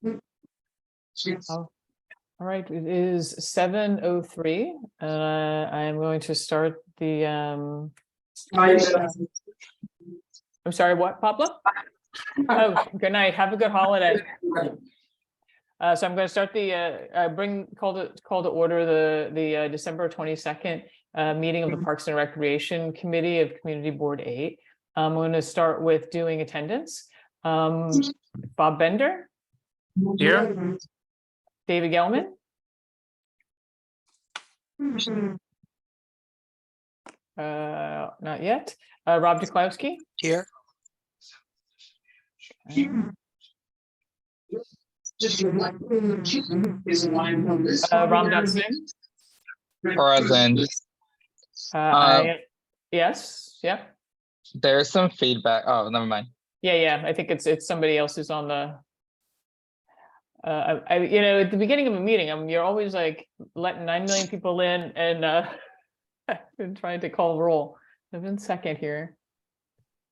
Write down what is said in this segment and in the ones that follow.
Oh, all right, it is 7:03. I am going to start the I'm sorry, what, Pablo? Oh, good night. Have a good holiday. So I'm going to start the call to order the December 22nd meeting of the Parks and Recreation Committee of Community Board 8. I'm going to start with doing attendance. Bob Bender. Here. David Gelman. Not yet. Rob Duklowski. Here. Ramdas Singh. Present. Yes. Yeah. There's some feedback. Oh, never mind. Yeah. I think it's somebody else who's on the. At the beginning of a meeting, you're always like letting 9 million people in, and I've been trying to call roll. I've been second here.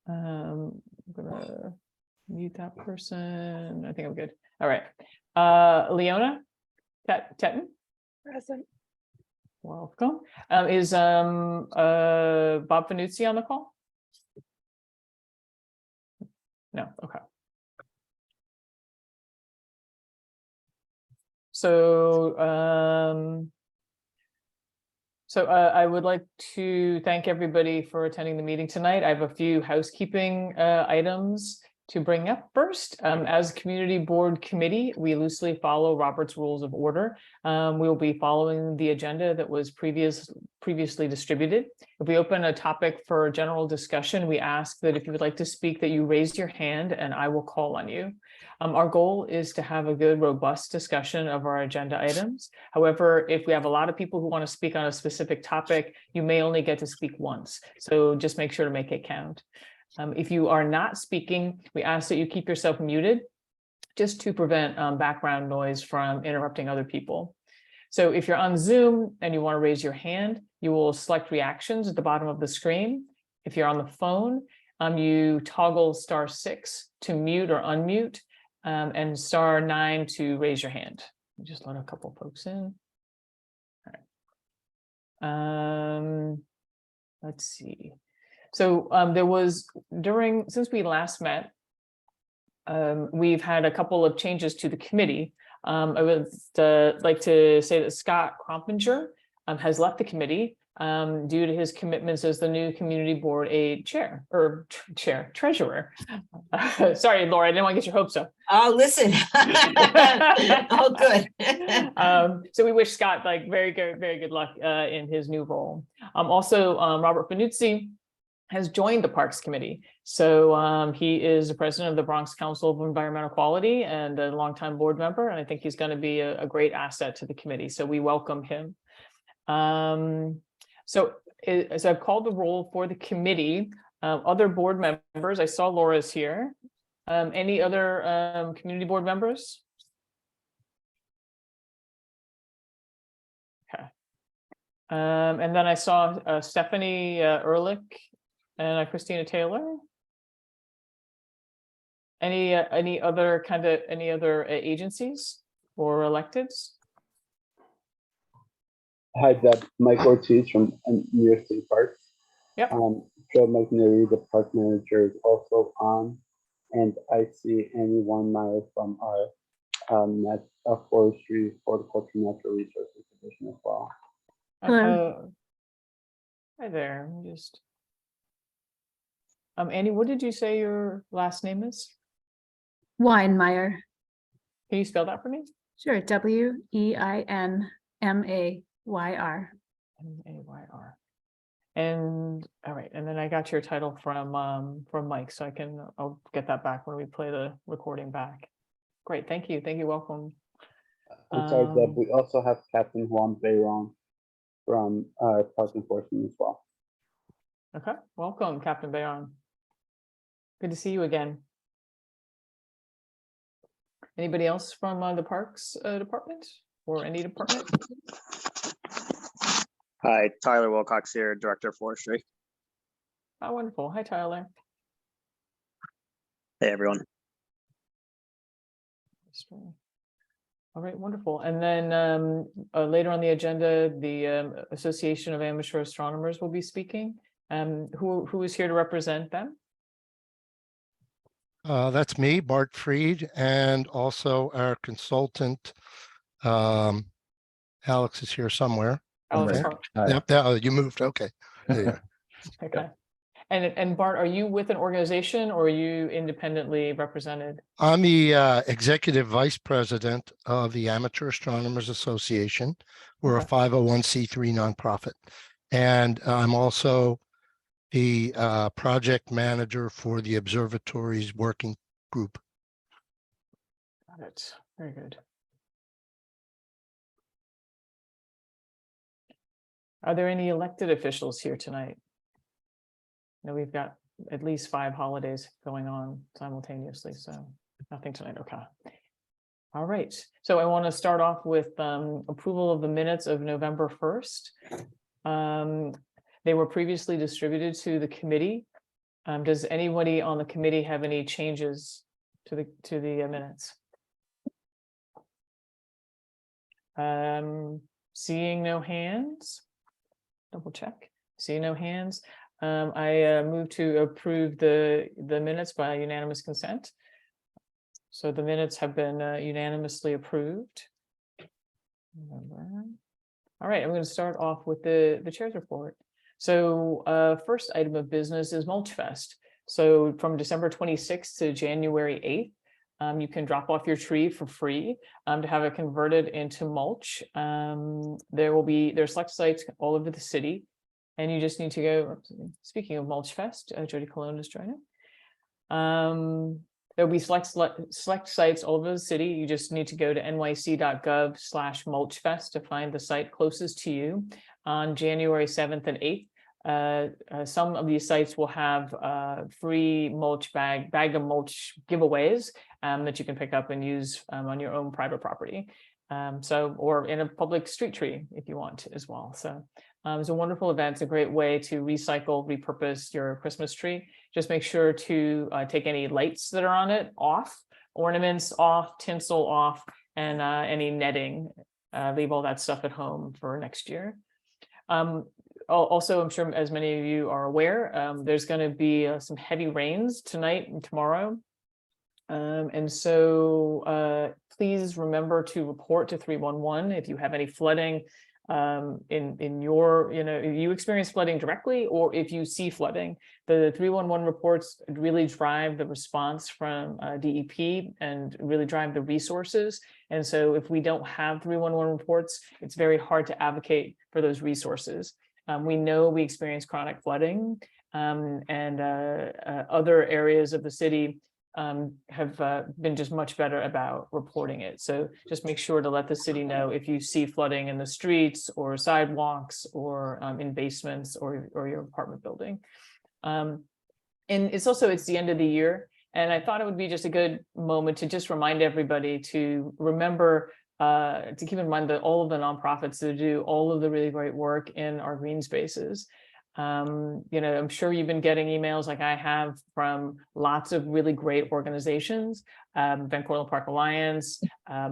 I'm gonna mute that person. I think I'm good. All right. Leona Tetton. Present. Welcome. Is Bob Fanuzzi on the call? No. Okay. So I would like to thank everybody for attending the meeting tonight. I have a few housekeeping items to bring up. First, as Community Board Committee, we loosely follow Robert's Rules of Order. We will be following the agenda that was previously distributed. If we open a topic for general discussion, we ask that if you would like to speak, that you raise your hand and I will call on you. Our goal is to have a good, robust discussion of our agenda items. However, if we have a lot of people who want to speak on a specific topic, you may only get to speak once. So just make sure to make it count. If you are not speaking, we ask that you keep yourself muted just to prevent background noise from interrupting other people. So if you're on Zoom and you want to raise your hand, you will select reactions at the bottom of the screen. If you're on the phone, you toggle *6 to mute or unmute, and *9 to raise your hand. Just let a couple folks in. All right. Let's see. So there was since we last met, we've had a couple of changes to the committee. I would like to say that Scott Krompinger has left the committee due to his commitments as the new Community Board 8 treasurer. Sorry, Laura, I didn't want to get your hopes up. Oh, listen. Oh, good. So we wish Scott very good luck in his new role. Also, Robert Fanuzzi has joined the Parks Committee. So he is the president of the Bronx Council of Environmental Quality and a longtime board member. And I think he's going to be a great asset to the committee. So we welcome him. So as I've called the roll for the committee, other board members, I saw Laura's here. Any other community board members? Okay. And then I saw Stephanie Ehrlich and Christina Taylor. Any other agencies or electeds? Hi, Deb. Mike Ortiz from New York City Parks. Yep. Joe McNary, the park manager, is also on, and I see Annie Weinmeier from our Forestry, Horticulture, Natural Resources Division as well. Hello. Hi there. Just Annie, what did you say your last name is? Weinmeier. Can you spell that for me? Sure. Weinmayr. Mayr. And all right, and then I got your title from Mike, so I'll get that back when we play the recording back. Great, thank you, welcome. I'm sorry, Deb. We also have Captain Juan Bayron from Park Enforcement as well. Okay, welcome, Captain Bayron. Good to see you again. Anybody else from the Parks Department or any department? Hi, Tyler Wilcox here, Director of Forestry. Oh, wonderful. Hi, Tyler. Hey, everyone. All right, wonderful. And then later on the agenda, the Association of Amateur Astronomers will be speaking. Who is here to represent them? That's me, Bart Freed, and also our consultant. Alex is here somewhere. Alex Okay. Hart. Yep, you moved. Okay. There you are. Okay. And Bart, are you with an organization or are you independently represented? I'm the executive vice president of the Amateur Astronomers Association. We're a Okay. 501c3 nonprofit. And I'm also the project manager for the observatory's working group. Got it. Very good. Are there any elected officials here tonight? No, we've got at least 5 holidays going on simultaneously, so nothing tonight. Okay. All right. So I want to start off with approval of the minutes of November 1st. They were previously distributed to the committee. Does anybody on the committee have any changes to the minutes? Seeing no hands, double check. Seeing no hands. I move to approve the minutes by unanimous consent. So the minutes have been unanimously approved. All right, I'm going to start off with the chair's report. So first item of business is Mulch Fest. So from December 26th to January 8th, you can drop off your tree for free to have it converted into mulch. There's select sites all over the city. And you just need to go, speaking of Mulch Fest, Jody Colon is joining. There'll be select sites all over the city. You just need to go to nyc.gov/mulchfest to find the site closest to you on January 7th and 8th. Some of these sites will have free mulch bag of mulch giveaways that you can pick up and use on your own private property. Or in a public street tree if you want to as well. So it's a wonderful event. It's a great way to recycle, repurpose your Christmas tree. Just make sure to take any lights that are on it off, ornaments off, tinsel off, and any netting. Leave all that stuff at home for next year. Also, I'm sure as many of you are aware, there's going to be some heavy rains tonight and tomorrow. And so please remember to report to 311 if you have any flooding in your, if you experience flooding directly or if you see flooding. The 311 reports really drive the response from DEP and really drive the resources. And so if we don't have 311 reports, it's very hard to advocate for those resources. We know we experience chronic flooding and other areas of the city have been just much better about reporting it. So just make sure to let the city know if you see flooding in the streets or sidewalks or in basements or your apartment building. And it's the end of the year. And I thought it would be just a good moment to just remind everybody to remember to keep in mind that all of the nonprofits that do all of the really great work in our green spaces. I'm sure you've been getting emails like I have from lots of really great organizations, Van Cortlandt Park Alliance,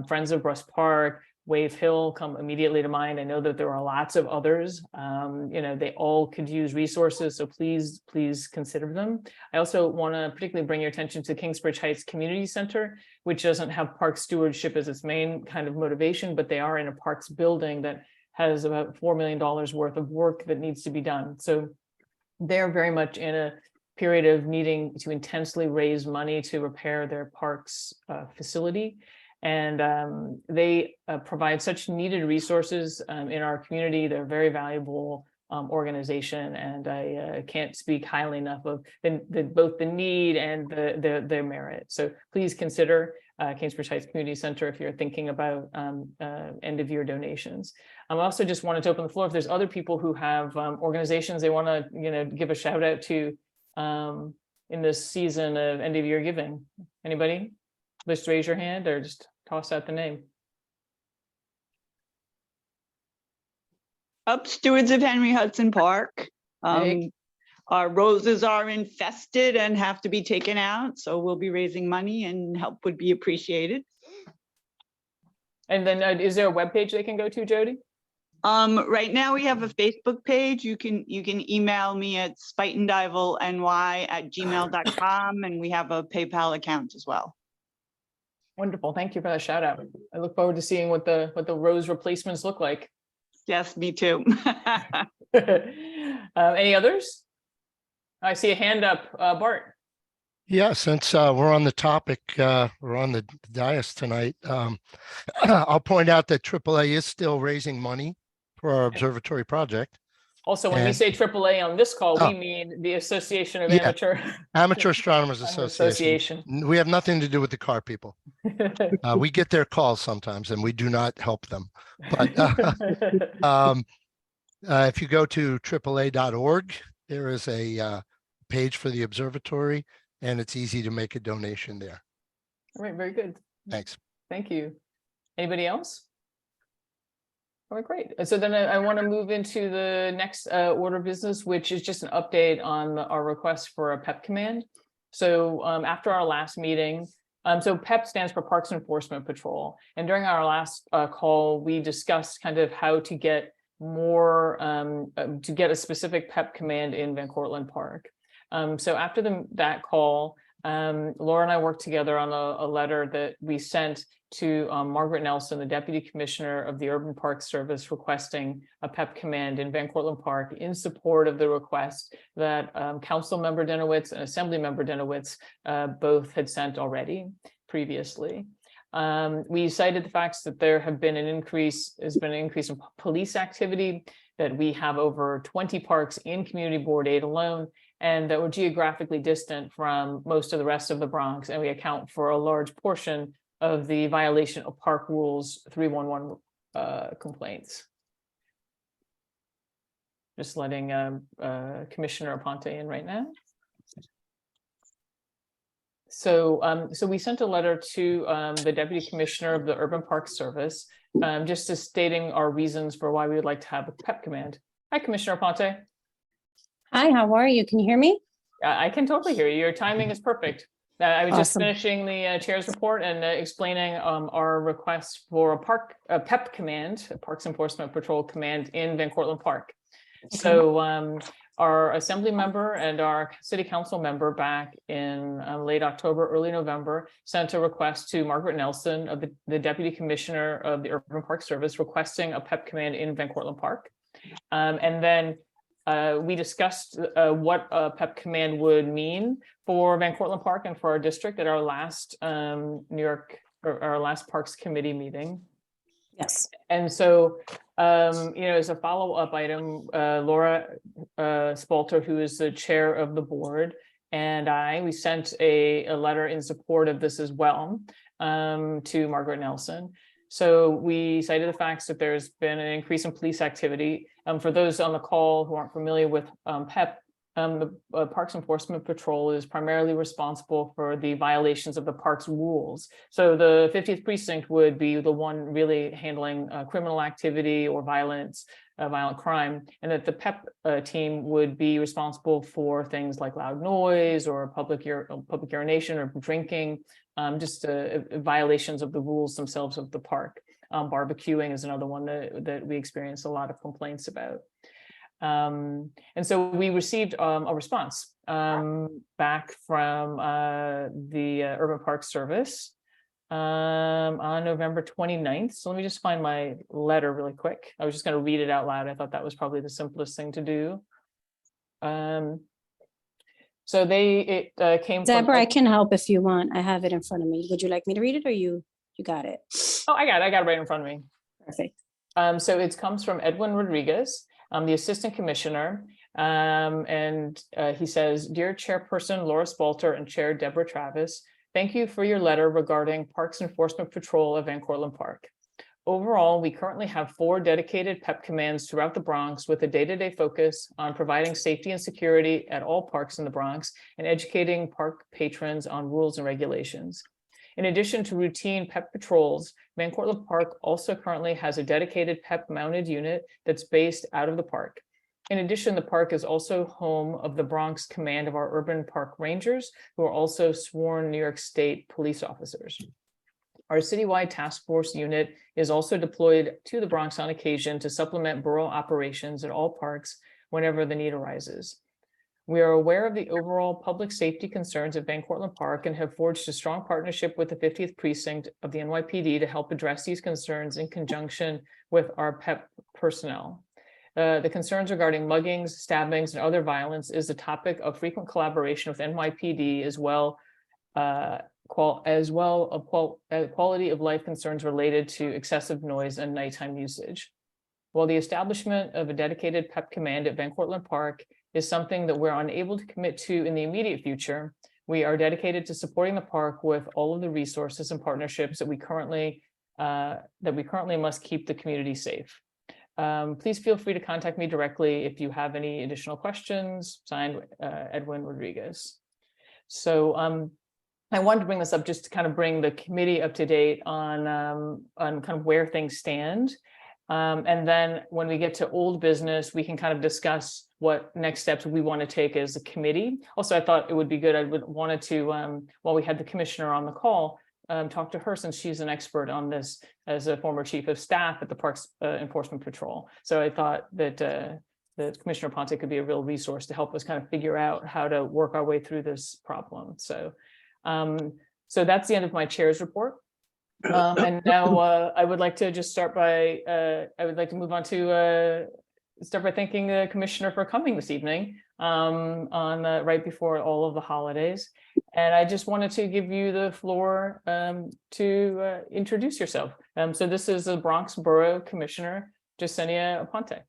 Friends of Russ Park, Wave Hill come immediately to mind. I know that there are lots of others. They all could use resources, so please consider them. I also want to particularly bring your attention to Kingsbridge Heights Community Center, which doesn't have park stewardship as its main kind of motivation, but they are in a parks building that has about $4 million worth of work that needs to be done. So they're very much in a period of needing to intensely raise money to repair their parks facility. And they provide such needed resources in our community. They're a very valuable organization, and I can't speak highly enough of both the need and their merit. So please consider Kingsbridge Heights Community Center if you're thinking about end of year donations. I also just wanted to open the floor if there's other people who have organizations they want to give a shout out to in this season of end of year giving. Anybody? Just raise your hand or just toss out the name. Up Stewards of Henry Hudson Park. Hey. our roses are infested and have to be taken out. So we'll be raising money and help would be appreciated. And then is there a webpage they can go to, Jody? Right now we have a Facebook page. You can email me at spitendivalny@gmail.com, and we have a PayPal account as well. Wonderful. Thank you for that shout out. I look forward to seeing what the rose replacements look like. Yes, me too. Any others? I see a hand up, Bart. Yeah, since we're on the topic, we're on the dais tonight. I'll point out that AAA is still raising money for our observatory project. Also, when we And- say AAA on this call, Oh. we mean the Association of Yeah. Amateur Astronomers Association. Association. We have nothing to do with the car people. We get their calls sometimes and we do not help them. But if you go to AAA.org, there is a page for the observatory, and it's easy to make a donation there. All right, very good. Thanks. Thank you. Anybody else? All right, great. So then I want to move into the next order of business, which is just an update on our request for a PEP command. So after our last meeting, so PEP stands for Parks Enforcement Patrol. And during our last call, we discussed kind of how to get more, to get a specific PEP command in Van Cortlandt Park. So after that call, Laura and I worked together on a letter that we sent to Margaret Nelson, the Deputy Commissioner of the Urban Park Service, requesting a PEP command in Van Cortlandt Park in support of the request that Council Member Denowitz and Assembly Member Denowitz both had sent already previously. We cited the facts that there have been an increase, has been an increase in police activity, that we have over 20 parks in Community Board 8 alone, and that we're geographically distant from most of the rest of the Bronx, and we account for a large portion of the violation of park rules 311 complaints. Just letting Commissioner Aponte in right now. So, so we sent a letter to the Deputy Commissioner of the Urban Park Service, just stating our reasons for why we would like to have a PEP command. Hi, Commissioner Aponte. Hi, how are you? Can you hear me? I can totally hear you. Your timing is perfect. I was just Awesome. finishing the chair's report and explaining our request for a PEP command, a Parks Enforcement Patrol command in Van Cortlandt Park. Okay. So our assembly member and our city council member back in late October, early November, sent a request to Margaret Nelson, of the Deputy Commissioner of the Urban Park Service, requesting a PEP command in Van Cortlandt Park. And then we discussed what a PEP command would mean for Van Cortlandt Park and for our district at our last our last Parks Committee meeting. Yes. And so, as a follow-up item, Laura Spalter, who is the chair of the board, and we sent a letter in support of this as well to Margaret Nelson. So we cited the facts that there's been an increase in police activity. For those on the call who aren't familiar with PEP, the Parks Enforcement Patrol is primarily responsible for the violations of the park's rules. So the 50th precinct would be the one really handling criminal activity or violent crime, and that the PEP team would be responsible for things like loud noise or public urination or drinking, just violations of the rules themselves of the park. Barbecuing is another one that we experience a lot of complaints about. And so we received a response back from the Urban Park Service on November 29th. So let me just find my letter really quick. I was just going to read it out loud. I thought that was probably the simplest thing to do. So it came Deborah, from, I can help if you want. I have it in front of me. Would you like me to read it or you got it? Oh, I got it right in front of me. Perfect. So it comes from Edwin Rodriguez, the Assistant Commissioner, and he says, "Dear Chairperson Laura Spalter and Chair Deborah Travis, thank you for your letter regarding Parks Enforcement Patrol of Van Cortlandt Park. Overall, we currently have 4 dedicated PEP commands throughout the Bronx with a day-to-day focus on providing safety and security at all parks in the Bronx and educating park patrons on rules and regulations. In addition to routine PEP patrols, Van Cortlandt Park also currently has a dedicated PEP mounted unit that's based out of the park. In addition, the park is also home of the Bronx Command of our Urban Park Rangers, who are also sworn New York State police officers. Our citywide task force unit is also deployed to the Bronx on occasion to supplement borough operations at all parks whenever the need arises. We are aware of the overall public safety concerns at Van Cortlandt Park and have forged a strong partnership with the 50th precinct of the NYPD to help address these concerns in conjunction with our PEP personnel. The concerns regarding muggings, stabbings, and other violence is a topic of frequent collaboration with NYPD as well quality of life concerns related to excessive noise and nighttime usage. While the establishment of a dedicated PEP command at Van Cortlandt Park is something that we're unable to commit to in the immediate future, we are dedicated to supporting the park with all of the resources and partnerships that we currently must keep the community safe. Please feel free to contact me directly if you have any additional questions. Signed, Edwin Rodriguez. So I wanted to bring this up just to kind of bring the committee up to date on kind of where things stand. And then when we get to old business, we can kind of discuss what next steps we want to take as a committee. Also, I thought it would be good, wanted to, while we had the commissioner on the call, talk to her since she's an expert on this as a former chief of staff at the Parks Enforcement Patrol. So I thought that Commissioner Ponte could be a real resource to help us kind of figure out how to work our way through this problem. So, so that's the end of my chair's report. And now I would like to just start by, I would like to move on to start by thanking the commissioner for coming this evening on right before all of the holidays. And I just wanted to give you the floor to introduce yourself. So this is the Bronx Borough Commissioner, Jasenia Aponte.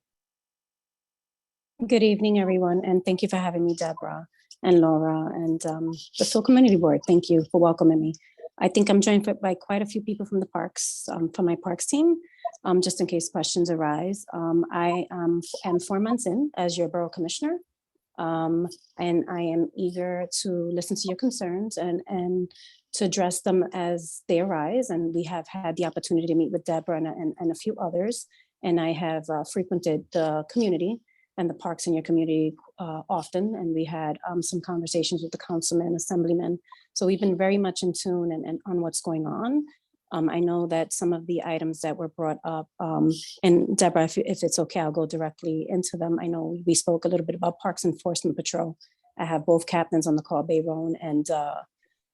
Good evening, everyone, and thank you for having me, Deborah and Laura and the full community board. Thank you for welcoming me. I think I'm joined by quite a few people from the parks, from my parks team, just in case questions arise. I am 4 months in as your borough commissioner, and I am eager to listen to your concerns and to address them as they arise. And we have had the opportunity to meet with Deborah and a few others, and I have frequented the community and the parks in your community often. And we had some conversations with the councilman, assemblyman. So we've been very much in tune and on what's going on. I know that some of the items that were brought up, and Deborah, if it's okay, I'll go directly into them. I know we spoke a little bit about Parks Enforcement Patrol. I have both captains on the call, Bayron and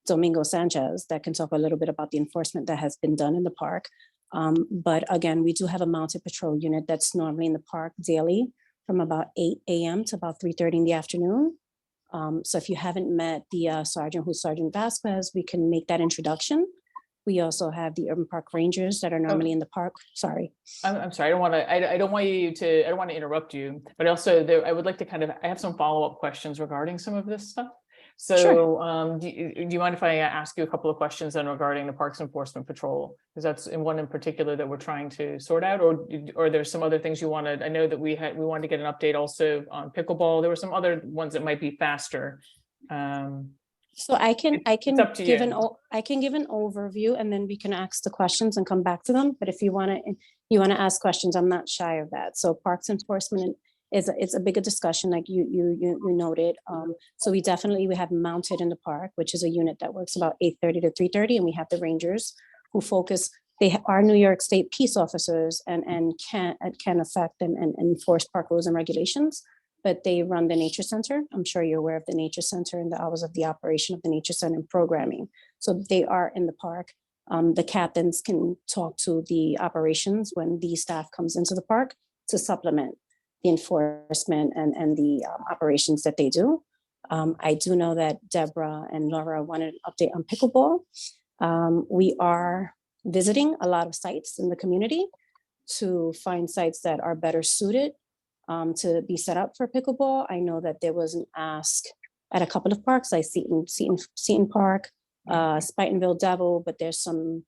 Domingo Sanchez, that can talk a little bit about the enforcement that has been done in the park. But again, we do have a mounted patrol unit that's normally in the park daily from about 8 a.m. to about 3:30 in the afternoon. So if you haven't met the sergeant, who's Sergeant Vasquez, we can make that introduction. We also have the Urban Park Rangers that are normally in the park. Sorry. I'm sorry. I don't want to interrupt you, but also I would like to I have some follow-up questions regarding some of this stuff. So sure. Do you mind if I ask you a couple of questions then regarding the Parks Enforcement Patrol? Because that's one in particular that we're trying to sort out, or there's some other things you wanted. I know that we wanted to get an update also on pickleball. There were some other ones that might be faster. So I can give an overview, and then we can ask the questions and come back to them. But if you want to ask questions, I'm not shy of that. So Parks Enforcement it's a bigger discussion, like you noted. So we have mounted in the park, which is a unit that works about 8:30 to 3:30, and we have the Rangers who focus. They are New York State peace officers and can affect and enforce park rules and regulations. But they run the Nature Center. I'm sure you're aware of the Nature Center and the hours of the operation of the Nature Center and programming. So they are in the park. The captains can talk to the operations when the staff comes into the park to supplement the enforcement and the operations that they do. I do know that Deborah and Laura wanted an update on pickleball. We are visiting a lot of sites in the community to find sites that are better suited to be set up for pickleball. I know that there was an ask at a couple of parks, like Seton Park, Spuytenville Devil, but there's some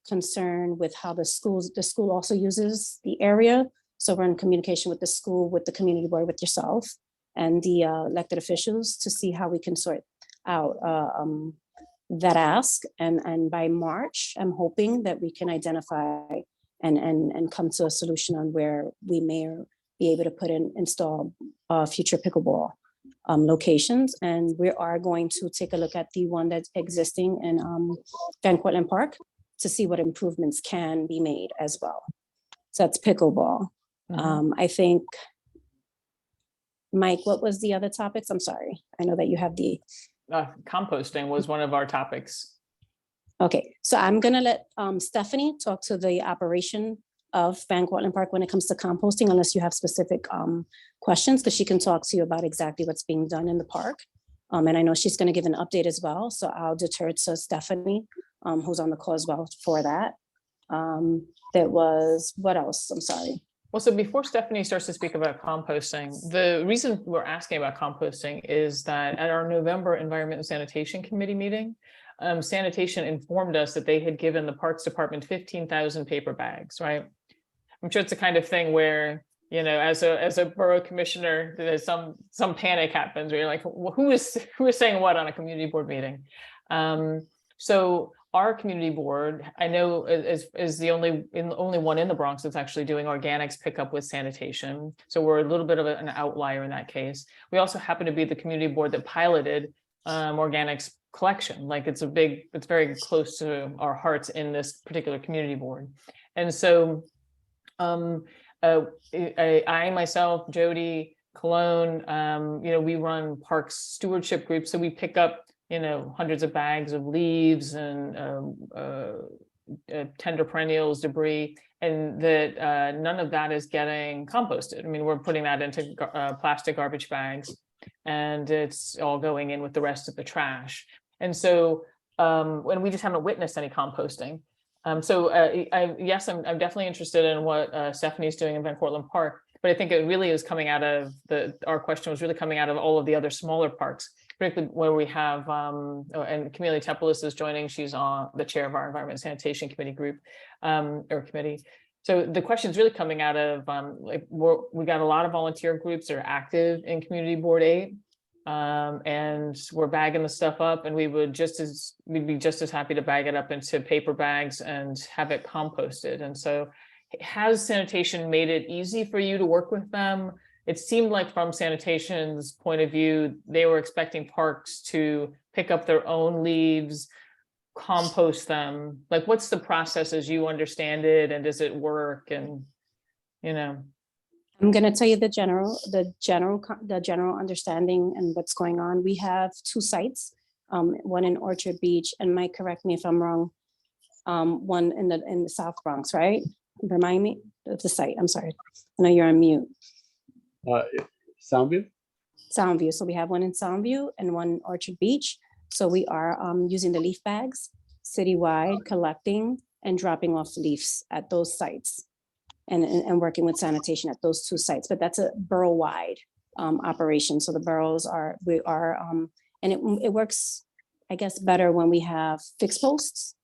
concern with how the school also uses the area. So we're in communication with the school, with the community board, with yourself and the elected officials to see how we can sort out that ask. And by March, I'm hoping that we can identify and come to a solution on where we may or be able to install future pickleball locations. And we are going to take a look at the one that's existing in Van Cortlandt Park to see what improvements can be made as well. So that's pickleball. I think, Mike, what was the other topics? I'm sorry. I know that you have the. Composting was one of our topics. Okay, so I'm gonna let Stephanie talk to the operation of Van Cortlandt Park when it comes to composting, unless you have specific questions, because she can talk to you about exactly what's being done in the park. And I know she's gonna give an update as well, so I'll defer to Stephanie, who's on the call as well for that. There was, what else? I'm sorry. Well, so before Stephanie starts to speak about composting, the reason we're asking about composting is that at our November Environment and Sanitation Committee meeting, sanitation informed us that they had given the Parks Department 15,000 paper bags, right? I'm sure it's the kind of thing where, you know, as a borough commissioner, there's some panic happens where you're like, well, who is saying what on a community board meeting? So our community board, I know, is the only one in the Bronx that's actually doing organics pickup with sanitation. So we're a little bit of an outlier in that case. We also happen to be the community board that piloted organics collection. Like it's very close to our hearts in this particular community board. And so I myself, Jody, Cologne, you know, we run parks stewardship groups. So we pick up, you know, hundreds of bags of leaves and tender perennials, debris, and that none of that is getting composted. I mean, we're putting that into plastic garbage bags, and it's all going in with the rest of the trash. And so, when we just haven't witnessed any composting. Yes, I'm definitely interested in what Stephanie's doing in Van Cortlandt Park, but I think it really is coming out of our question was really coming out of all of the other smaller parks, particularly where we have, and Camelia Tepelis is joining. She's the chair of our Environment and Sanitation Committee group, or committee. So the question is really coming out of, we got a lot of volunteer groups that are active in Community Board 8, and we're bagging the stuff up, and we'd be just as happy to bag it up into paper bags and have it composted. And so has sanitation made it easy for you to work with them? It seemed like from sanitation's point of view, they were expecting parks to pick up their own leaves, compost them. Like, what's the process as you understand it, and does it work? And, you know, I'm going to tell you the general understanding and what's going on. We have 2 sites, one in Orchard Beach, and Mike, correct me if I'm wrong, one in the South Bronx, right? Remind me of the site. I'm sorry. I know you're on mute. Soundview? Soundview. So we have one in Soundview and one in Orchard Beach. So we are using the leaf bags citywide, collecting and dropping off leaves at those sites, and working with sanitation at those 2 sites. But that's a borough-wide operation. So the boroughs and it works, I guess, better when we have fixed posts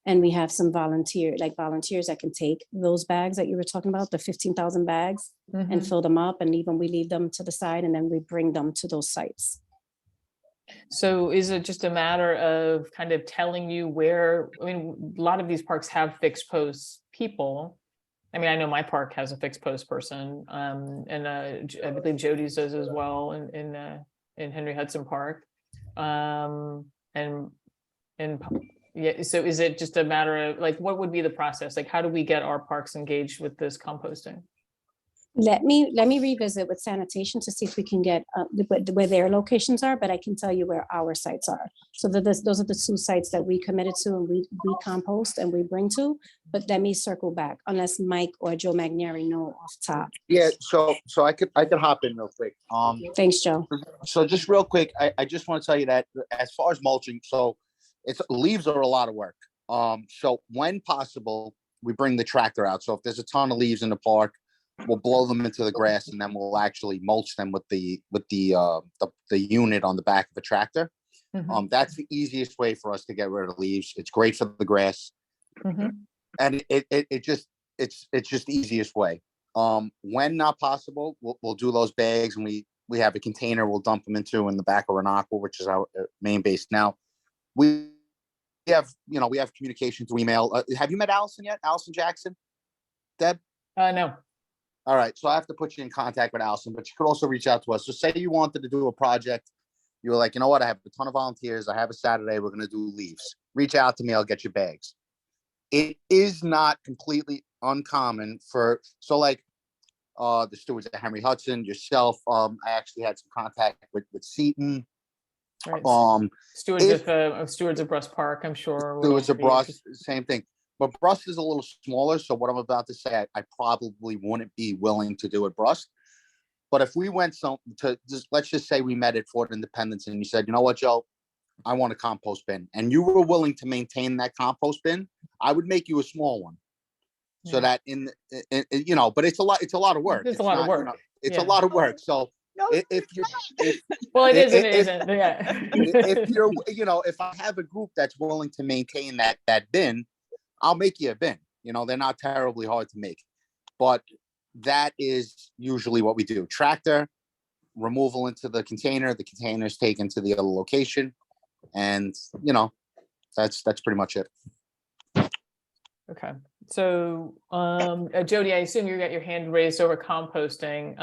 and we have some volunteers that can take those bags that you were talking about, the 15,000 bags, and fill them up and we leave them to the side, and then we bring them to those sites. So is it just a matter of kind of telling you where, I mean, a lot of these parks have fixed post people. I mean, I know my park has a fixed post person, and I believe Jody's does as well in Henry Hudson Park. Yeah, so is it just a matter of like, what would be the process? Like, how do we get our parks engaged with this composting? Let me revisit with sanitation to see if we can get where their locations are, but I can tell you where our sites are. So those are the 2 sites that we committed to, and we compost and we bring to, but let me circle back unless Mike or Joe Magneri know off top. Yeah, so I could hop in real quick. Thanks, Joe. So just real quick, I just want to tell you that as far as mulching, so leaves are a lot of work. So when possible, we bring the tractor out. So if there's a ton of leaves in the park, we'll blow them into the grass, and then we'll actually mulch them with the unit on the back of the tractor. That's the easiest way for us to get rid of leaves. It's great for the grass, and it's just the easiest way. When not possible, we'll do those bags, and we have a container we'll dump them into in the back of Ranaqua, which is our main base. Now we have communication through email. Have you met Allison yet? Allison Jackson? Deb? No. All right, so I have to put you in contact with Allison, but you could also reach out to us. So say you wanted to do a project. You were like, you know what? I have a ton of volunteers. I have a Saturday. We're going to do leaves. Reach out to me. I'll get you bags. It is not completely uncommon so like the stewards at Henry Hudson, yourself. I actually had some contact with Seton. Right. Stewards of Bruss Park, I'm sure. Stewards of Bruss, same thing. But Bruss is a little smaller, so what I'm about to say, I probably wouldn't be willing to do at Bruss. But if we went let's just say we met at Fort Independence and you said, you know what, Joe, I want a compost bin, and you were willing to maintain that compost bin, I would make you a small one. So that but it's a lot of work. It's a lot of work. It's a lot of work. So if you, well, it is and it isn't. Yeah. If you're, if I have a group that's willing to maintain that bin, I'll make you a bin. They're not terribly hard to make, but that is usually what we do. Tractor, removal into the container is taken to the other location. And, that's pretty much it. Okay. So, Jody, I assume you got your hand raised over composting.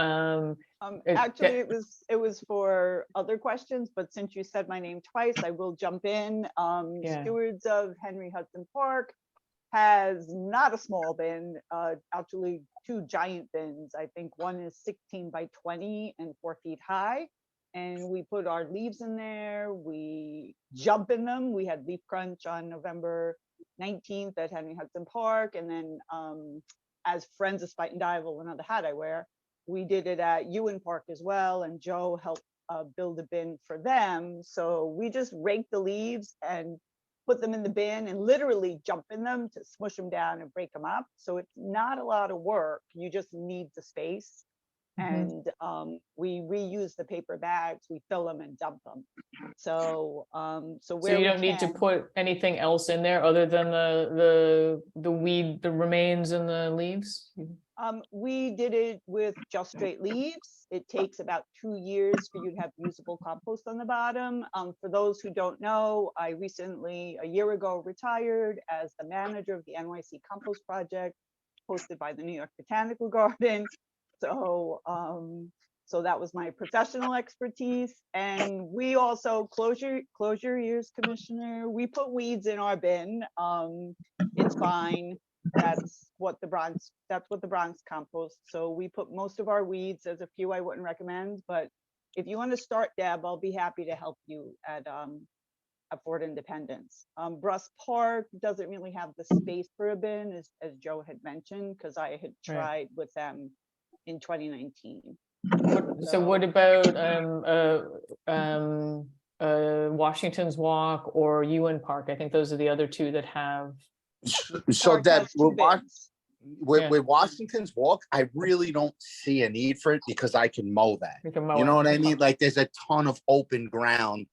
Actually, it was for other questions, but since you said my name twice, I will jump in. Stewards of Henry Hudson Park has not a small bin, actually 2 giant bins. I think one is 16 by 20 and 4 feet high. And we put our leaves in there. We jump in them. We had Leaf Crunch on November 19th at Henry Hudson Park. And then as Friends of Spite and Dival, another hat I wear, we did it at Ewan Park as well. And Joe helped build a bin for them. So we just rake the leaves and put them in the bin and literally jump in them to smush them down and break them up. So it's not a lot of work. You just need the space. And we reuse the paper bags, we fill them and dump them. So you don't need to put anything else in there other than the weed, the remains and the leaves? We did it with just straight leaves. It takes about 2 years for you to have usable compost on the bottom. For those who don't know, I recently, a year ago, retired as the manager of the NYC Compost Project, hosted by the New York Botanical Garden. So that was my professional expertise. And we also, close your ears, Commissioner, we put weeds in our bin. It's fine. That's what the Bronx compost. So we put most of our weeds. There's a few I wouldn't recommend, but if you want to start, Deb, I'll be happy to help you at Fort Independence. Bruss Park doesn't really have the space for a bin, as Joe had mentioned, because I had tried with them in 2019. So what about Washington's Walk or Ewan Park? I think those are the other 2 that have. So that with Washington's Walk, I really don't see a need for it because I can mow that. You know what I mean? Like there's a ton of open ground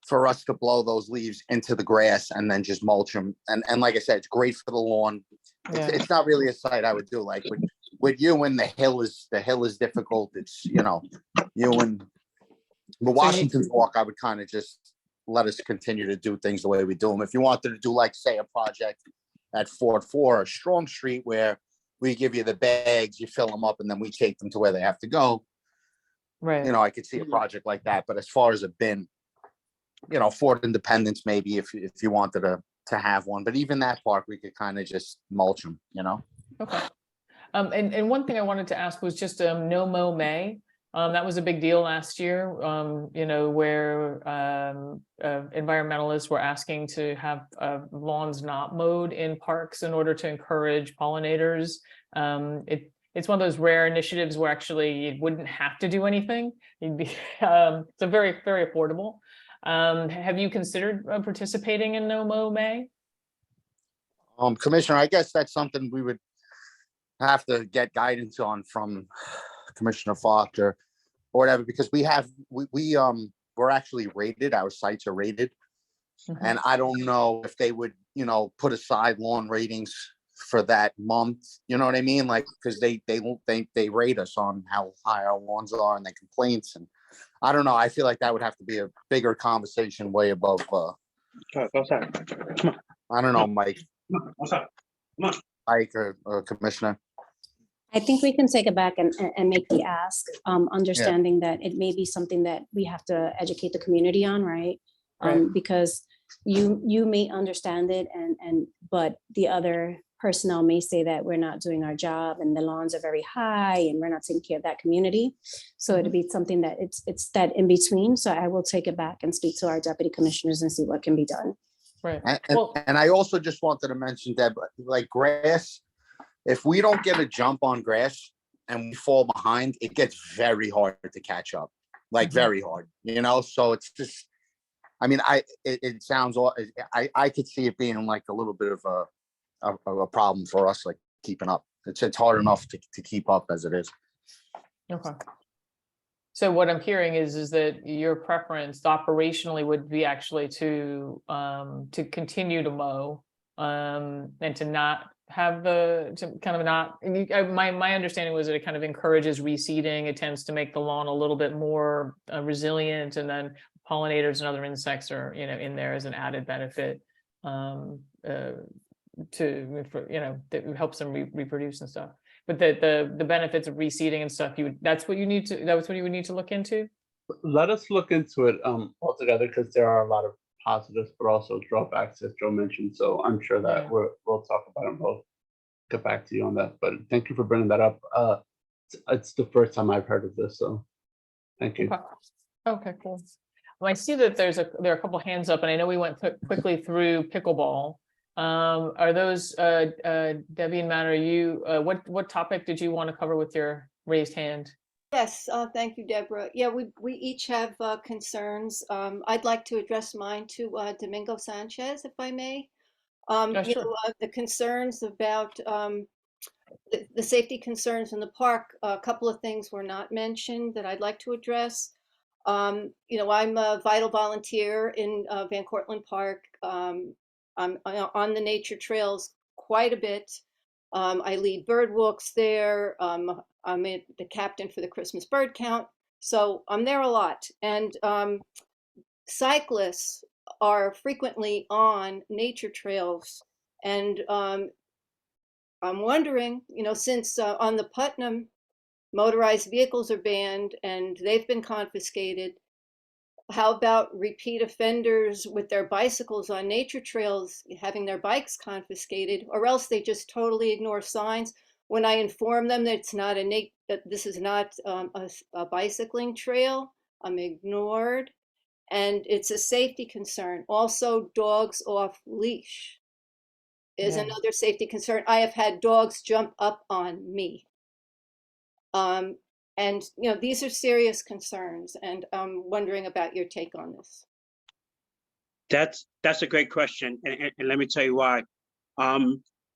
for us to blow those leaves into the grass and then just mulch them. And like I said, it's great for the lawn. It's not really a site I would do. Like with Ewan, the hill is difficult. It's Ewan. But Washington's Walk, I would kind of just let us continue to do things the way we do them. If you wanted to do, like, say, a project at Fort 4 or Strong Street where we give you the bags, you fill them up, and then we take them to where they have to go. Right. I could see a project like that. But as far as a bin, Fort Independence, maybe if you wanted to have one. But even that park, we could kind of just mulch them, Okay. And one thing I wanted to ask was just No Mow May. That was a big deal last year, where environmentalists were asking to have lawns not mowed in parks in order to encourage pollinators. It's one of those rare initiatives where actually you wouldn't have to do anything. You'd be, it's a very, very affordable. Have you considered participating in No Mow May? Commissioner, I guess that's something we would have to get guidance on from Commissioner Falk or whatever, because we're actually rated. Our sites are rated, and I don't know if they would, put aside lawn ratings for that month. You know what I mean? Like, because they rate us on how high our lawns are and the complaints, and I don't know. I feel like that would have to be a bigger conversation, way above. I don't know, Mike. What's up? Mike or Commissioner. I think we can take it back and make the ask, understanding that it may be something that we have to educate the community on, right? Because you may understand it but the other personnel may say that we're not doing our job and the lawns are very high and we're not taking care of that community. So it'd be something that it's that in between. So I will take it back and speak to our deputy commissioners and see what can be done. Right. And I also just wanted to mention that, like grass, if we don't get a jump on grass and we fall behind, it gets very hard to catch up, like very hard, you know? So it's just, I mean, it sounds, I could see it being like a little bit of a problem for us, like keeping up. It's hard enough to keep up as it is. Okay. So what I'm hearing is that your preference operationally would be actually to continue to mow and to not have my understanding was that it kind of encourages reseeding. It tends to make the lawn a little bit more resilient, and then pollinators and other insects are, in there as an added benefit that helps them reproduce and stuff. But the benefits of reseeding and stuff, that's what you would need to look into. Let us look into it altogether, because there are a lot of positives, but also drawbacks, as Joe mentioned. So I'm sure that we'll talk about them both. Get back to you on that. But thank you for bringing that up. It's the first time I've heard of this, so thank you. Okay, cool. Well, I see that there are a couple hands up, and I know we went quickly through pickleball. Are those Debbie and Matt? Are you what topic did you want to cover with your raised hand? Yes, thank you, Deborah. Yeah, we each have concerns. I'd like to address mine to Domingo Sanchez, if I may. Sure. The concerns about the safety concerns in the park. A couple of things were not mentioned that I'd like to address. I'm a vital volunteer in Van Cortlandt Park. I'm on the nature trails quite a bit. I lead bird walks there. I'm the captain for the Christmas bird count. So I'm there a lot. And cyclists are frequently on nature trails. And I'm wondering, since on the Putnam, motorized vehicles are banned and they've been confiscated, how about repeat offenders with their bicycles on nature trails having their bikes confiscated, or else they just totally ignore signs when I inform them that that this is not a bicycling trail? I'm ignored, and it's a safety concern. Also, dogs off leash is another safety concern. I have had dogs jump up on me. And these are serious concerns, and I'm wondering about your take on this. That's a great question, and let me tell you why.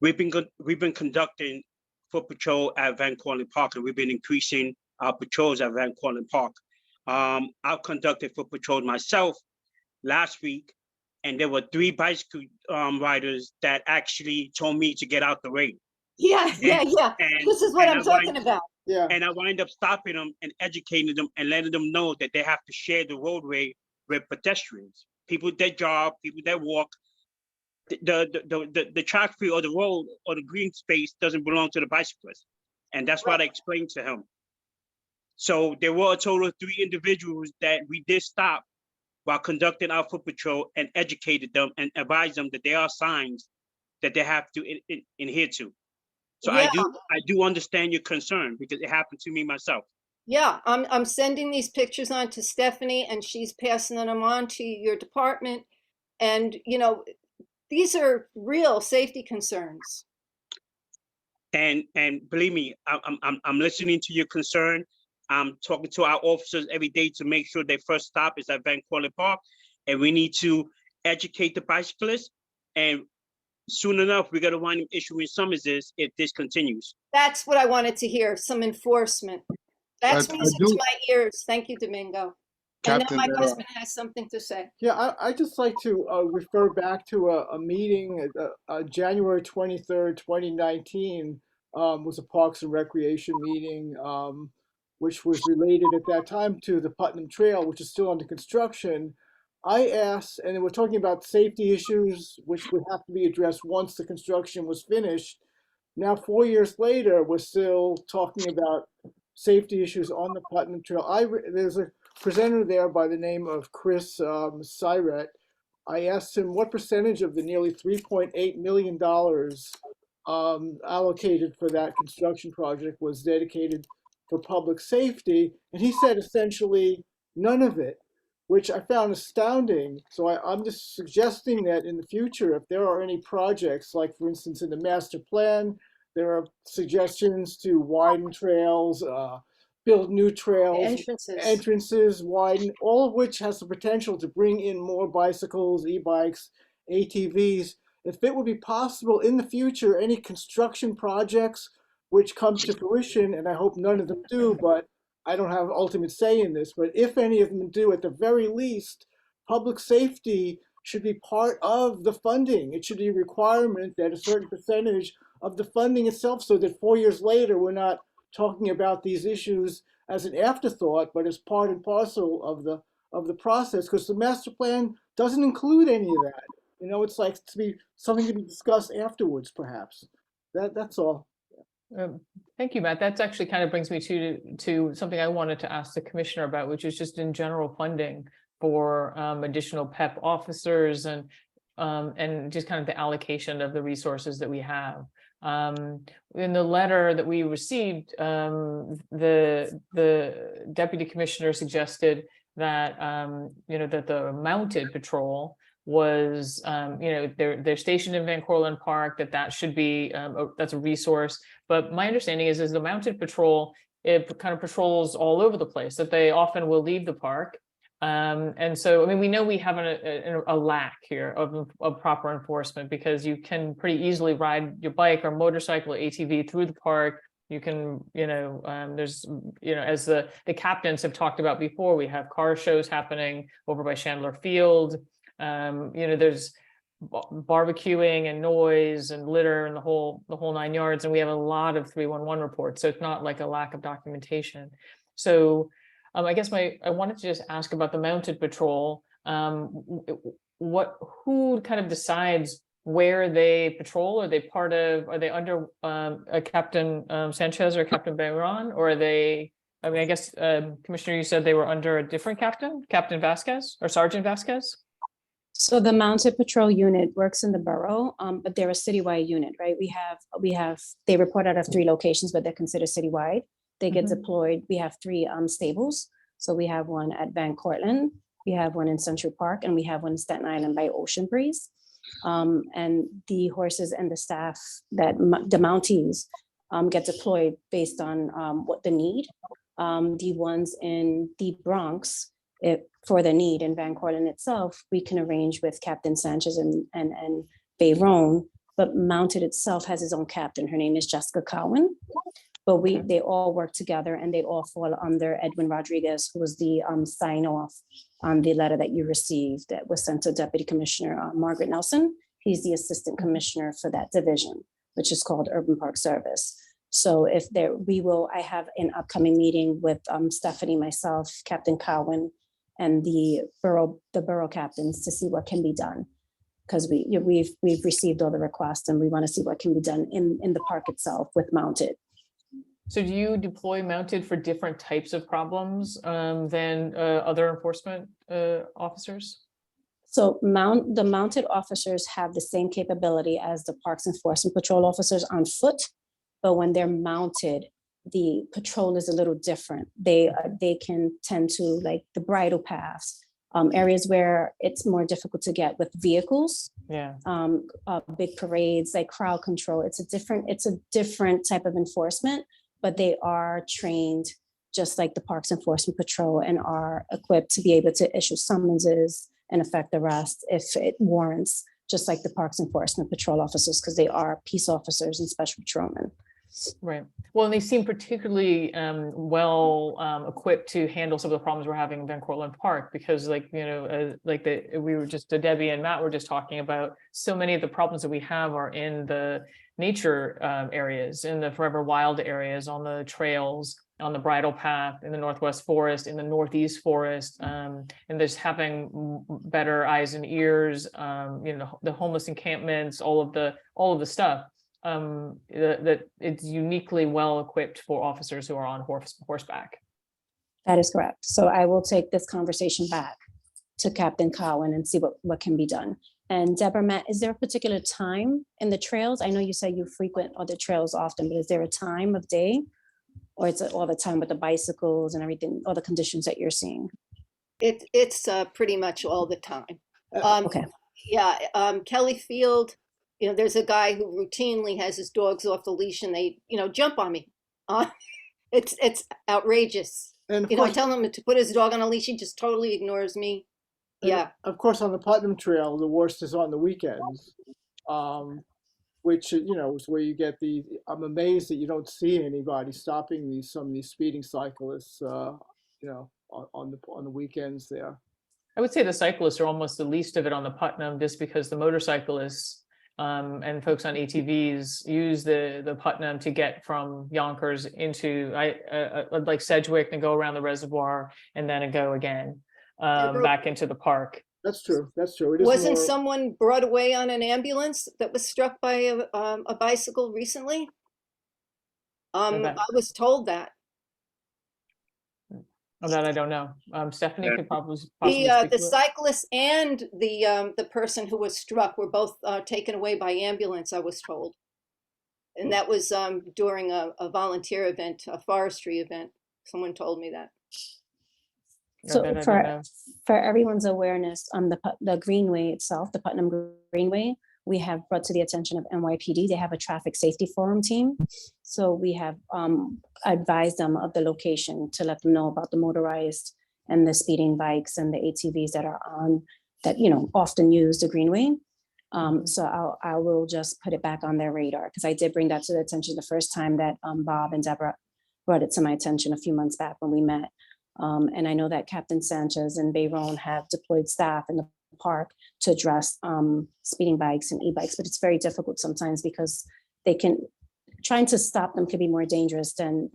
We've been conducting foot patrol at Van Cortlandt Park, and we've been increasing our patrols at Van Cortlandt Park. I've conducted foot patrols myself last week, and there were 3 bicycle riders that actually told me to get out the way. Yeah. This is what I'm talking about. Yeah. And I wind up stopping them and educating them and letting them know that they have to share the roadway with pedestrians, people that jog, people that walk. The track free or the road or the green space doesn't belong to the bicyclist. And that's what I explained to him. So there were a total of 3 individuals that we did stop while conducting our foot patrol and educated them and advised them that there are signs that they have to adhere to. So I do understand your concern, because it happened to me myself. Yeah, I'm sending these pictures on to Stephanie, and she's passing them on to your department. And these are real safety concerns. And believe me, I'm listening to your concern. I'm talking to our officers every day to make sure their first stop is at Van Cortlandt Park, and we need to educate the bicyclists. And soon enough, we're going to wind up issuing summonses if this continues. That's what I wanted to hear, some enforcement. That's music to my ears. Thank you, Domingo. Captain, and now my husband has something to say. Yeah, I just like to refer back to a meeting, January 23rd, 2019, was a Parks and Recreation meeting, which was related at that time to the Putnam Trail, which is still under construction. I asked, and we're talking about safety issues, which would have to be addressed once the construction was finished. Now, 4 years later, we're still talking about safety issues on the Putnam Trail. There's a presenter there by the name of Chris Syret. I asked him what percentage of the nearly $3.8 million allocated for that construction project was dedicated for public safety, and he said essentially none of it, which I found astounding. So I'm just suggesting that in the future, if there are any projects, like for instance in the master plan, there are suggestions to widen trails, build new trails, entrances widen, all of which has the potential to bring in more bicycles, e-bikes, ATVs. If it would be possible in the future, any construction projects which come to fruition, and I hope none of them do, but I don't have ultimate say in this, but if any of them do, at the very least, public safety should be part of the funding. It should be a requirement that a certain percentage of the funding itself, so that 4 years later, we're not talking about these issues as an afterthought, but as part and parcel of the process, because the master plan doesn't include any of that. You know, it's like something to be discussed afterwards, perhaps. That's all. Thank you, Matt. That's actually kind of brings me to something I wanted to ask the commissioner about, which is just in general funding for additional PEP officers and just kind of the allocation of the resources that we have. In the letter that we received, the deputy commissioner suggested that that the mounted patrol was they're stationed in Van Cortlandt Park, that should be that's a resource. But my understanding is the mounted patrol, it kind of patrols all over the place, that they often will leave the park. And so, I mean, we know we have a lack here of proper enforcement, because you can pretty easily ride your bike or motorcycle or ATV through the park. You can, there's, as the captains have talked about before, we have car shows happening over by Chandler Field. There's barbecuing and noise and litter and the whole 9 yards, and we have a lot of 311 reports, so it's not like a lack of documentation. So I guess I wanted to just ask about the mounted patrol. Who kind of decides where they patrol? Are they under Captain Sanchez or Captain Bayron, or are they? I mean, I guess Commissioner, you said they were under a different captain, Captain Vasquez or Sergeant Vasquez. So the mounted patrol unit works in the borough, but they're a citywide unit, right? They report out of 3 locations, but they're considered citywide. They get deployed. We have 3 stables. So we have one at Van Cortlandt, we have one in Central Park, and we have one in Staten Island by Ocean Breeze. And the horses and the staff, the Mounties, get deployed based on what the need. The ones in the Bronx, for the need in Van Cortlandt itself, we can arrange with Captain Sanchez and Bayron, but Mounted itself has its own captain. Her name is Jessica Cowan. But they all work together, and they all fall under Edwin Rodriguez, who was the sign off on the letter that you received that was sent to Deputy Commissioner Margaret Nelson. He's the assistant commissioner for that division, which is called Urban Park Service. So I have an upcoming meeting with Stephanie, myself, Captain Cowan, and the borough captains to see what can be done, because we've received all the requests, and we want to see what can be done in the park itself with mounted. So do you deploy mounted for different types of problems than other enforcement officers? So the mounted officers have the same capability as the Parks Enforcement Patrol officers on foot, but when they're mounted, the patrol is a little different. They can tend to, like, the bridle paths, areas where it's more difficult to get with vehicles. Yeah. Big parades, like crowd control. It's a different type of enforcement, but they are trained just like the Parks Enforcement Patrol and are equipped to be able to issue summonses and effect arrest if it warrants, just like the Parks Enforcement Patrol officers, because they are peace officers and special patrolmen. Right. Well, and they seem particularly equipped to handle some of the problems we're having in Van Cortlandt Park, because Debbie and Matt were just talking about, so many of the problems that we have are in the nature areas, in the forever wild areas, on the trails, on the bridle path, in the Northwest Forest, in the Northeast Forest, and there's having better eyes and ears, the homeless encampments, all of the stuff. that it's uniquely well equipped for officers who are on horseback. That is correct. So I will take this conversation back to Captain Cowan and see what can be done. And Deborah, Matt, is there a particular time in the trails? I know you say you frequent other trails often, but is there a time of day? Or it's all the time with the bicycles and everything, all the conditions that you're seeing? It's pretty much all the time. Okay. Yeah, Kelly Field, you know, there's a guy who routinely has his dogs off the leash and they, you know, jump on me. It's outrageous. And you know, I tell him to put his dog on a leash, he just totally ignores me. Yeah. Of course, on the Putnam Trail, the worst is on the weekends, which, you know, is where you get I'm amazed that you don't see anybody stopping some of these speeding cyclists, you know, on the weekends there. I would say the cyclists are almost the least of it on the Putnam, just because the motorcyclists and folks on ATVs use the Putnam to get from Yonkers into like Sedgwick and go around the reservoir and then go again back into the park. That's true. That's true. Wasn't someone brought away on an ambulance that was struck by a bicycle recently? I was told that. Oh, that I don't know. Stephanie could probably the cyclist and the person who was struck were both taken away by ambulance, I was told, and that was during a volunteer event, a forestry event. Someone told me that. So for everyone's awareness, the Greenway itself, the Putnam Greenway, we have brought to the attention of NYPD. They have a traffic safety forum team. So we have advised them of the location to let them know about the motorized and the speeding bikes and the ATVs that are that, you know, often use the Greenway. So I will just put it back on their radar, because I did bring that to their attention the first time that Bob and Deborah brought it to my attention a few months back when we met. And I know that Captain Sanchez and Bayron have deployed staff in the park to address speeding bikes and e-bikes, but it's very difficult sometimes because trying to stop them could be more dangerous than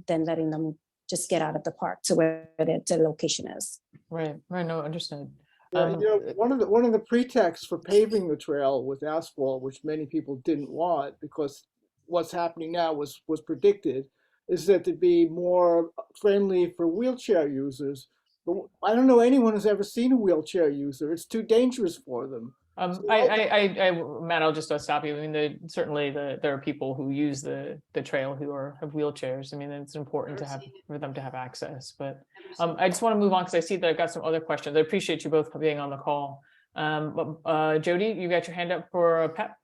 letting them just get out of the park to where the location is. Right. No, understood. You know, one of the pretexts for paving the trail with asphalt, which many people didn't want because what's happening now was predicted, is that to be more friendly for wheelchair users. But I don't know anyone who's ever seen a wheelchair user. It's too dangerous for them. Matt, I'll just stop you. I mean, certainly there are people who use the trail who have wheelchairs. I mean, it's important for them to have access. But I just want to move on because I see that I've got some other questions. I appreciate you both for being on the call. Jody, you got your hand up for PEP.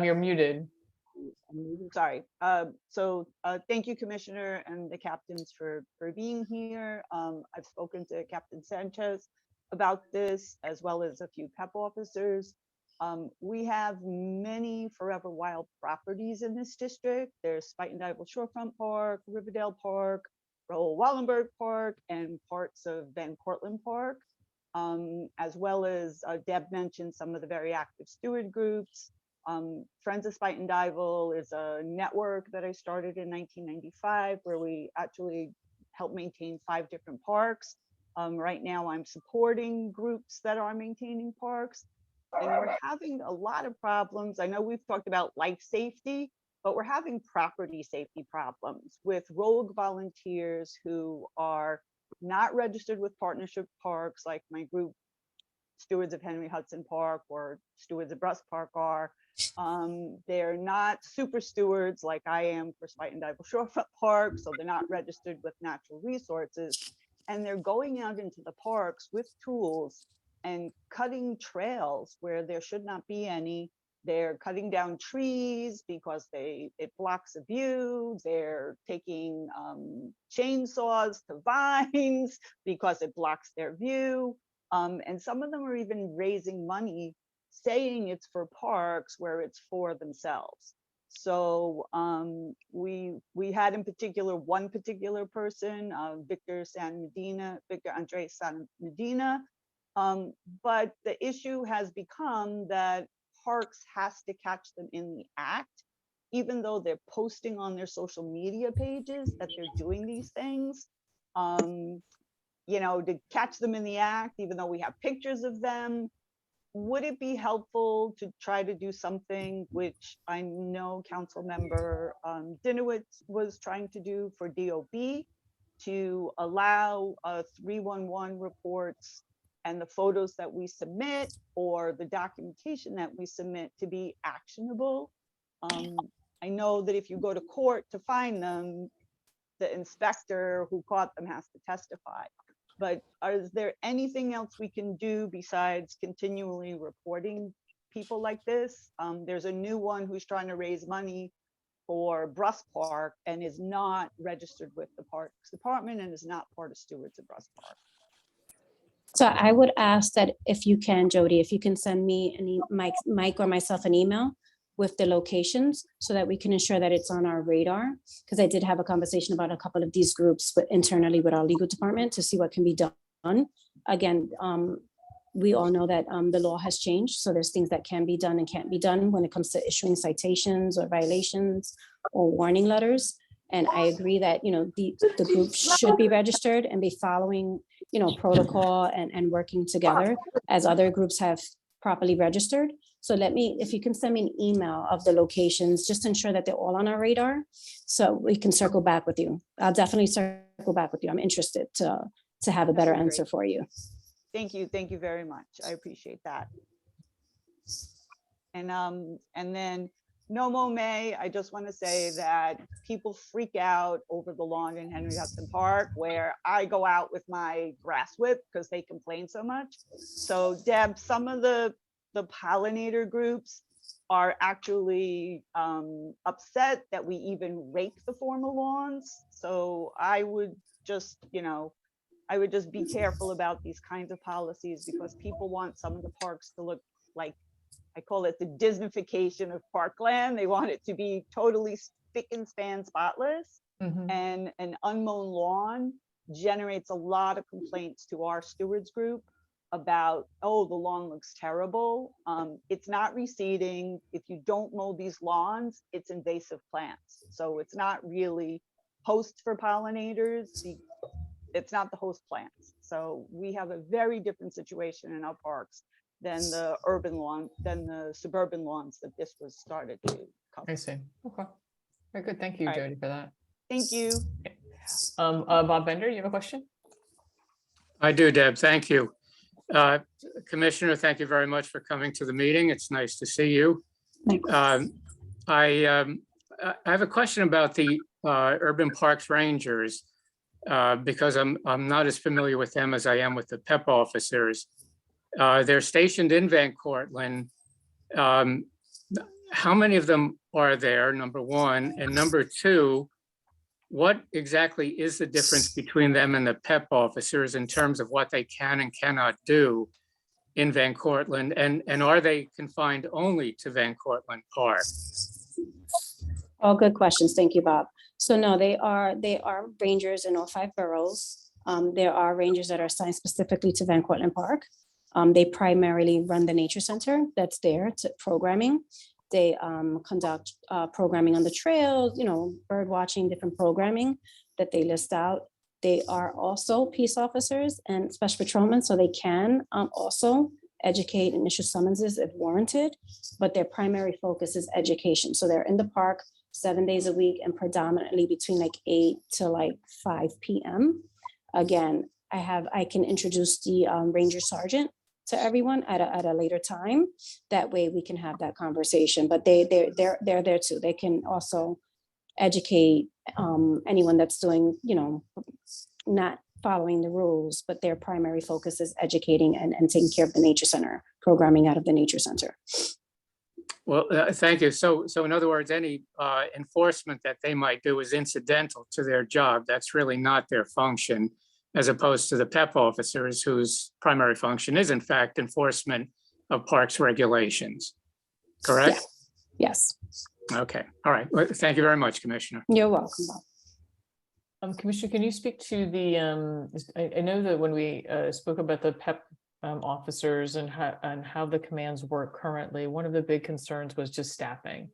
You're muted. Sorry. So thank you, Commissioner, and the captains for being here. I've spoken to Captain Sanchez about this, as well as a few PEP officers. We have many Forever Wild properties in this district. There's Spuyten Duyvil Shorefront Park, Riverdale Park, Raoul Wallenberg Park, and parts of Van Cortlandt Park, as well as Deb mentioned some of the very active steward groups. Friends of Spuyten Duyvil is a network that I started in 1995 where we actually help maintain 5 different parks. Right now I'm supporting groups that are maintaining parks, and we're having a lot of problems. I know we've talked about life safety, but we're having property safety problems with rogue volunteers who are not registered with partnership parks like my group Stewards of Henry Hudson Park or Stewards of Bruss Park are. They're not super stewards like I am for Spuyten Duyvil Shorefront Park, so they're not registered with natural resources. And they're going out into the parks with tools and cutting trails where there should not be any. They're cutting down trees because it blocks a view. They're taking chainsaws to vines because it blocks their view. And some of them are even raising money saying it's for parks where it's for themselves. So we had in particular one particular person, Victor Andre San Medina. But the issue has become that parks has to catch them in the act, even though they're posting on their social media pages that they're doing these things. You know, to catch them in the act, even though we have pictures of them, would it be helpful to try to do something which I know Council Member Dinowitz was trying to do for DOB, to allow 311 reports and the photos that we submit or the documentation that we submit to be actionable? I know that if you go to court to find them, the inspector who caught them has to testify. But is there anything else we can do besides continually reporting people like this? There's a new one who's trying to raise money for Bruss Park and is not registered with the Parks Department and is not part of stewards of Bruss Park. So I would ask that if you can, Jody, if you can send me Mike or myself an email with the locations so that we can ensure that it's on our radar. Because I did have a conversation about a couple of these groups, but internally with our legal department to see what can be done. Again, we all know that the law has changed. So there's things that can be done and can't be done when it comes to issuing citations or violations or warning letters. And I agree that, you know, the group should be registered and be following, you know, protocol and working together as other groups have properly registered. So if you can send me an email of the locations, just ensure that they're all on our radar so we can circle back with you. I'll definitely circle back with you. I'm interested to have a better answer for you. Thank you. Thank you very much. I appreciate that. And then Nomo May, I just want to say that people freak out over the lawn in Henry Hudson Park where I go out with my grass whip because they complain so much. So Deb, some of the pollinator groups are actually upset that we even rake the formal lawns. So I would just, I would just be careful about these kinds of policies because people want some of the parks to look like, I call it the Disneyfication of parkland. They want it to be totally spick and span spotless. And an unmown lawn generates a lot of complaints to our stewards group about, oh, the lawn looks terrible. It's not reseeding. If you don't mow these lawns, it's invasive plants. So it's not really host for pollinators. It's not the host plants. So we have a very different situation in our parks than the urban lawn, than the suburban lawns that this was started to cover. I see. Okay. Very good. Thank you, Jody, for that. Thank you. Bob Bender, you have a question? I do, Deb. Thank you. Commissioner, thank you very much for coming to the meeting. It's nice to see you. I have a question about the Urban Parks Rangers because I'm not as familiar with them as I am with the PEP officers. They're stationed in Van Cortlandt. How many of them are there, number one? And number two, what exactly is the difference between them and the PEP officers in terms of what they can and cannot do in Van Cortlandt? And are they confined only to Van Cortlandt Park? All good questions. Thank you, Bob. So no, they are rangers in all 5 boroughs. There are rangers that are assigned specifically to Van Cortlandt Park. They primarily run the nature center that's there to programming. They conduct programming on the trails, bird watching, different programming that they list out. They are also peace officers and special patrolmen, so they can also educate and issue summonses if warranted, but their primary focus is education. So they're in the park 7 days a week and predominantly between like 8 to 5 p.m. Again, I can introduce the Ranger Sergeant to everyone at a later time. That way we can have that conversation, but they're there too. They can also educate anyone that's doing, not following the rules, but their primary focus is educating and taking care of the nature center, programming out of the nature center. Well, thank you. So in other words, any enforcement that they might do is incidental to their job. That's really not their function, as opposed to the PEP officers whose primary function is in fact enforcement of parks regulations, correct? Yeah. Yes. Okay, all right. Well, thank you very much, Commissioner. You're welcome, Bob. Commissioner, can you speak to the, I know that when we spoke about the PEP officers and how the commands work currently, one of the big concerns was just staffing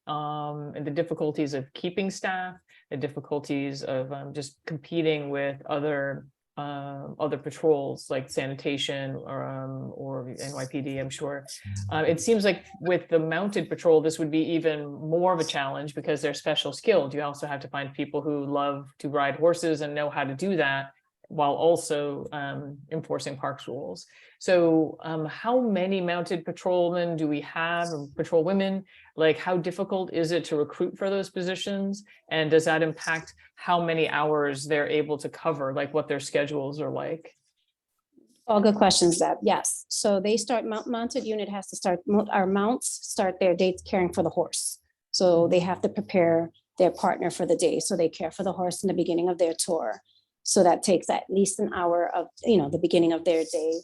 and the difficulties of keeping staff, the difficulties of just competing with other other patrols like sanitation or NYPD, I'm sure. It seems like with the mounted patrol, this would be even more of a challenge because they're special skilled. You also have to find people who love to ride horses and know how to do that while also enforcing parks rules. So how many mounted patrolmen do we have, or patrol women? Like, how difficult is it to recruit for those positions? And does that impact how many hours they're able to cover, like what their schedules are like? All good questions, Deb. Yes. So they start, mounted unit has to start, our mounts start their day caring for the horse. So they have to prepare their partner for the day. So they care for the horse in the beginning of their tour. So that takes at least an hour of, the beginning of their day.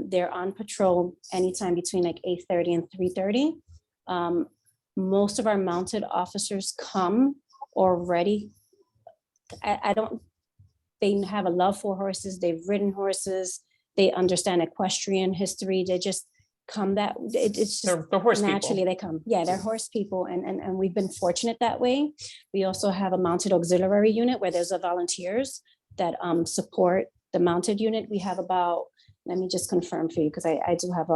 They're on patrol anytime between like 8:30 and 3:30. Most of our mounted officers come already. They have a love for horses. They've ridden horses. They understand equestrian history. They just come it's just they're horse naturally people. They come. Yeah, they're horse people. And we've been fortunate that way. We also have a mounted auxiliary unit where there's volunteers that support the mounted unit. We have about, let me just confirm for you, because I do have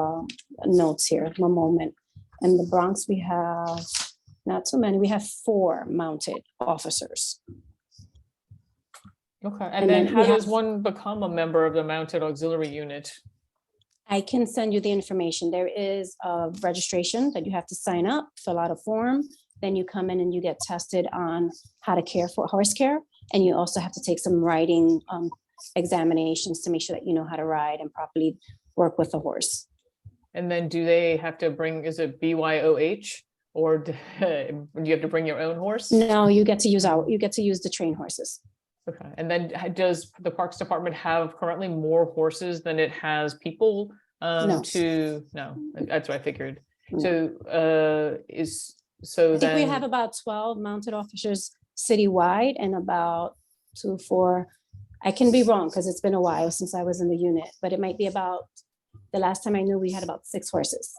notes here, one moment. In the Bronx, we have not too many. We have 4 mounted officers. Okay, and then how does one become a member of the mounted auxiliary unit? I can send you the information. There is a registration that you have to sign up, fill out a form. Then you come in and you get tested on how to care for horse care. And you also have to take some riding examinations to make sure that you know how to ride and properly work with the horse. And then do they have to bring, is it BYOH, or do you have to bring your own horse? No, you get to use the trained horses. Okay, and then does the Parks Department have currently more horses than it has people? No. No, that's what I figured. No. So I think we have about 12 mounted officers citywide and about 2, 4. I can be wrong because it's been a while since I was in the unit, but it might be about, the last time I knew we had about 6 horses.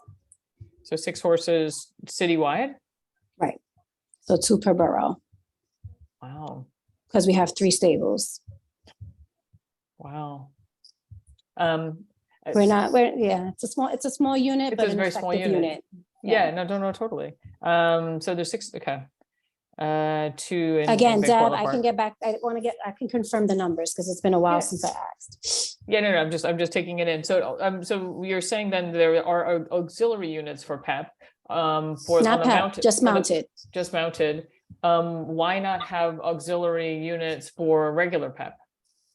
So 6 horses citywide? Right. So 2 per borough. Wow. Because we have 3 stables. Wow. It's a small unit, but it's a an very small effective unit. Yeah, no, totally. So there's 6, okay. 2 in Again, in Deb, Vancouver I Park. can get back, I can confirm the numbers because it's been a while since I asked. Yeah, no, I'm just taking it in. So you're saying then there are auxiliary units for PEP, for Not on the PEP, mounted, just mounted. just mounted. Why not have auxiliary units for regular PEP?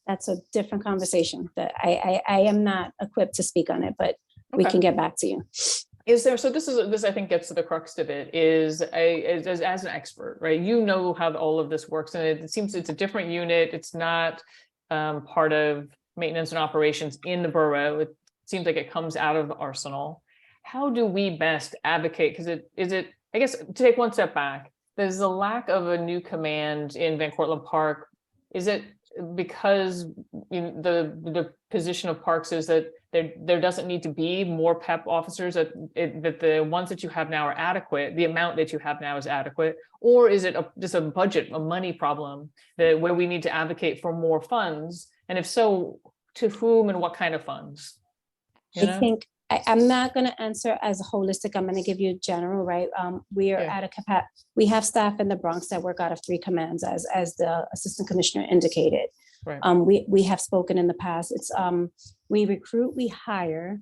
That's a different conversation that I am not equipped to speak on it, but we Okay. can get back to you. Is there, so this I think gets to the crux of it, is as an expert, right? You know how all of this works, and it seems it's a different unit. It's not part of maintenance and operations in the borough. It seems like it comes out of Arsenal. How do we best advocate? Because I guess to take one step back, there's a lack of a new command in Van Cortlandt Park. Is it because the position of parks is that there doesn't need to be more PEP officers, that the ones that you have now are adequate, the amount that you have now is adequate? Or is it just a budget, a money problem where we need to advocate for more funds? And if so, to whom and what kind of funds? I think I'm not going to answer as holistic. I'm going to give you general, right? We are at a capacity. We have staff in the Bronx that work out of 3 commands, as the assistant commissioner indicated. Right. We have spoken in the past. It's we recruit, we hire.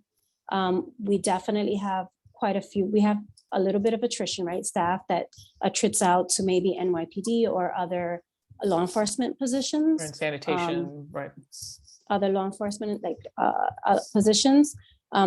We definitely have quite a few. We have a little bit of attrition, right? Staff that attrits out to maybe NYPD or other law enforcement positions. And sanitation, right? Other law enforcement positions.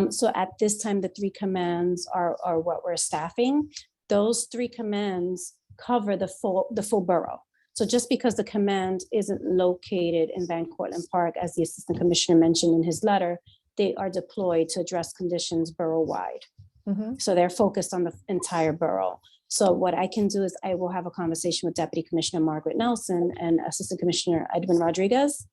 So at this time, the 3 commands are what we're staffing. Those 3 commands cover the full borough. So just because the command isn't located in Van Cortlandt Park, as the assistant commissioner mentioned in his letter, they are deployed to address conditions borough-wide. Mm-hmm. So they're focused on the entire borough. So what I can do is I will have a conversation with Deputy Commissioner Margaret Nelson and Assistant Commissioner Edwin Rodriguez,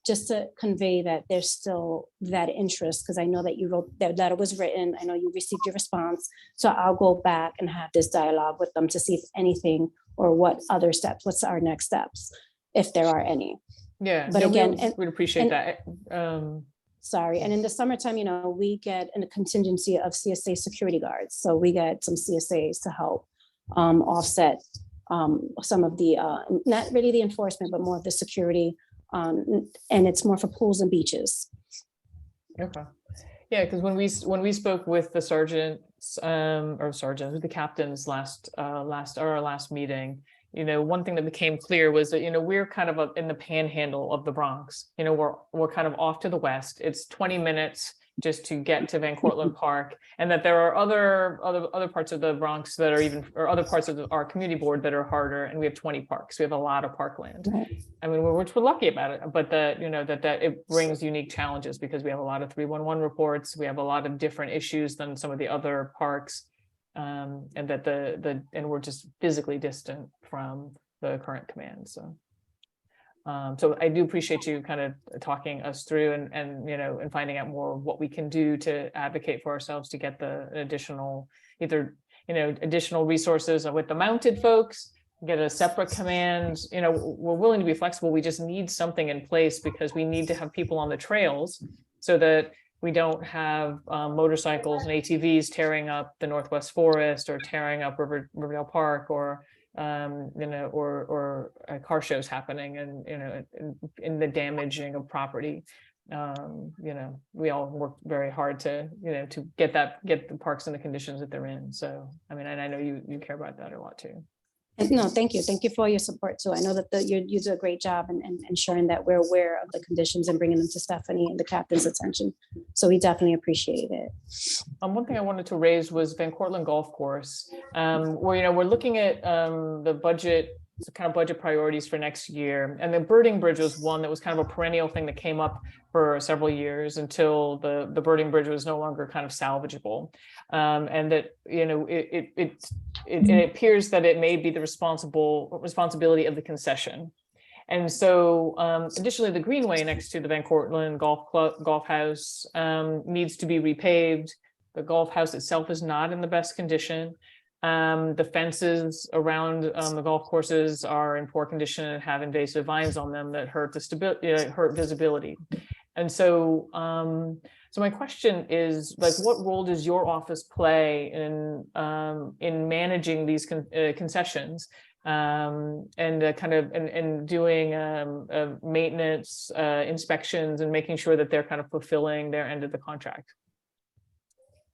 just to convey that there's still that interest, because I know that you wrote, that letter was written, I know you received your response. So I'll go back and have this dialogue with them to see if anything, or what other steps, what's our next steps, if there are any. Yeah, But no, again, and- we'd appreciate and- that. Sorry, and in the summertime, we get a contingency of CSA security guards. So we get some CSAs to help offset some of the, not really the enforcement, but more of the security. And it's more for pools and beaches. Okay. Yeah, because when we spoke with the sergeants with the captains our last meeting, one thing that became clear was that we're kind of in the panhandle of the Bronx. We're kind of off to the west. It's 20 minutes just to get to Van Cortlandt Park, and that there are other parts of the Bronx that are other parts of our community board that are harder, and we have 20 parks. We have a lot of parkland. Right. I mean, we're lucky about it, but that it brings unique challenges because we have a lot of 311 reports. We have a lot of different issues than some of the other parks, and that and we're just physically distant from the current command. So I do appreciate you kind of talking us through and finding out more what we can do to advocate for ourselves to get the additional additional resources with the mounted folks, get a separate command. We're willing to be flexible. We just need something in place because we need to have people on the trails so that we don't have motorcycles and ATVs tearing up the Northwest Forest or tearing up Riverdale Park or car shows happening and in the damaging of property. We all work very hard to get the parks in the conditions that they're in. So I mean, and I know you care about that a lot too. No, thank you for your support too. I know that you do a great job in ensuring that we're aware of the conditions and bringing them to Stephanie and the captain's attention. So we definitely appreciate it. One thing I wanted to raise was Van Cortlandt Golf Course, where we're looking at the budget, kind of budget priorities for next year, and the Birding Bridge was one that was kind of a perennial thing that came up for several years until the Birding Bridge was no longer kind of salvageable, and that it appears that it may be the responsibility of the concession. And so additionally, the greenway next to the Van Cortlandt Golf House needs to be repaved. The golf house itself is not in the best condition. The fences around the golf courses are in poor condition and have invasive vines on them that hurt hurt visibility. And so my question is, what role does your office play in managing these concessions and doing maintenance inspections and making sure that they're kind of fulfilling their end of the contract?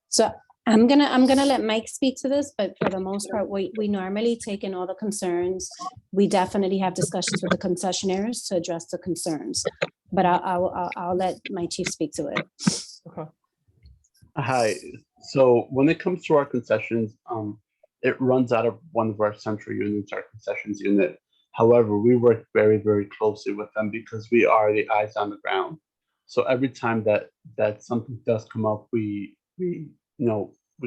So I'm gonna let Mike speak to this, but for the most part, we normally take in all the concerns. We definitely have discussions with the concessionaires to address the concerns, but I'll let my chief speak to it. Okay. Hi. So when it comes to our concessions, it runs out of one of our central units, our concessions unit. However, we work very, very closely with them because we are the eyes on the ground. So every time that something does come up, we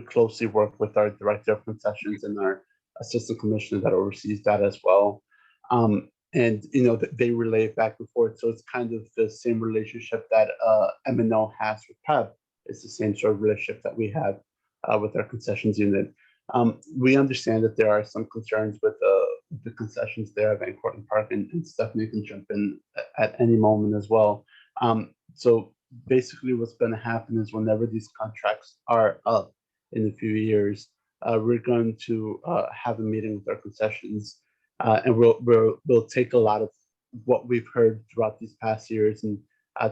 closely work with our director of concessions and our assistant commissioner that oversees that as well. And they relay it back and forth. So it's kind of the same relationship that M&O has with PEP. It's the same sort of relationship that we have with our concessions unit. We understand that there are some concerns with the concessions there at Van Cortlandt Park, and Stephanie can jump in at any moment as well. So basically what's going to happen is whenever these contracts are up in a few years, we're going to have a meeting with our concessions, and we'll take a lot of what we've heard throughout these past years and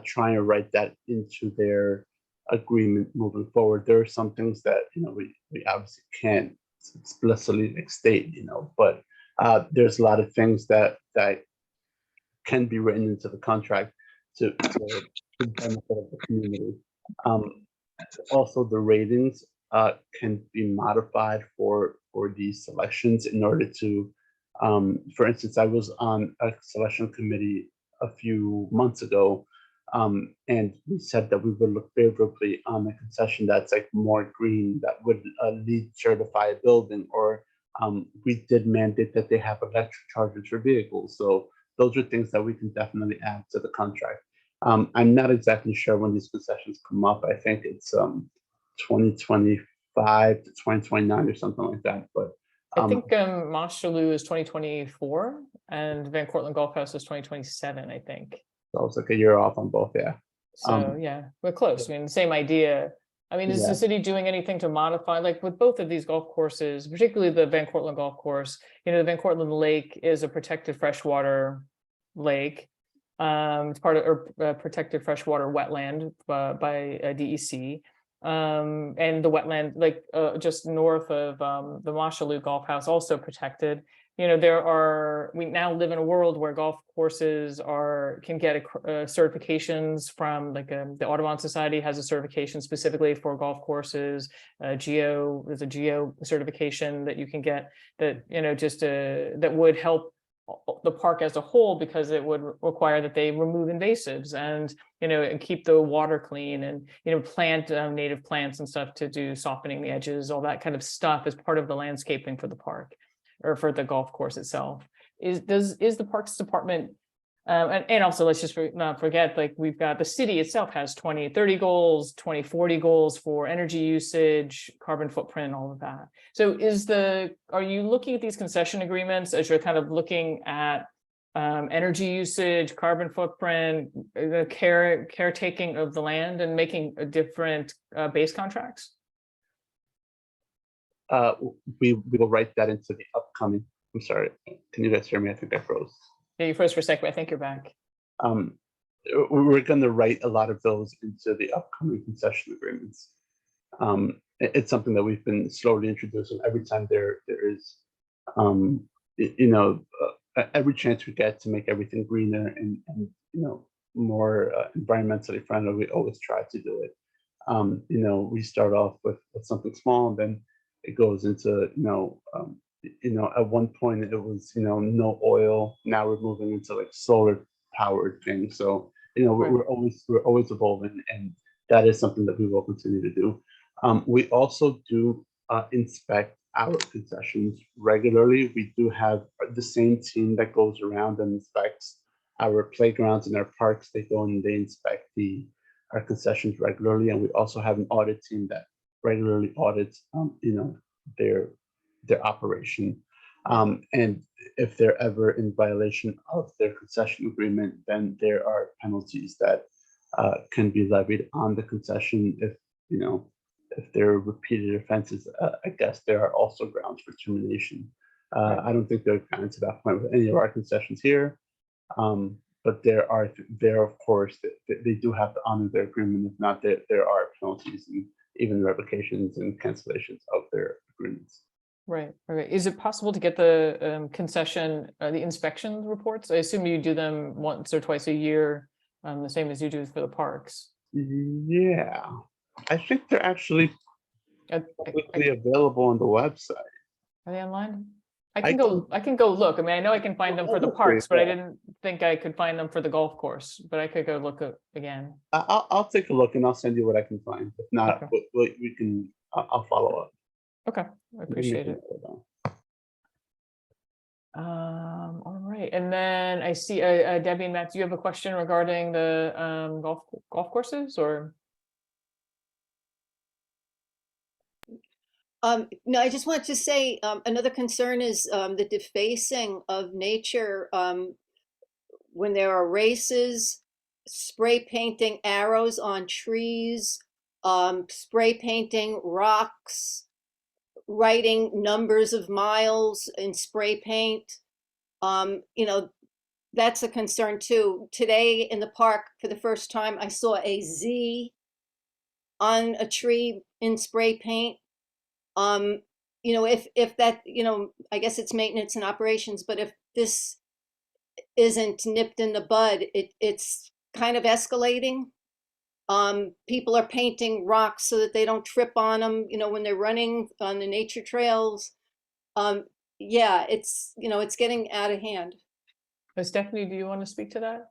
try and write that into their agreement moving forward. There are some things that we obviously can't explicitly state, but there's a lot of things that can be written into the contract to the benefit of the community. Also, the ratings can be modified for these selections in order to, for instance, I was on a selection committee a few months ago, and we said that we would look favorably on a concession that's like more green, that would LEED certify a building, or we did mandate that they have electric chargers for vehicles. So those are things that we can definitely add to the contract. I'm not exactly sure when these concessions come up. I think it's 2025 to 2029 or something like that. But I think Mosholu is 2024 and Van Cortlandt Golf House is 2027, I think. So it's like a year off on both, yeah. So yeah, we're close. I mean, same idea. I mean, is Yeah. the city doing anything to modify, like with both of these golf courses, particularly the Van Cortlandt Golf Course? You know, the Van Cortlandt Lake is a protected freshwater lake. It's part of or protected freshwater wetland by DEC. And the wetland, like just north of the Mosholu Golf House, also protected. You know, we now live in a world where golf courses can get certifications from, like, the Audubon Society has a certification specifically for golf courses. There's a geo certification that you can get that, you know, just that would help the park as a whole, because it would require that they remove invasives and, you know, and keep the water clean and, you know, plant native plants and stuff to do softening the edges, all that kind of stuff as part of the landscaping for the park or for the golf course itself. Is the Parks Department, and also let's just not forget, like, we've got the city itself has 2030 goals, 2040 goals for energy usage, carbon footprint, all of that. So are you looking at these concession agreements as you're kind of looking at energy usage, carbon footprint, the caretaking of the land, and making a different base contracts? We will write that into the upcoming. I'm sorry, can you guys hear me? I think I froze. Yeah, you froze for a second, but I think you're back. We're going to write a lot of those into the upcoming concession agreements. It's something that we've been slowly introducing every time there is, you know, every chance we get to make everything greener and you know, more environmentally friendly. We always try to do it. You know, we start off with something small, and then it goes into, you know, at one point it was, you know, no oil. Now we're moving into like solar powered things. So, you know, we're always evolving, and that is something that we will continue to do. We also do inspect our concessions regularly. We do have the same team that goes around and inspects our playgrounds and our parks. They go and they inspect our concessions regularly, and we also have an audit team that regularly audits, you know, their operation. And if they're ever in violation of their concession agreement, then there are penalties that can be levied on the concession. If, you know, if there are repeated offenses, I guess there are also grounds for termination. I don't think they're gotten to that point with any of our concessions here. But there are, of course, they do have to honor their agreement. If not, there are penalties and even revocations and cancellations of their agreements. Right. Okay. Is it possible to get the concession, the inspection reports? I assume you do them once or twice a year, the same as you do for the parks. Yeah, I think they're actually publicly available on the website. Are they online? I can go look. I mean, I know I can find them for the parks, but I didn't think I could find them for the golf course. But I could go look again. I'll take a look and I'll send you what I can find. If not, Okay. we can. I'll follow up. Okay, I appreciate it. All right, and then I see Debbie and Matt. Do you have a question regarding the golf courses, or? No, I just want to say another concern is the defacing of nature when there are races, spray painting arrows on trees, spray painting rocks, writing numbers of miles in spray paint. You know, that's a concern too. Today in the park, for the first time, I saw a Z on a tree in spray paint. You know, if that, you know, I guess it's maintenance and operations, but if this isn't nipped in the bud, it's kind of escalating. People are painting rocks so that they don't trip on them, you know, when they're running on the nature trails. Yeah, it's, you know, it's getting out of hand. Stephanie, do you want to speak to that?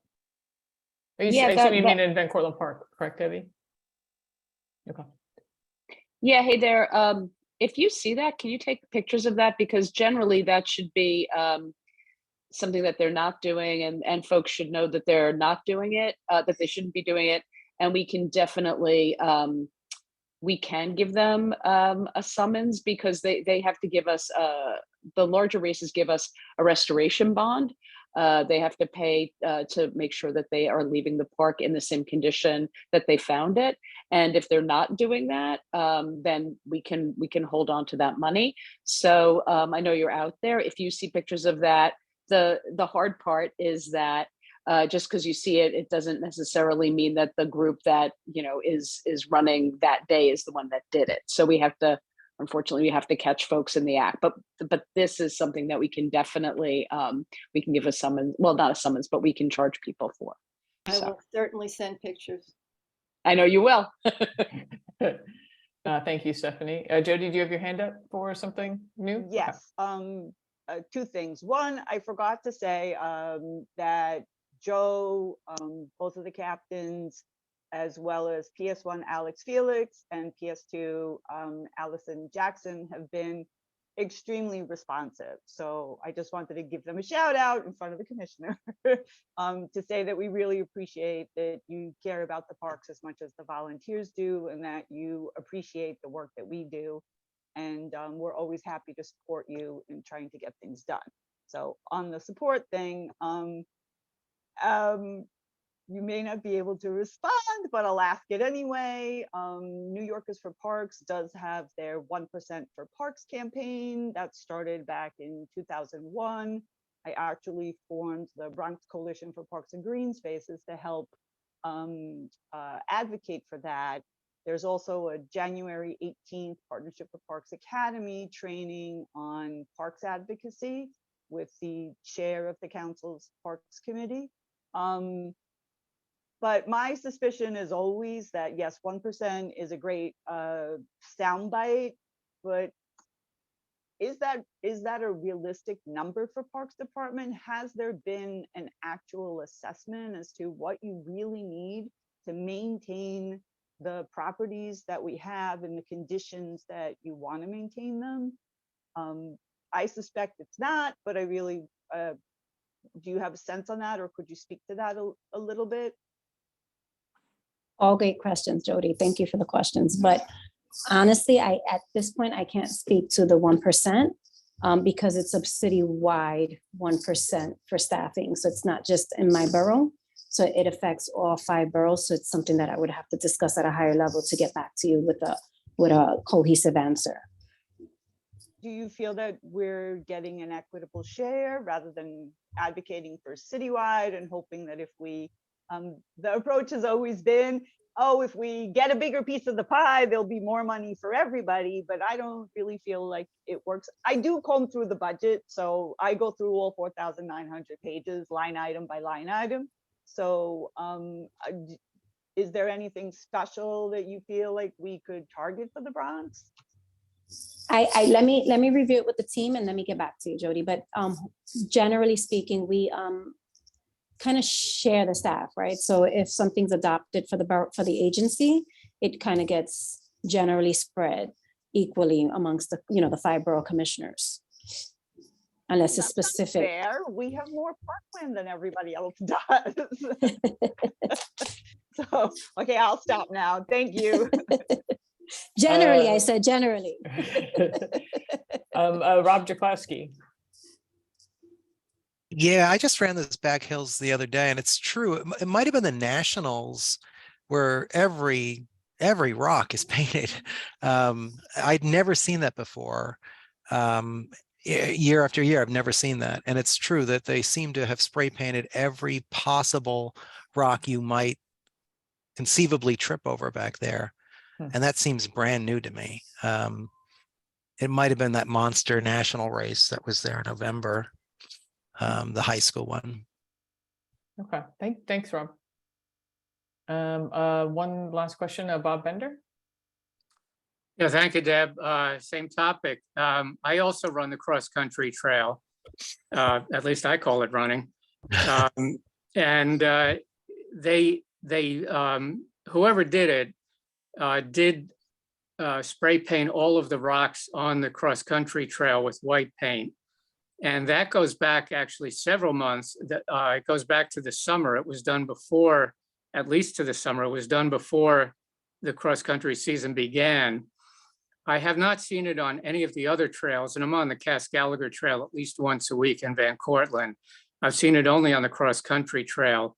Yeah, I assume you mean in Van Cortlandt Park, correct, Debbie? Okay. Yeah, hey there. If you see that, can you take pictures of that? Because generally that should be something that they're not doing, and folks should know that they're not doing it, that they shouldn't be doing it. And we can definitely, we can give them a summons, because they have to give us the larger races give us a restoration bond. They have to pay to make sure that they are leaving the park in the same condition that they found it. And if they're not doing that, then we can hold on to that money. So I know you're out there. If you see pictures of that, the hard part is that just because you see it, it doesn't necessarily mean that the group that is running that day is the one that did it. So we have to, unfortunately, we have to catch folks in the act. But this is something that we can definitely we can give a summons. Well, not a summons, but we can charge people for. I will certainly send pictures. I know you will. Thank you, Stephanie. Jody, do you have your hand up for something new? Yes. Two things. One, I forgot to say that Joe, both of the captains, as well as PS1 Alex Felix and PS2 Allison Jackson, have been extremely responsive. So I just wanted to give them a shout out in front of the commissioner to say that we really appreciate that you care about the parks as much as the volunteers do, and that you appreciate the work that we do. And we're always happy to support you in trying to get things done. So on the support thing, you may not be able to respond, but I'll ask it anyway. New Yorkers for Parks does have their 1% for Parks campaign that started back in 2001. I actually formed the Bronx Coalition for Parks and Green Spaces to help advocate for that. There's also a January 18th Partnership for Parks Academy training on parks advocacy with the chair of the council's Parks Committee. But my suspicion is always that, yes, 1% is a great soundbite, but is that a realistic number for Parks Department? Has there been an actual assessment as to what you really need to maintain the properties that we have and the conditions that you want to maintain them? I suspect it's not, but I really, do you have a sense on that, or could you speak to that a little bit? All great questions, Jody. Thank you for the questions. But honestly, at this point, I can't speak to the 1% because it's a city-wide 1% for staffing. So it's not just in my borough. So it affects all 5 boroughs. So it's something that I would have to discuss at a higher level to get back to you with a cohesive answer. Do you feel that we're getting an equitable share rather than advocating for citywide and hoping that if we, the approach has always been, oh, if we get a bigger piece of the pie, there'll be more money for everybody, but I don't really feel like it works. I do comb through the budget, so I go through all 4,900 pages, line item by line item. So is there anything special that you feel like we could target for the Bronx? Let me review it with the team and let me get back to you, Jody. But generally speaking, we kind of share the staff, right? So if something's adopted for the agency, it kind of gets generally spread equally amongst the 5 borough commissioners, unless it's specific. Fair. We have more parkland than everybody else does. So, okay, I'll stop now. Thank you. Generally, I said generally. Rob Jaklowski. Yeah, I just ran this Back Hills the other day, and it's true. It might have been the Nationals where every rock is painted. I'd never seen that before. Year after year, I've never seen that. And it's true that they seem to have spray painted every possible rock you might conceivably trip over back there. And that seems brand new to me. It might have been that monster national race that was there in November, the high school one. Okay, thanks, Rob. One last question, Bob Bender. Yeah, thank you, Deb. Same topic. I also run the cross-country trail. At least I call it running. And they whoever did it did spray paint all of the rocks on the cross-country trail with white paint. And that goes back actually several months. It goes back to the summer. It was done before, at least to the summer. It was done before the cross-country season began. I have not seen it on any of the other trails, and I'm on the Cass Gallagher Trail at least once a week in Van Cortlandt. I've seen it only on the cross-country trail.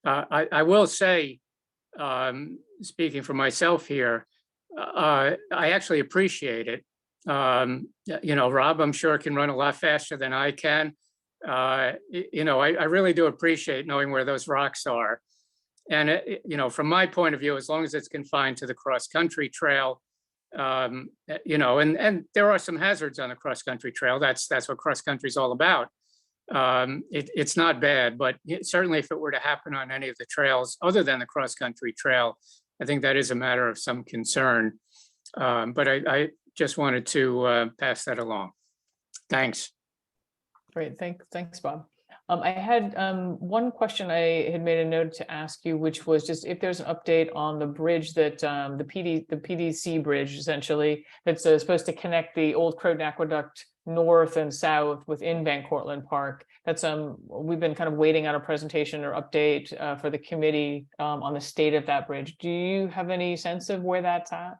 I will say, speaking for myself here, I actually appreciate it. You know, Rob, I'm sure can run a lot faster than I can. You know, I really do appreciate knowing where those rocks are. And, you know, from my point of view, as long as it's confined to the cross-country trail, you know, and there are some hazards on the cross-country trail. That's what cross-country is all about. It's not bad, but certainly if it were to happen on any of the trails other than the cross-country trail, I think that is a matter of some concern. But I just wanted to pass that along. Thanks. Great, thanks, Bob. I had one question I had made a note to ask you, which was just if there's an update on the bridge that the PDC bridge, essentially, that's supposed to connect the old Croton Aqueduct north and south within Van Cortlandt Park. That's we've been kind of waiting on a presentation or update for the committee on the state of that bridge. Do you have any sense of where that's at?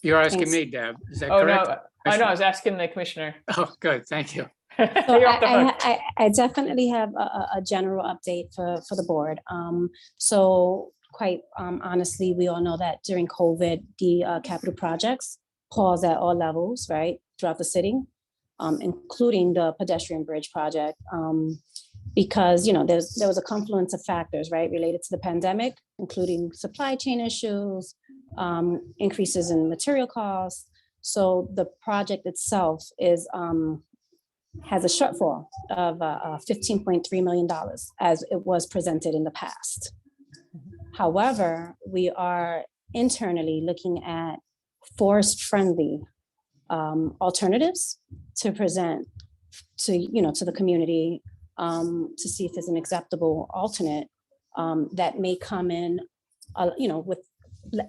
You're asking me, Deb, is that correct? No, I know, I was asking the commissioner. Oh, good, thank you. So I definitely have a general update for the board. So quite honestly, we all know that during COVID, the capital projects paused at all levels, right, throughout the city, including the pedestrian bridge project, because, you know, there was a confluence of factors, right, related to the pandemic, including supply chain issues, increases in material costs. So the project itself is has a shortfall of $15.3 million as it was presented in the past. However, we are internally looking at forest-friendly alternatives to present to, you know, to the community to see if there's an acceptable alternate that may come in, you know, with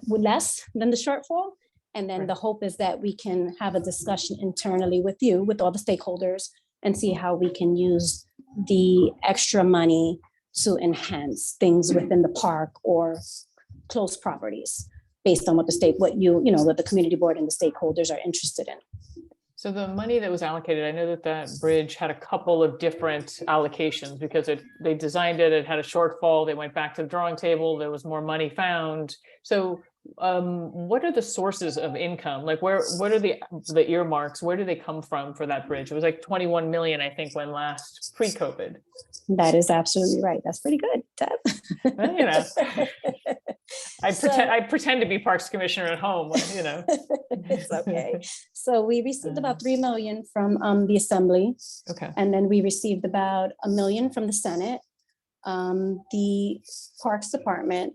less than the shortfall. And then the hope is that we can have a discussion internally with you, with all the stakeholders, and see how we can use the extra money to enhance things within the park or close properties based on what what the community board and the stakeholders are interested in. So the money that was allocated, I know that that bridge had a couple of different allocations because they designed it, it had a shortfall, they went back to the drawing table, there was more money found. So what are the sources of income? Like what are the earmarks? Where do they come from for that bridge? It was like 21 million, I think, when last pre-COVID. That is absolutely right. That's pretty good, Deb. Well, you know, I pretend to be Parks Commissioner at home, you know. It's okay. So we received about 3 million from the Assembly. Okay. And then we received about $1 million from the Senate. The Parks Department,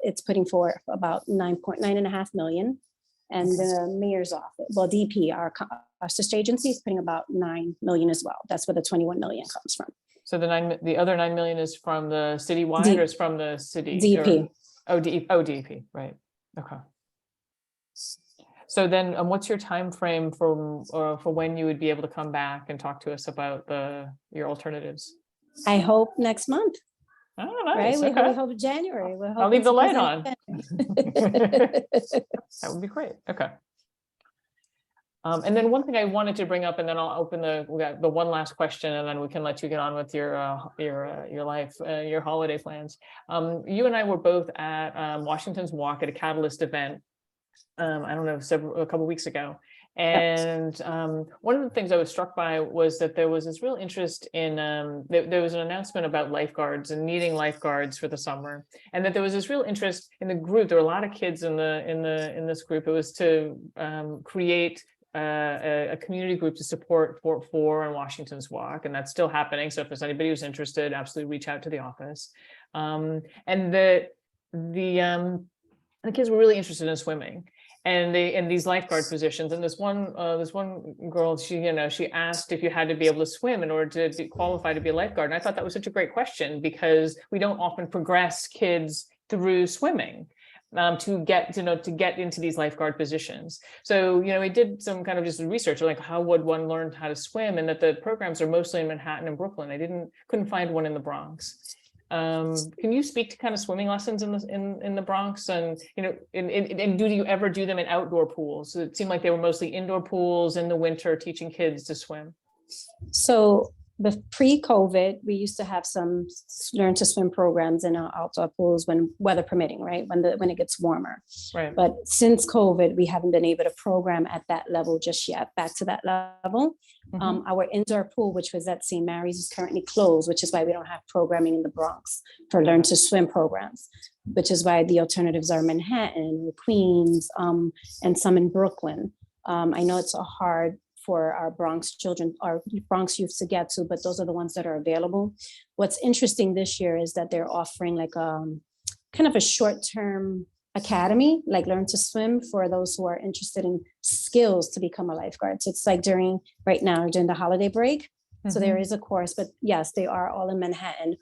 it's putting forth about 9.5 million. And the mayor's office, well, DP, our sister agency, is putting about 9 million as well. That's where the 21 million comes from. So the other 9 million is from the citywide or is from the city? DP. DP, right. Okay. So then what's your time frame for when you would be able to come back and talk to us about your alternatives? I hope next month. Oh, nice. Right? Okay. We hope January. I'll leave the light on. That would be great. Okay. And then one thing I wanted to bring up, and then I'll open we got the one last question, and then we can let you get on with your life, your holiday plans. You and I were both at Washington's Walk at a Catalyst event. I don't know, a couple of weeks ago. And one of the things I was struck by was that there was this real interest in, there was an announcement about lifeguards and needing lifeguards for the summer. And that there was this real interest in the group. There were a lot of kids in this group. It was to create a community group to support Fort 4 and Washington's Walk. And that's still happening. So if there's anybody who's interested, absolutely reach out to the office. And the kids were really interested in swimming. And in these lifeguard positions, and this one girl, she asked if you had to be able to swim in order to qualify to be a lifeguard. And I thought that was such a great question because we don't often progress kids through swimming to get into these lifeguard positions. So we did some kind of just research, like how would one learn how to swim, and that the programs are mostly in Manhattan and Brooklyn. I couldn't find one in the Bronx. Can you speak to kind of swimming lessons in the Bronx, and and do you ever do them in outdoor pools? So it seemed like they were mostly indoor pools in the winter, teaching kids to swim. So the pre-COVID, we used to have some learn to swim programs in our outdoor pools when weather permitting, right? When it gets warmer. Right. But since COVID, we haven't been able to program at that level just yet, back to that level. Our indoor pool, which was at St. Mary's, is currently closed, which is why we don't have programming in the Bronx for learn to swim programs, which is why the alternatives are Manhattan, Queens, and some in Brooklyn. I know it's hard for our Bronx children, our Bronx youth to get to, but those are the ones that are available. What's interesting this year is that they're offering like kind of a short-term academy, like learn to swim for those who are interested in skills to become a lifeguard. So it's like right now during the holiday break. So there is a course, but yes, they are all in Manhattan.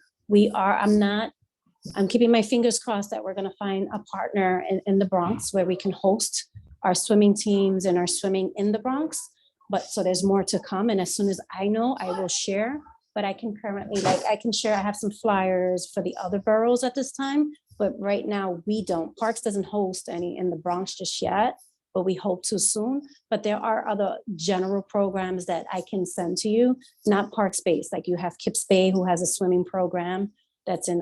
I'm keeping my fingers crossed that we're gonna find a partner in the Bronx where we can host our swimming teams and our swimming in the Bronx. But so there's more to come. And as soon as I know, I will share. But I can currently, I can share, I have some flyers for the other boroughs at this time. But right now we don't. Parks doesn't host any in the Bronx just yet, but we hope to soon. But there are other general programs that I can send to you, not Parks based. Like you have Kips Bay, who has a swimming program that's in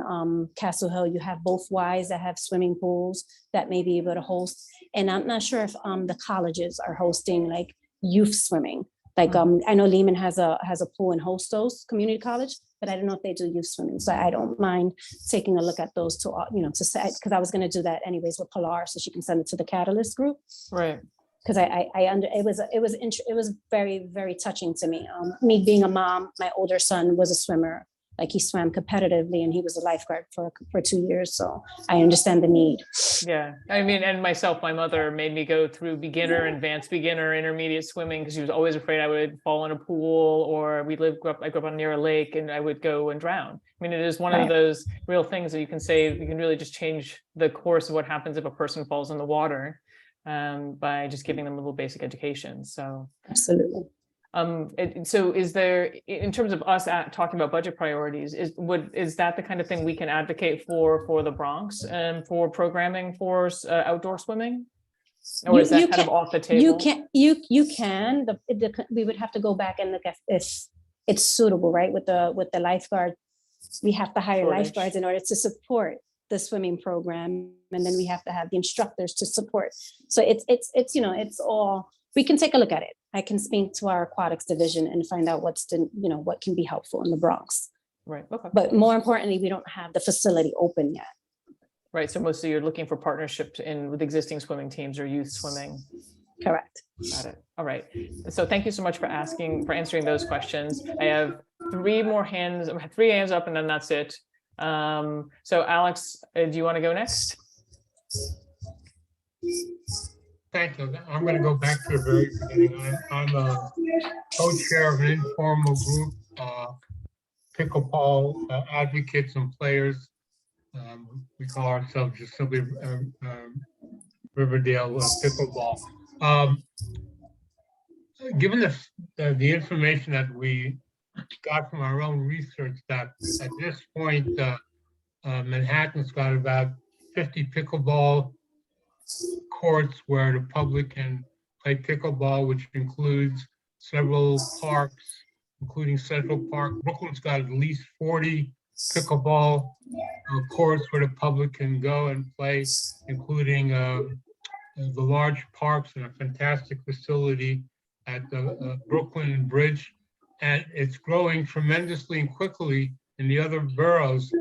Castle Hill. You have both Ys that have swimming pools that may be able to host. And I'm not sure if the colleges are hosting like youth swimming. Like I know Lehman has a pool in Hostos Community College, but I don't know if they do youth swimming. So I don't mind taking a look at those to to say, because I was going to do that anyways with Pilar, so she can send it to the Catalyst group. Right. Because it was very, very touching to me. Me being a mom, my older son was a swimmer. Like he swam competitively and he was a lifeguard for 2 years. So I understand the need. Yeah. I mean, and myself, my mother made me go through beginner, advanced beginner, intermediate swimming, because she was always afraid I would fall in a pool, or I grew up on near a lake and I would go and drown. I mean, it is one of those real things that you can say, you can really just change the course of what happens if a person falls in the water by just giving them a little basic education. So absolutely. So is there, in terms of us talking about budget priorities, is that the kind of thing we can advocate for the Bronx and for programming for outdoor swimming? Or is that kind of off the table? You can. We would have to go back and look at if it's suitable, right? With the lifeguard, we have to hire lifeguards in order to support the swimming program, and then we have to have the instructors to support. So it's all. We can take a look at it. I can speak to our aquatics division and find out what can be helpful in the Bronx. Right. Okay. But more importantly, we don't have the facility open yet. Right. So mostly you're looking for partnerships with existing swimming teams or youth swimming. Correct. Got it. All right. So thank you so much for answering those questions. I have three hands up, and then that's it. So Alex, do you want to go next? Thank you. I'm going to go back to the very beginning. I'm a co-chair of an informal group, pickleball advocates and players. We call ourselves just simply Riverdale Pickleball. Given the information that we got from our own research, that at this point Manhattan's got about 50 pickleball courts where the public can play pickleball, which includes several parks, including Central Park. Brooklyn's got at least 40 pickleball courts where the public can go and play, including the large parks and a fantastic facility at the Brooklyn Bridge. And it's growing tremendously and quickly in the other boroughs.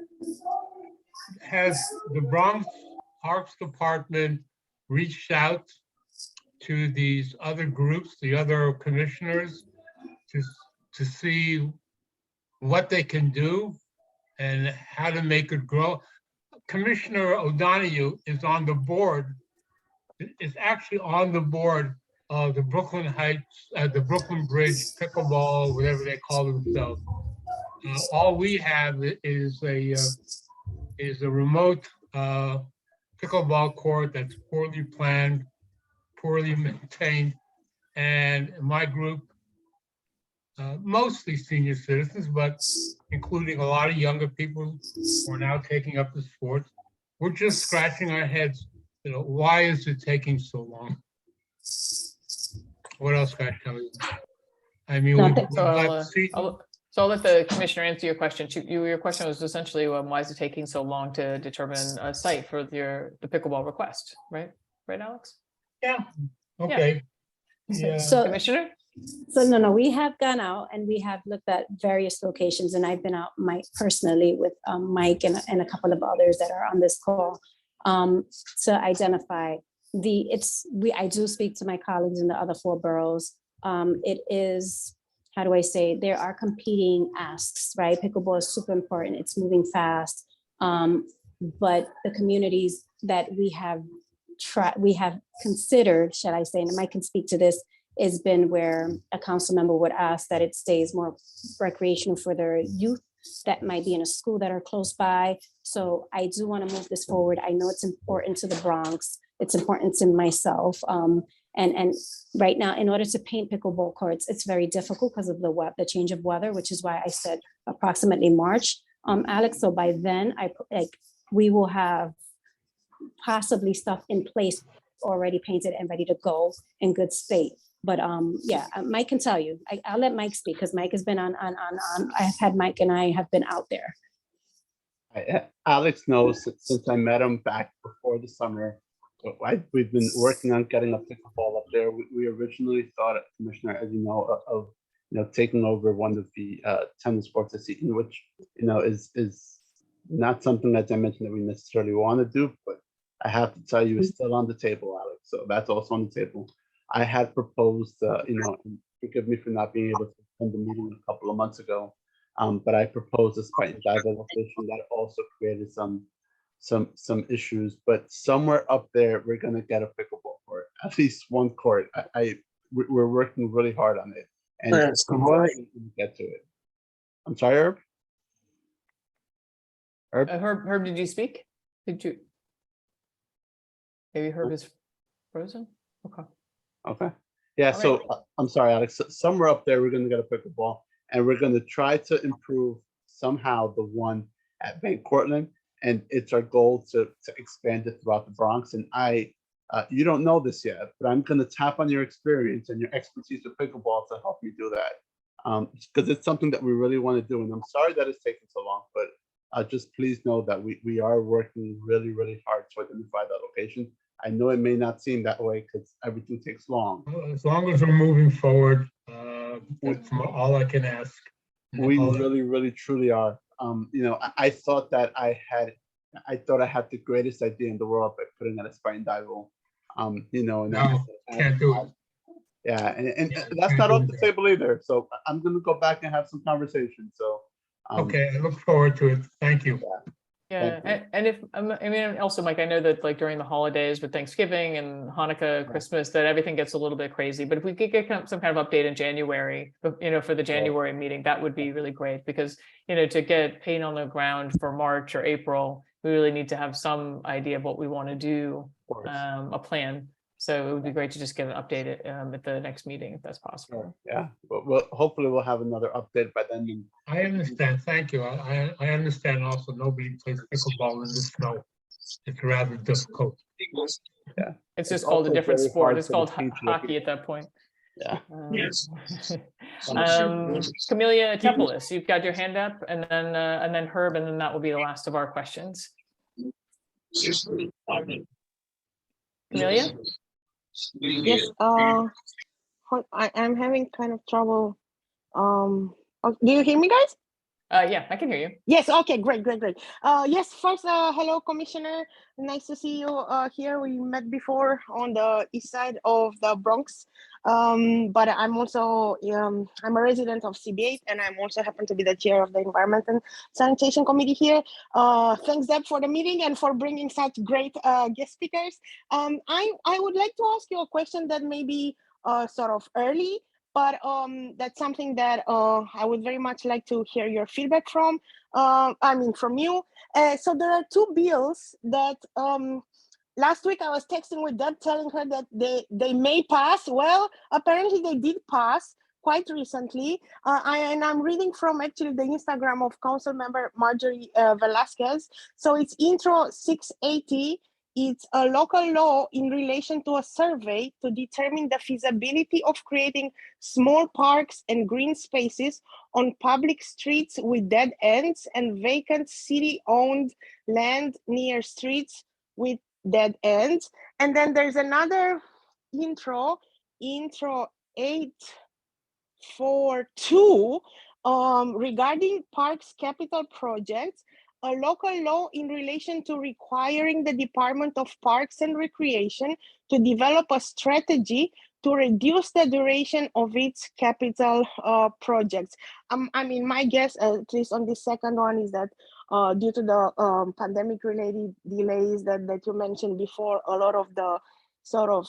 Has the Bronx Parks Department reached out to these other groups, the other commissioners, to see what they can do and how to make it grow? Commissioner O'Donoghue is on the board, is actually on the board of the Brooklyn Heights, the Brooklyn Bridge pickleball, whatever they call themselves. All we have is a remote pickleball court that's poorly planned, poorly maintained, and my group mostly senior citizens, but including a lot of younger people who are now taking up the sport. We're just scratching our heads. Why is it taking so long? What else can I tell you? I mean, So I'll let the commissioner answer your question. Your question was essentially, why is it taking so long to determine a site for the pickleball request, right? Right, Alex? Yeah. Okay. Yeah. So, Commissioner? So no, we have gone out and we have looked at various locations, and I've been out personally with Mike and a couple of others that are on this call to identify I do speak to my colleagues in the other 4 boroughs. It is, how do I say, there are competing asks, right? Pickleball is super important. It's moving fast. But the communities that we have considered, shall I say, and Mike can speak to this, has been where a council member would ask that it stays more recreational for their youth that might be in a school that are close by. So I do want to move this forward. I know it's important to the Bronx. It's important to myself. And right now, in order to paint pickleball courts, it's very difficult because of the change of weather, which is why I said approximately March, Alex. So by then, we will have possibly stuff in place already painted and ready to go in good state. But yeah, Mike can tell you. I'll let Mike speak because Mike has been on. I've had Mike and I have been out there. Alex knows since I met him back before the summer. We've been working on getting a pickleball up there. We originally thought, Commissioner, as you know, of taking over one of the tennis courts at Seton, which is not something, as I mentioned, that we necessarily want to do. But I have to tell you, it's still on the table, Alex. So that's also on the table. I had proposed, forgive me for not being able to attend the meeting a couple of months ago, but I proposed a spike and dive location that also created some issues. But somewhere up there, we're going to get a pickleball court, at least one court. We're working really hard on it, and get to it. I'm sorry, Herb. Herb, did you speak? Did you? Maybe Herb is frozen. Okay. Yeah. All So right. I'm sorry, Alex. Somewhere up there, we're going to get a pickleball, and we're going to try to improve somehow the one at Van Cortlandt. And it's our goal to expand it throughout the Bronx. And you don't know this yet, but I'm going to tap on your experience and your expertise with pickleball to help me do that. Because it's something that we really want to do. And I'm sorry that it's taking so long, but just please know that we are working really, really hard to identify that location. I know it may not seem that way because everything takes long. As long as we're moving forward, that's all I can ask. We really, really, truly are. I thought that I had the greatest idea in the world by putting out a spine dive roll. And can't do it. Yeah, and that's not off the table either. So I'm going to go back and have some conversation. So okay, I look forward to it. Thank you. Yeah, and if also, Mike, I know that like during the holidays with Thanksgiving and Hanukkah, Christmas, that everything gets a little bit crazy. But if we could get some kind of update in January, for the January meeting, that would be really great because to get paint on the ground for March or April, we really need to have some idea of what we want to do, a plan. So it would be great to just get an update at the next meeting if that's possible. Yeah, but hopefully we'll have another update by then. I understand. Thank you. I understand also nobody plays pickleball in the snow. It's rather difficult. Yeah. It's just called a different sport. It's called hockey at that point. Yeah. Camelia Tepelis, you've got your hand up, and then Herb, and then that will be the last of our questions. Camelia? Yes, I'm having kind of trouble. Do you hear me, guys? Yeah, I can hear you. Yes, okay, great. Yes, first, hello, Commissioner. Nice to see you here. We met before on the east side of the Bronx. But I'm also, I'm a resident of CB8, and I'm also happen to be the chair of the Environment and Sanitation Committee here. Thanks, Deb, for the meeting and for bringing such great guest speakers. I would like to ask you a question that may be sort of early, but that's something that I would very much like to hear your feedback from. From you. So there are 2 bills that last week I was texting with Deb telling her that they may pass. Well, apparently they did pass. quite recently. I'm reading from actually the Instagram of Council Member Marjorie Velasquez. So it's Intro 680. It's a local law in relation to a survey to determine the feasibility of creating small parks and green spaces on public streets with dead ends and vacant city-owned land near streets with dead ends. And then there's another intro 842 regarding parks capital projects, a local law in relation to requiring the Department of Parks and Recreation to develop a strategy to reduce the duration of its capital projects. I mean, my guess, at least on the second one, is that due to the pandemic-related delays that you mentioned before, a lot of the sort of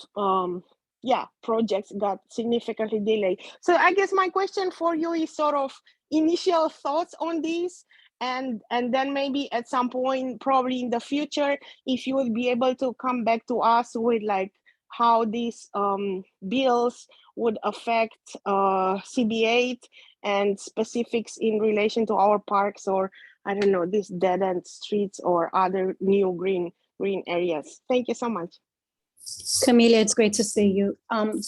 projects got significantly delayed. So I guess my question for you is sort of initial thoughts on these, and then maybe at some point, probably in the future, if you would be able to come back to us with like how these bills would affect CB8 and specifics in relation to our parks, or I don't know, these dead end streets or other new green areas. Thank you so much. Camelia, it's great to see you.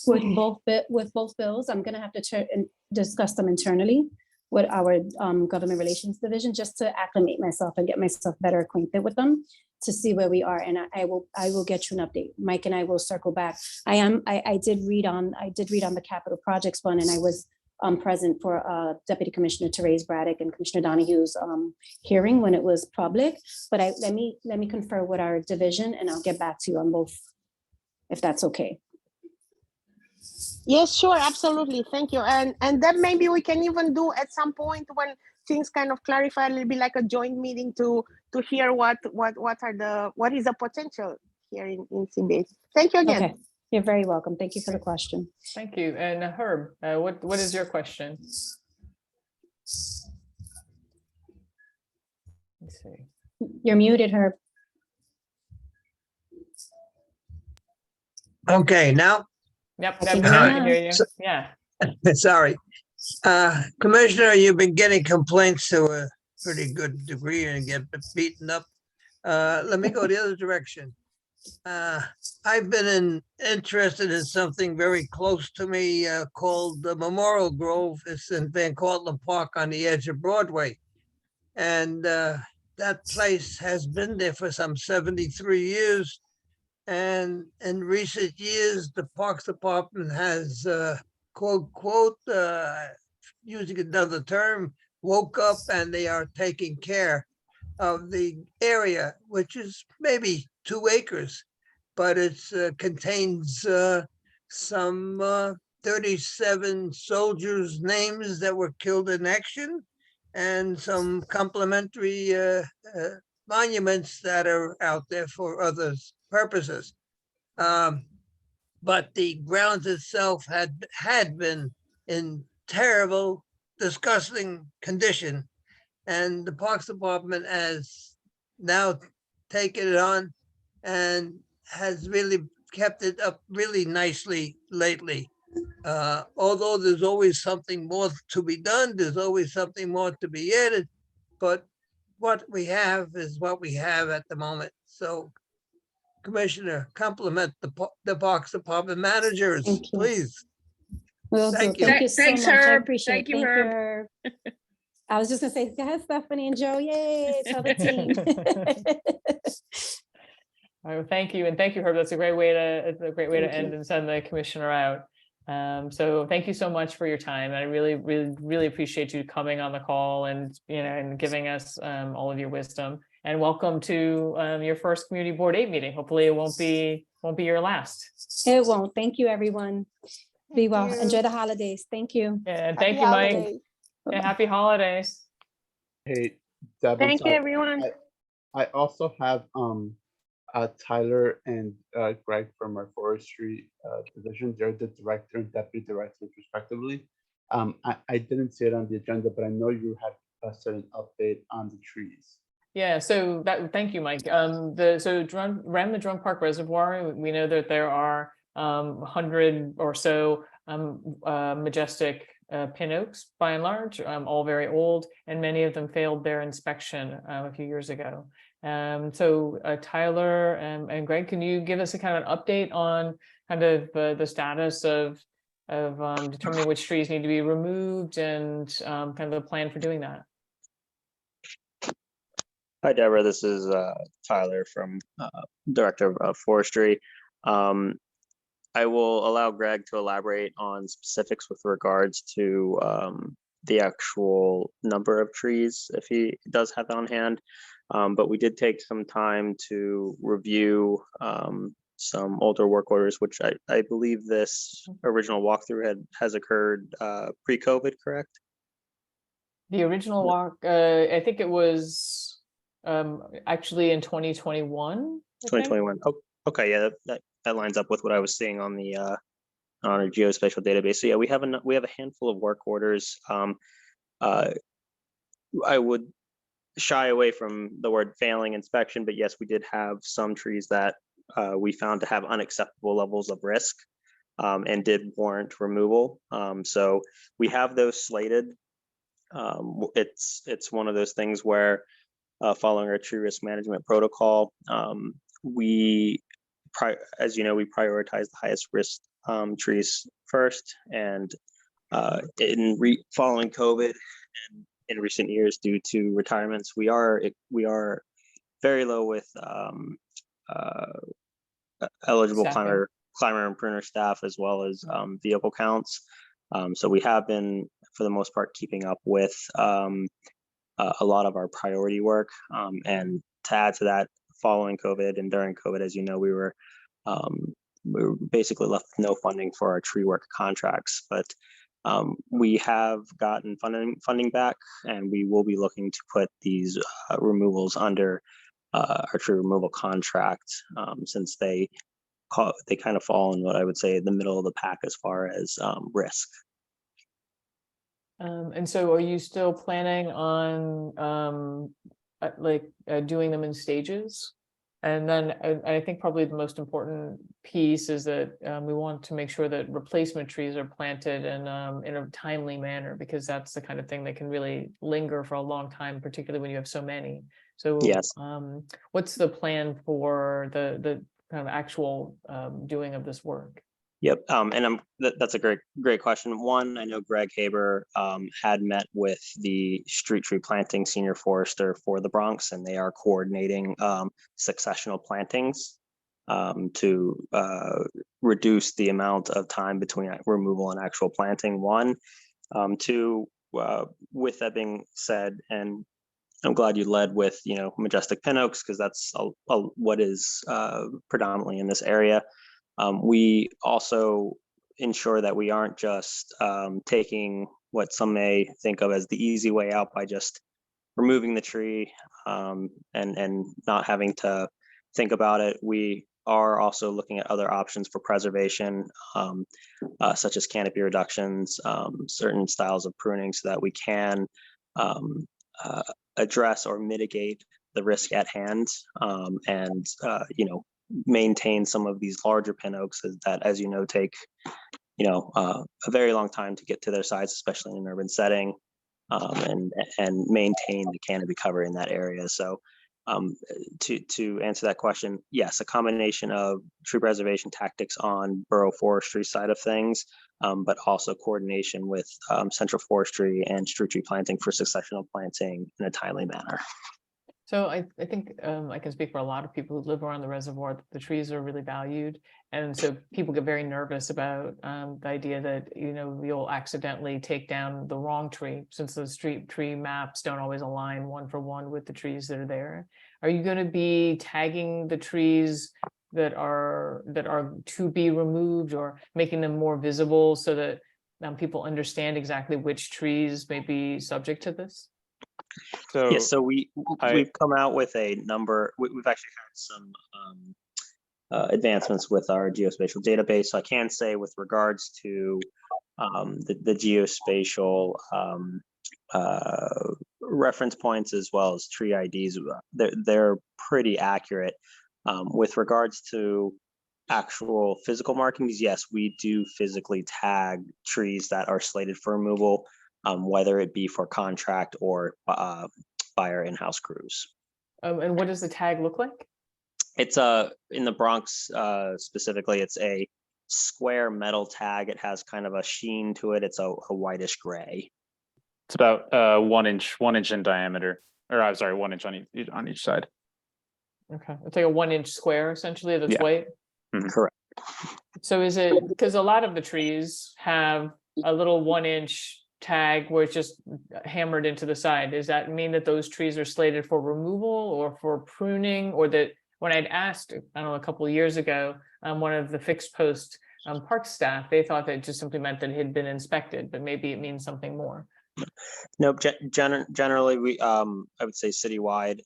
With both bills, I'm gonna have to discuss them internally with our government relations division, just to acclimate myself and get myself better acquainted with them to see where we are. And I will get you an update. Mike and I will circle back. I did read on the capital projects one, and I was present for Deputy Commissioner Therese Braddock and Commissioner Donohue's hearing when it was public. But let me confer with our division, and I'll get back to you on both, if that's okay. Yes, sure, absolutely. Thank you. And then maybe we can even do at some point when things kind of clarify, it'll be like a joint meeting to hear what is the potential here in CB8. Thank you again. Okay, you're very welcome. Thank you for the question. Thank you. And Herb, what is your question? Let's see. You're muted, Herb. Okay, now? Yep, I can I can hear you. So- Yeah. Sorry. Commissioner, you've been getting complaints to a pretty good degree and get beaten up. Let me go the other direction. I've been interested in something very close to me called the Memorial Grove. It's in Van Cortlandt Park on the edge of Broadway. And that place has been there for some 73 years. And in recent years, the Parks Department has, quote, using another term, woke up and they are taking care of the area, which is maybe 2 acres, but it contains some 37 soldiers' names that were killed in action and some complimentary monuments that are out there for others purposes. But the grounds itself had been in terrible, disgusting condition. And the Parks Department has now taken it on and has really kept it up really nicely lately. Although there's always something more to be done, there's always something more to be added, but what we have is what we have at the moment. So Commissioner, compliment the Parks Department managers, please. Will do. Thank you. Thank you so Thanks, much. I Herb. appreciate it. Thank you, Herb. I was just gonna say, go ahead, Stephanie and Joe. Yay, tell the team. All right, thank you, and thank you, Herb. That's a great way to end and send the commissioner out. So thank you so much for your time. I really appreciate you coming on the call and and giving us all of your wisdom. And welcome to your first Community Board 8 meeting. Hopefully, it won't be your last. It won't. Thank you, everyone. Be well. Enjoy the holidays. Thank you. Yeah, and thank you, Mike. Yeah, happy holidays. Hey, Deb, Thank you, everyone. I also have Tyler and Greg from our forestry division. They're the director and deputy director respectively. I didn't see it on the agenda, but I know you had said an update on the trees. Yeah, so thank you, Mike. Around the Drone Park Reservoir, we know that there are 100 or so majestic pin oaks by and large, all very old, and many of them failed their inspection a few years ago. So Tyler and Greg, can you give us a kind of an update on kind of the status of determining which trees need to be removed and kind of the plan for doing that? Hi, Deborah. This is Tyler from Director of Forestry. I will allow Greg to elaborate on specifics with regards to the actual number of trees, if he does have that on hand. But we did take some time to review some older work orders, which I believe this original walkthrough has occurred pre-COVID, correct? The original walk, I think it was actually in 2021. 2021. Oh, okay, yeah, that lines up with what I was seeing on the on our geospatial database. So yeah, we have a handful of work orders. I would shy away from the word failing inspection, but yes, we did have some trees that we found to have unacceptable levels of risk and did warrant removal. So we have those slated. It's one of those things where following our tree risk management protocol, as you know, we prioritize the highest risk trees first, and following COVID and in recent years due to retirements, we are very low with eligible climber and pruner staff, as well as vehicle counts. So we have been, for the most part, keeping up with a lot of our priority work. And to add to that, following COVID and during COVID, as you know, we were basically left with no funding for our tree work contracts. But we have gotten funding back, and we will be looking to put these removals under our tree removal contract, since they kind of fall in what I would say the middle of the pack as far as risk. And so are you still planning on doing them in stages? And then I think probably the most important piece is that we want to make sure that replacement trees are planted in a timely manner, because that's the kind of thing that can really linger for a long time, particularly when you have so many. So yes. What's the plan for the kind of actual doing of this work? Yep, and that's a great question. One, I know Greg Haber had met with the street tree planting senior forester for the Bronx, and they are coordinating successional plantings to reduce the amount of time between removal and actual planting. One, two, with that being said, and I'm glad you led with majestic pin oaks, because that's what is predominantly in this area. We also ensure that we aren't just taking what some may think of as the easy way out by just removing the tree and not having to think about it. We are also looking at other options for preservation, such as canopy reductions, certain styles of pruning, so that we can address or mitigate the risk at hand, and maintain some of these larger pin oaks that, as you know, take a very long time to get to their size, especially in an urban setting, and maintain the canopy cover in that area. So to answer that question, yes, a combination of tree preservation tactics on borough forestry side of things, but also coordination with central forestry and street tree planting for successional planting in a timely manner. So I think I can speak for a lot of people who live around the reservoir that the trees are really valued. And so people get very nervous about the idea that, you'll accidentally take down the wrong tree, since the street tree maps don't always align one for one with the trees that are there. Are you going to be tagging the trees that are to be removed, or making them more visible so that people understand exactly which trees may be subject to this? So yes, so we've come out with a number. We've actually had some advancements with our geospatial database. So I can say, with regards to the geospatial reference points, as well as tree IDs, they're pretty accurate. With regards to actual physical markings, yes, we do physically tag trees that are slated for removal, whether it be for contract or by our in-house crews. And what does the tag look like? It's in the Bronx specifically, it's a square metal tag. It has kind of a sheen to it. It's a whitish gray. It's about 1 inch in diameter, or I'm sorry, 1 inch on each side. Okay, it's like a 1 inch square essentially that's Yeah. white. Correct. So is it, because a lot of the trees have a little 1 inch tag where it's just hammered into the side. Does that mean that those trees are slated for removal or for pruning? Or that when I'd asked, I don't know, a couple of years ago, one of the fixed post park staff, they thought that it just simply meant that it had been inspected, but maybe it means something more. Nope. Generally, we I would say citywide,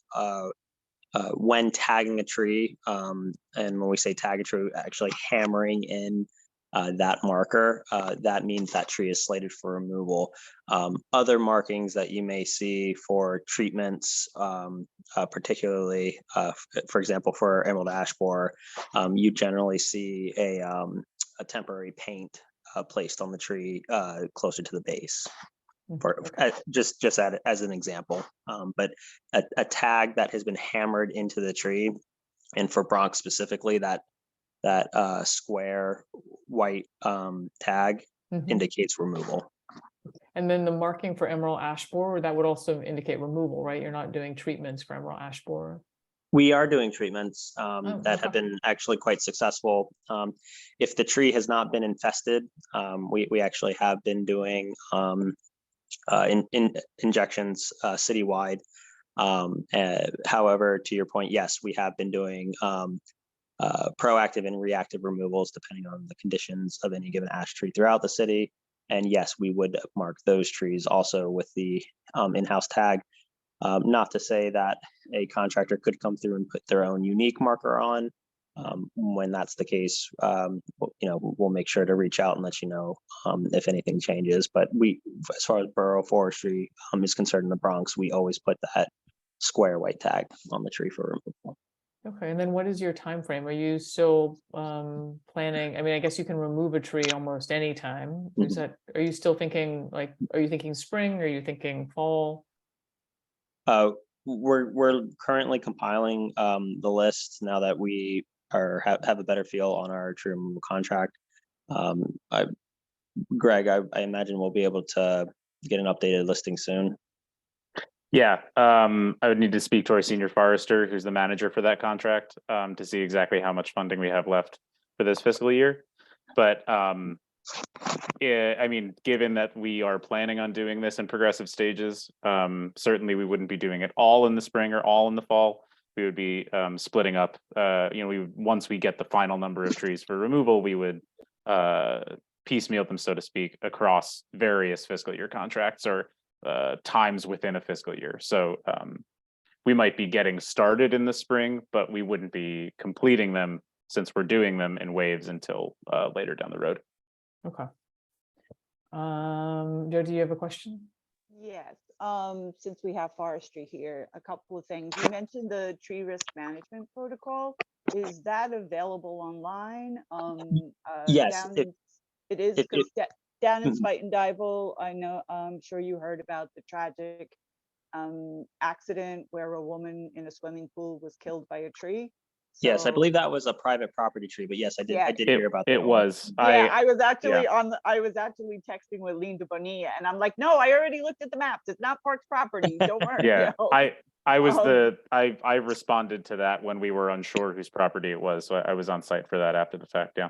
when tagging a tree, and when we say tag a tree, actually hammering in that marker, that means that tree is slated for removal. Other markings that you may see for treatments, particularly, for example, for emerald ash borer, you generally see a temporary paint placed on the tree closer to the base. For just as an example, but a tag that has been hammered into the tree, and for Bronx specifically, that square white tag indicates removal. And then the marking for emerald ash borer, that would also indicate removal, right? You're not doing treatments for emerald ash borer. We are doing treatments that have been actually quite successful. If the tree has not been infested, we actually have been doing injections citywide. However, to your point, yes, we have been doing proactive and reactive removals depending on the conditions of any given ash tree throughout the city. And yes, we would mark those trees also with the in-house tag. Not to say that a contractor could come through and put their own unique marker on. When that's the case, we'll make sure to reach out and let you know if anything changes. But as far as borough forestry is concerned in the Bronx, we always put that square white tag on the tree for removal. Okay, and then what is your time frame? Are you still planning? I mean, I guess you can remove a tree almost any time. Is that? Are you still thinking Are you thinking spring? Are you thinking fall? We're currently compiling the list now that we have a better feel on our tree removal contract. Greg, I imagine we'll be able to get an updated listing soon. Yeah, I would need to speak to our senior forester, who's the manager for that contract, to see exactly how much funding we have left for this fiscal year. But I mean, given that we are planning on doing this in progressive stages, certainly we wouldn't be doing it all in the spring or all in the fall. We would be splitting up. Once we get the final number of trees for removal, we would piecemeal them, so to speak, across various fiscal year contracts or times within a fiscal year. So we might be getting started in the spring, but we wouldn't be completing them since we're doing them in waves until later down the road. Okay. Joe, do you have a question? Yes, since we have forestry here, a couple of things. You mentioned the tree risk management protocol. Is that available online? Yes, it is. Because down in Spuyten Duyvil, I know, I'm sure you heard about the tragic accident where a woman in a swimming pool was killed by a tree. Yes, I believe that was a private property tree, but yes, I did hear about that. It was. Yeah, I was actually I was actually texting with Linda Bonilla, and I'm like, no, I already looked at the maps. It's not Parks property. Don't worry. Yeah, I was I responded to that when we were unsure whose property it was, so I was on site for that after the fact. Yeah.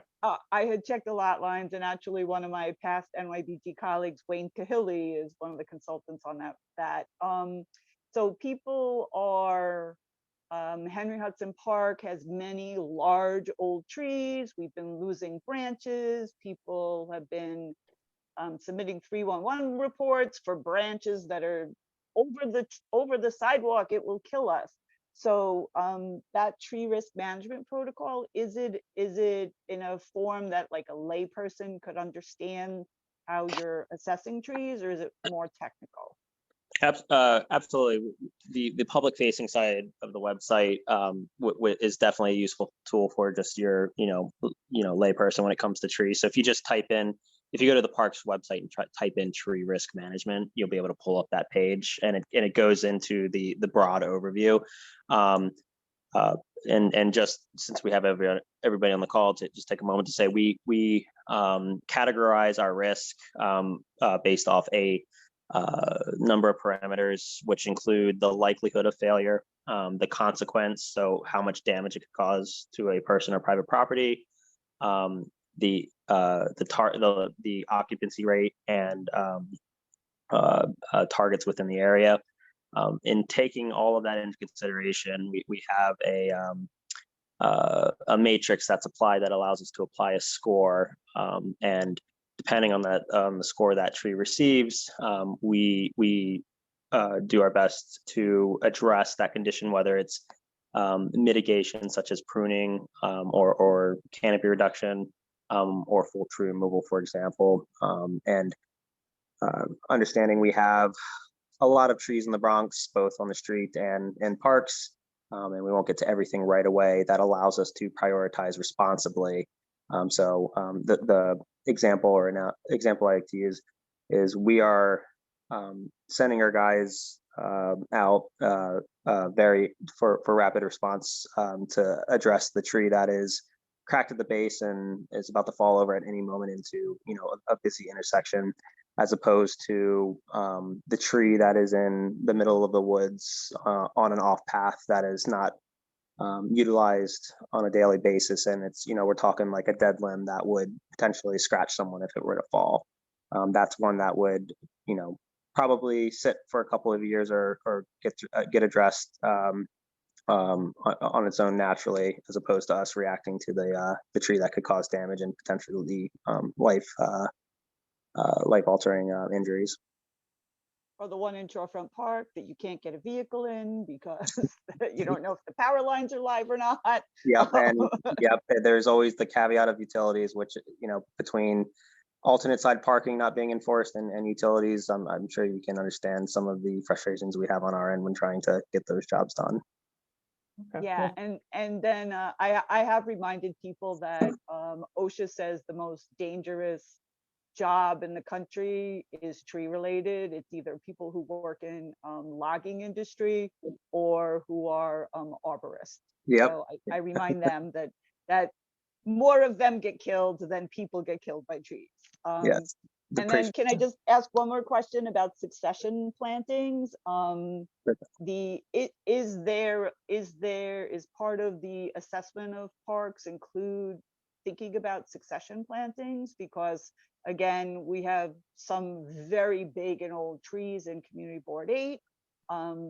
I had checked the lot lines, and actually one of my past NYBG colleagues, Wayne Kahili, is one of the consultants on that. So people are. Henry Hudson Park has many large old trees. We've been losing branches. People have been submitting 311 reports for branches that are over the sidewalk. It will kill us. So that tree risk management protocol, is it in a form that like a layperson could understand how you're assessing trees, or is it more technical? Absolutely. The public facing side of the website is definitely a useful tool for just your layperson when it comes to trees. So if you just if you go to the parks website and type in tree risk management, you'll be able to pull up that page, and it goes into the broad overview. And just since we have everybody on the call, to just take a moment to say we categorize our risk based off a number of parameters, which include the likelihood of failure, the consequence, so how much damage it could cause to a person or private property, the occupancy rate, and targets within the area. In taking all of that into consideration, we have a matrix that's applied that allows us to apply a score, and depending on the score that tree receives, we do our best to address that condition, whether it's mitigation such as pruning, or canopy reduction, or full tree removal, for example. And understanding we have a lot of trees in the Bronx, both on the street and in parks, and we won't get to everything right away. That allows us to prioritize responsibly. The example I like to use is we are sending our guys out for rapid response to address the tree that is cracked at the base and is about to fall over at any moment into a busy intersection, as opposed to the tree that is in the middle of the woods on an off path that is not utilized on a daily basis. And it's, we're talking like a dead limb that would potentially scratch someone if it were to fall. That's one that would, probably sit for a couple of years or get addressed on its own naturally, as opposed to us reacting to the tree that could cause damage and potentially life-altering injuries. Or the one in Shorefront Park that you can't get a vehicle in because you don't know if the power lines are live or not. Yep, there's always the caveat of utilities, which, between alternate side parking not being enforced and utilities, I'm sure you can understand some of the frustrations we have on our end when trying to get those jobs done. Okay, yeah, cool. and then I have reminded people that OSHA says the most dangerous job in the country is tree related. It's either people who work in logging industry or who are arborists. Yep. So I remind them that more of them get killed than people get killed by trees. Yes. And then can I just ask one more question about succession plantings? Is part of the assessment of parks include thinking about succession plantings? Because again, we have some very big and old trees in Community Board 8,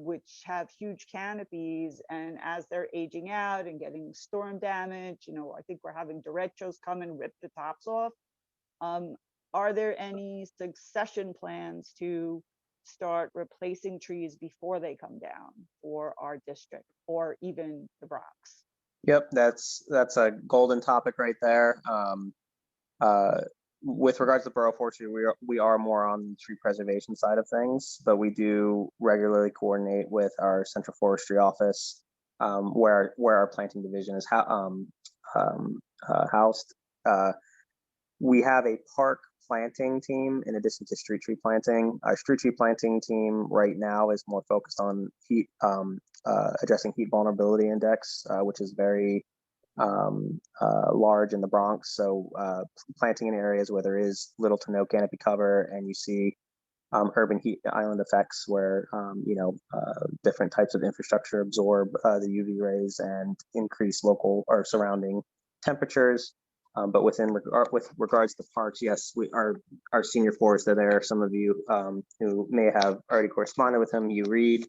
which have huge canopies, and as they're aging out and getting storm damage, I think we're having derechos come and rip the tops off. Are there any succession plans to start replacing trees before they come down for our district or even the Bronx? Yep, that's a golden topic right there. With regards to borough forestry, we are more on the tree preservation side of things, but we do regularly coordinate with our central forestry office, where our planting division is housed. We have a park planting team in addition to street tree planting. Our street tree planting team right now is more focused on addressing heat vulnerability index, which is very large in the Bronx. So planting in areas where there is little to no canopy cover, and you see urban heat island effects where different types of infrastructure absorb the UV rays and increase local or surrounding temperatures. But with regards to parks, yes, our senior forester there, some of you who may have already corresponded with him, Hugh Reed,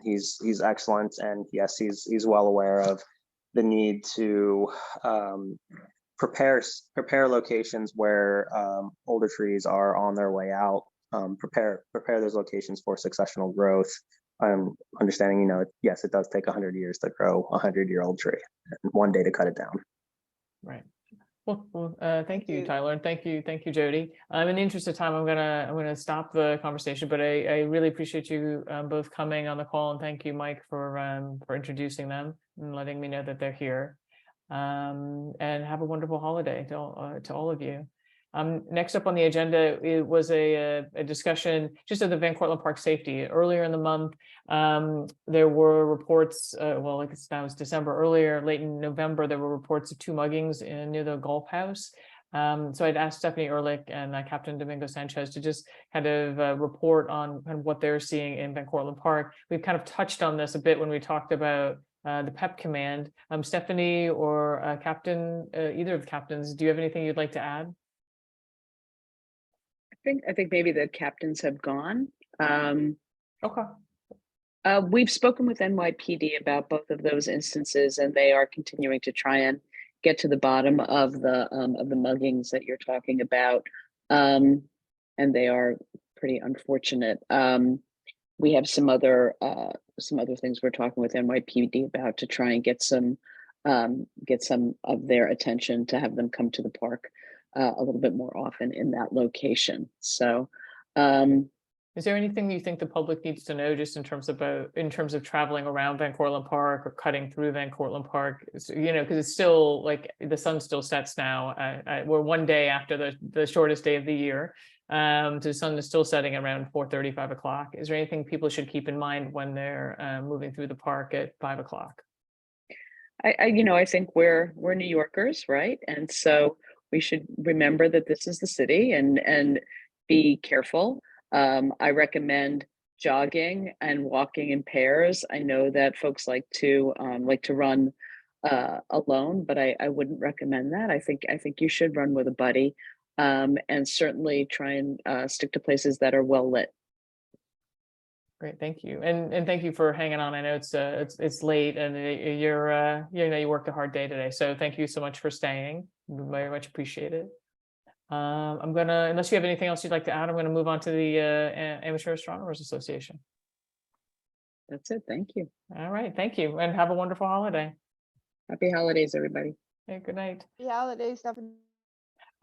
he's excellent, and yes, he's well aware of the need to prepare locations where older trees are on their way out, prepare those locations for successional growth. Understanding, yes, it does take 100 years to grow a 100-year-old tree and one day to cut it down. Right. Thank you, Tyler, and thank you, Jody. In the interest of time, I'm gonna stop the conversation, but I really appreciate you both coming on the call, and thank you, Mike, for introducing them and letting me know that they're here. And have a wonderful holiday to all of you. Next up on the agenda, it was a discussion just of the Van Cortlandt Park safety. Earlier in the month, there were reports, well, like now it's December, earlier, late in November, there were reports of 2 muggings near the golf house. So I'd asked Stephanie Ehrlich and Captain Domingo Sanchez to just kind of report on what they're seeing in Van Cortlandt Park. We've kind of touched on this a bit when we talked about the PEP command. Stephanie or Captain, either of the captains, do you have anything you'd like to add? I think maybe the captains have gone. Okay. We've spoken with NYPD about both of those instances, and they are continuing to try and get to the bottom of the muggings that you're talking about, and they are pretty unfortunate. We have some other things we're talking with NYPD about to try and get some of their attention to have them come to the park a little bit more often in that location. So, is there anything you think the public needs to know just in terms of traveling around Van Cortlandt Park or cutting through Van Cortlandt Park? So, because it's still like the sun still sets now. We're one day after the shortest day of the year. The sun is still setting around 4:30, 5 o'clock. Is there anything people should keep in mind when they're moving through the park at 5 o'clock? I think we're New Yorkers, right? And so we should remember that this is the city and be careful. I recommend jogging and walking in pairs. I know that folks like to run alone, but I wouldn't recommend that. I think you should run with a buddy, and certainly try and stick to places that are well lit. Great, thank you, and thank you for hanging on. I know it's late, and you worked a hard day today, so thank you so much for staying. Very much appreciated. I'm gonna, unless you have anything else you'd like to add, I'm gonna move on to the Amateur Astronomers Association. That's it. Thank you. All right, thank you, and have a wonderful holiday. Happy holidays, everybody. Okay, good night. Happy holidays, Stephanie.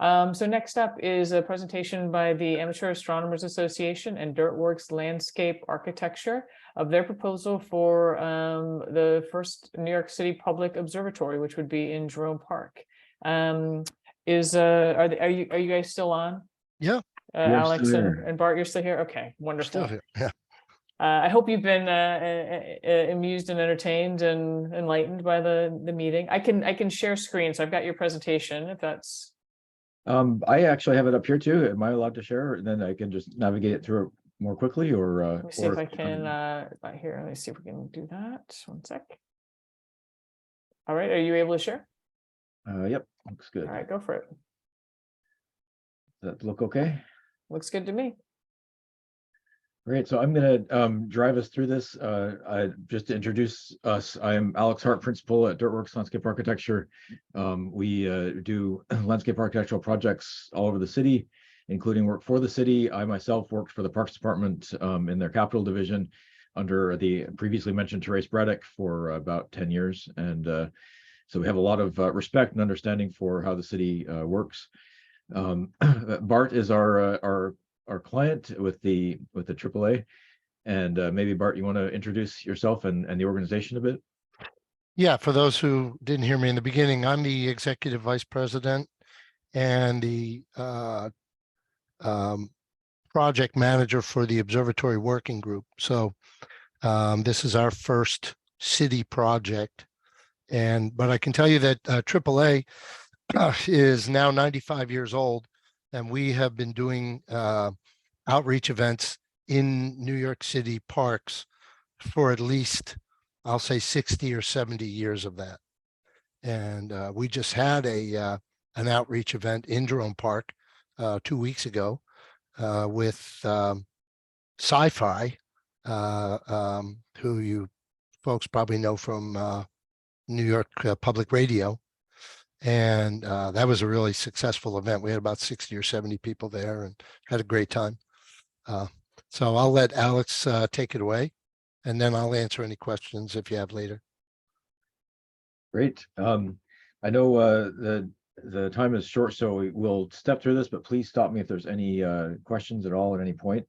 So next up is a presentation by the Amateur Astronomers Association and Dirtworks Landscape Architecture of their proposal for the first New York City Public Observatory, which would be in Jerome Park. Are you guys still on? Yeah. Alex and Bart, you're still here? Okay, wonderful. Still here. Yeah. I hope you've been amused and entertained and enlightened by the meeting. I can share screen, so I've got your presentation if that's. I actually have it up here too. Am I allowed to share? And then I can just navigate it through it more quickly, or let me see if I can here. Let me see if we can do that. 1 sec. All right, are you able to share? Yep, looks good. All right, go for it. Does that look okay? Looks good to me. Great, so I'm going to drive us through this. Just to introduce us, I am Alex Hart, principal at Dirtworks Landscape Architecture. We do landscape architectural projects all over the city, including work for the city. I myself worked for the Parks Department in their capital division under the previously mentioned Therese Braddock for about 10 years. And so we have a lot of respect and understanding for how the city works. Bart is our client with the AAA, and maybe Bart, you want to introduce yourself and the organization a bit? Yeah, for those who didn't hear me in the beginning, I'm the executive vice president and the project manager for the observatory working group. So this is our first city project, but I can tell you that AAA is now 95 years old. And we have been doing outreach events in New York City parks for at least, I'll say 60 or 70 years of that. And we just had an outreach event in Jerome Park 2 weeks ago with Sci-Fi, who you folks probably know from New York Public Radio. And that was a really successful event. We had about 60 or 70 people there and had a great time. So I'll let Alex take it away, and then I'll answer any questions if you have later. Great. I know the time is short, so we will step through this, but please stop me if there's any questions at all at any point.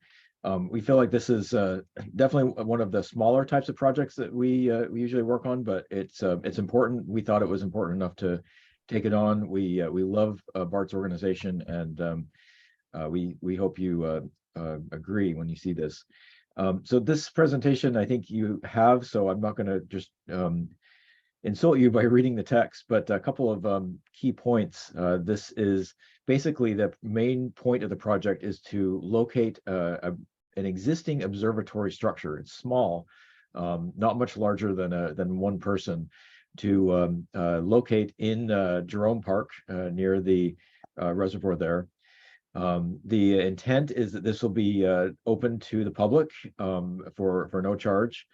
We feel like this is definitely one of the smaller types of projects that we usually work on, but it's important. We thought it was important enough to take it on. We love Bart's organization, and we hope you agree when you see this. So this presentation, I think you have, so I'm not going to just insult you by reading the text, but a couple of key points. This is basically the main point of the project is to locate an existing observatory structure. It's small, not much larger than one person, to locate in Jerome Park near the reservoir there. The intent is that this will be open to the public for no charge.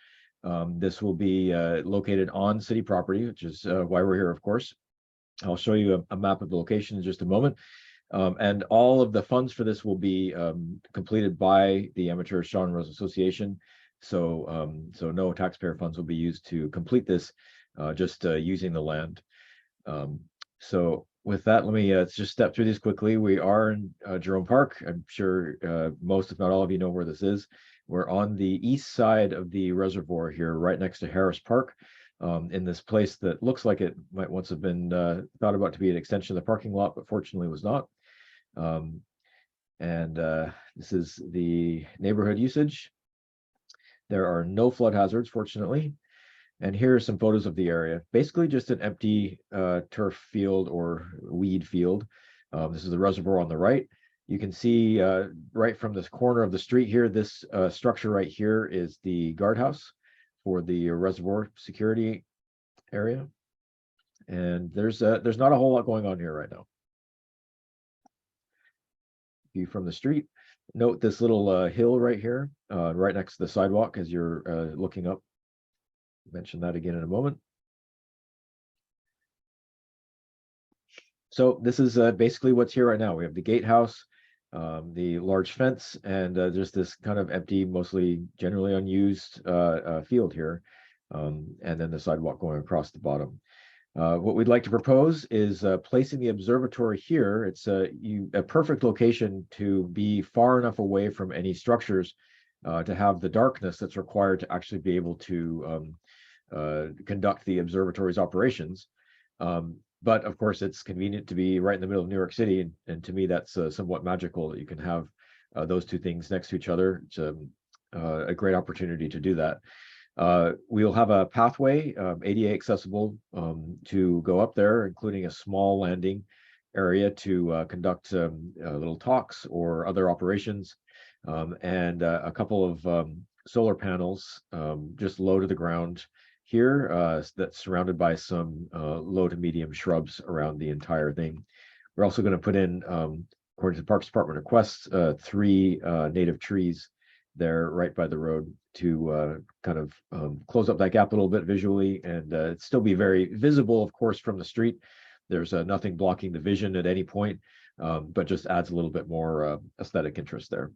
This will be located on city property, which is why we're here, of course. I'll show you a map of the location in just a moment. And all of the funds for this will be completed by the Amateur Astronomers Association. So no taxpayer funds will be used to complete this, just using the land. So with that, let me just step through these quickly. We are in Jerome Park. I'm sure most, if not all of you, know where this is. We're on the east side of the reservoir here, right next to Harris Park, in this place that looks like it might once have been thought about to be an extension of the parking lot, but fortunately was not. This is the neighborhood usage. There are no flood hazards, fortunately. And here are some photos of the area. Basically just an empty turf field or weed field. This is the reservoir on the right. You can see right from this corner of the street here, this structure right here is the guardhouse for the reservoir security area. And there's not a whole lot going on here right now. View from the street. Note this little hill right here, right next to the sidewalk as you're looking up. Mention that again in a moment. So this is basically what's here right now. We have the gatehouse, the large fence, and just this kind of empty, mostly generally unused field here, and then the sidewalk going across the bottom. What we'd like to propose is placing the observatory here. It's a perfect location to be far enough away from any structures to have the darkness that's required to actually be able to conduct the observatory's operations. But of course, it's convenient to be right in the middle of New York City. And to me, that's somewhat magical that you can have those two things next to each other. It's a great opportunity to do that. We'll have a pathway, ADA accessible, to go up there, including a small landing area to conduct little talks or other operations, and a couple of solar panels just low to the ground here, that's surrounded by some low to medium shrubs around the entire thing. We're also going to put in, according to the Parks Department requests, 3 native trees there right by the road to kind of close up that gap a little bit visually, and still be very visible, of course, from the street. There's nothing blocking the vision at any point, but just adds a little bit more aesthetic interest there.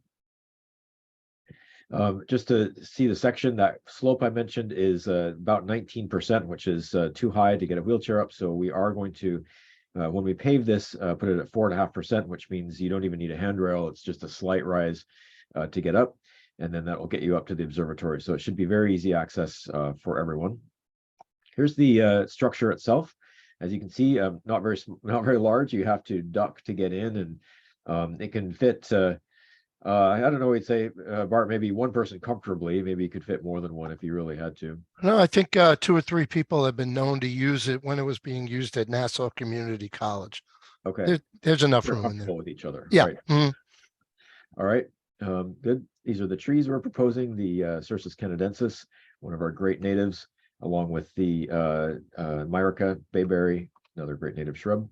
Just to see the section, that slope I mentioned is about 19%, which is too high to get a wheelchair up. So we are going to, when we pave this, put it at 4.5%, which means you don't even need a handrail. It's just a slight rise to get up, and then that will get you up to the observatory. So it should be very easy access for everyone. Here's the structure itself. As you can see, not very large. You have to duck to get in, and it can fit. I don't know. We'd say, Bart, maybe one person comfortably. Maybe you could fit more than one if you really had to. No, I think 2 or 3 people have been known to use it when it was being used at Nassau Community College. Okay, there's enough They're room in there comfortable with each other. Yeah. Right. All right. Good. These are the trees we're proposing. The Cercis canadensis, one of our great natives, along with the Myrica bayberry, another great native shrub.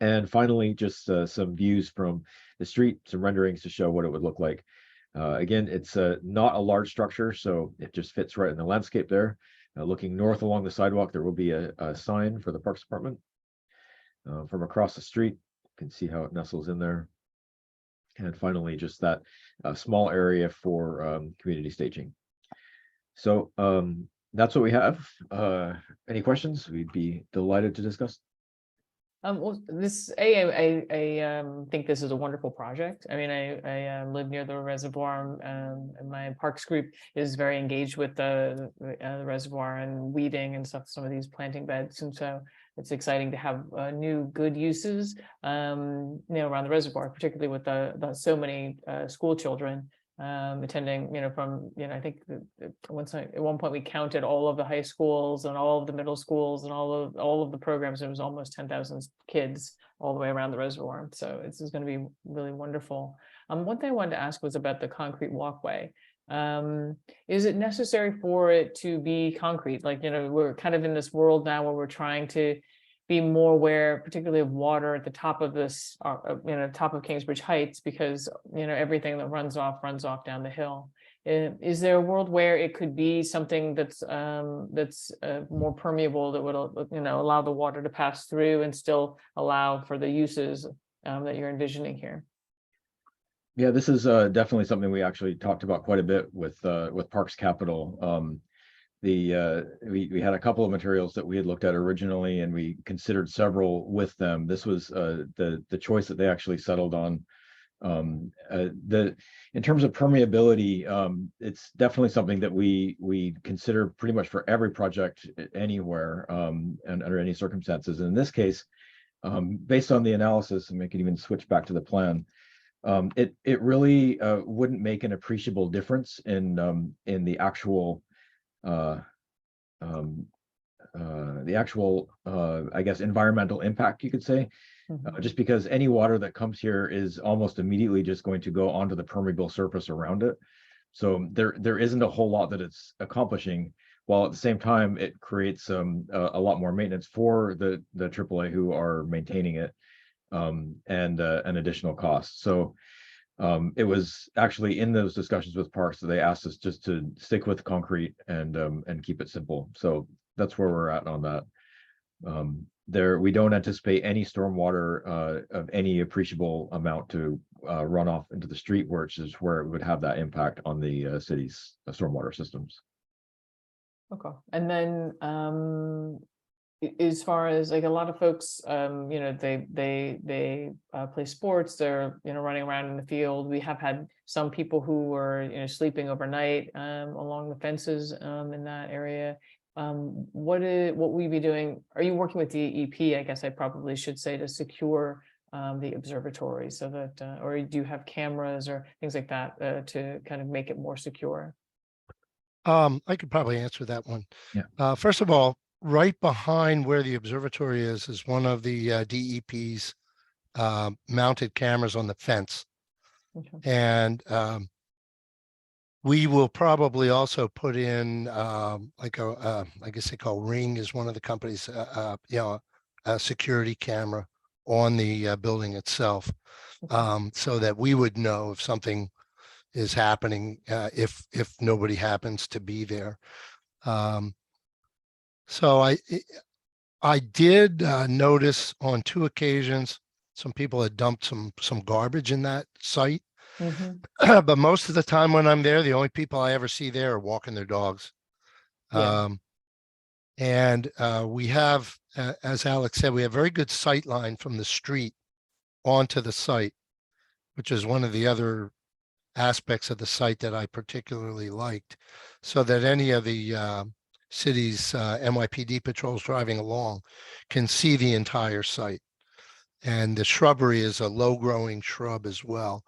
And finally, just some views from the street, some renderings to show what it would look like. Again, it's not a large structure, so it just fits right in the landscape there. Looking north along the sidewalk, there will be a sign for the Parks Department. From across the street, you can see how it nestles in there. And finally, just that small area for community staging. So that's what we have. Any questions? We'd be delighted to discuss. Well, this, think this is a wonderful project. I mean, I live near the reservoir, and my parks group is very engaged with the reservoir and weeding and stuff, some of these planting beds. And so it's exciting to have new good uses, around the reservoir, particularly with the so many school children attending, from, I think at one point we counted all of the high schools and all of the middle schools and all of the programs. It was almost 10,000 kids all the way around the reservoir. So this is going to be really wonderful. One thing I wanted to ask was about the concrete walkway. Is it necessary for it to be concrete? Like, we're kind of in this world now where we're trying to be more aware, particularly of water at the top of this, top of Kingsbridge Heights, because, everything that runs off down the hill. Is there a world where it could be something that's more permeable, that would, allow the water to pass through and still allow for the uses that you're envisioning here? Yeah, this is definitely something we actually talked about quite a bit with Parks Capital. We had a couple of materials that we had looked at originally, and we considered several with them. This was the choice that they actually settled on. In terms of permeability, it's definitely something that we consider pretty much for every project anywhere, and under any circumstances. And in this case, based on the analysis, and we can even switch back to the plan, it really wouldn't make an appreciable difference in the actual I guess environmental impact, you could say. Just because any water that comes here is almost immediately just going to go onto the permeable surface around it. So there isn't a whole lot that it's accomplishing, while at the same time it creates a lot more maintenance for the AAA who are maintaining it, and an additional cost. So it was actually in those discussions with Parks that they asked us just to stick with concrete and keep it simple. So that's where we're at on that. We don't anticipate any stormwater of any appreciable amount to run off into the street, which is where it would have that impact on the city's stormwater systems. Okay. And then as far as like a lot of folks, they play sports, they're, running around in the field. We have had some people who were, sleeping overnight along the fences in that area. What will we be doing? Are you working with DEP, I guess I probably should say, to secure the observatory, so that, or do you have cameras or things like that to kind of make it more secure? I could probably answer that one. Yeah. First of all, right behind where the observatory is one of the DEP's mounted cameras on the fence. Okay. And we will probably also put in like I guess they call Ring is one of the companies, a security camera on the building itself, so that we would know if something is happening, if nobody happens to be there. So I did notice on 2 occasions some people had dumped some garbage in that site. Mm-hmm. But most of the time when I'm there, the only people I ever see there are walking their dogs. Yeah. And we have, as Alex said, we have very good sight line from the street onto the site, which is one of the other aspects of the site that I particularly liked, so that any of the city's NYPD patrols driving along can see the entire site. And the shrubbery is a low growing shrub as well.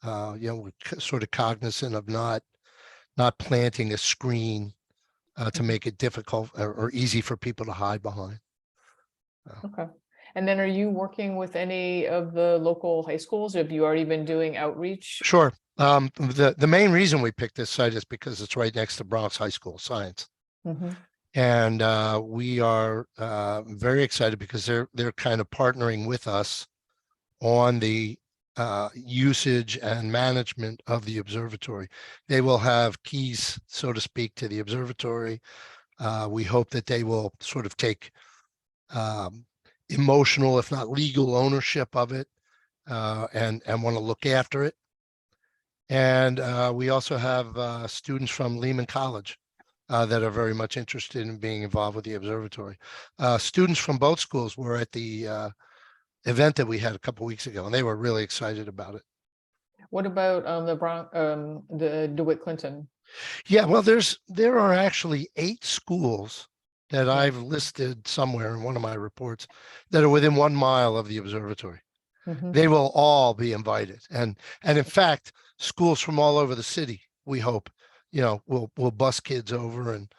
We're sort of cognizant of not planting a screen to make it difficult or easy for people to hide behind. Okay. And then are you working with any of the local high schools? Have you already been doing outreach? Sure. The main reason we picked this site is because it's right next to Bronx High School of Science. Mm-hmm. And we are very excited because they're kind of partnering with us on the usage and management of the observatory. They will have keys, so to speak, to the observatory. We hope that they will sort of take emotional, if not legal, ownership of it, and want to look after it. And we also have students from Lehman College that are very much interested in being involved with the observatory. Students from both schools were at the event that we had a couple weeks ago, and they were really excited about it. What about the DeWitt Clinton? Yeah, well, there are actually 8 schools that I've listed somewhere in one of my reports that are within 1 mile of the observatory. They will all be invited, and in fact, schools from all over the city, we hope, will bus kids over, and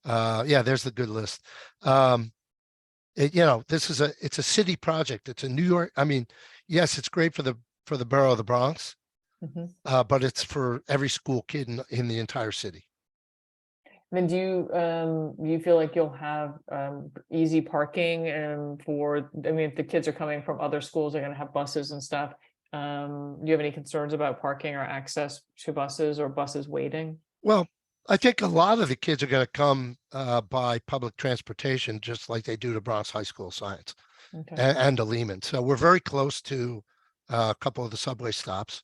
yeah, there's the good list. It's a city project. It's a New York. I mean, yes, it's great for the borough of the Bronx, but it's for every school kid in the entire city. Then do you feel like you'll have easy parking if the kids are coming from other schools, they're going to have buses and stuff. Do you have any concerns about parking or access to buses or buses waiting? Well, I think a lot of the kids are going to come by public transportation, just like they do to Bronx High School Science and to Lehman. So we're very close to a couple of the subway stops.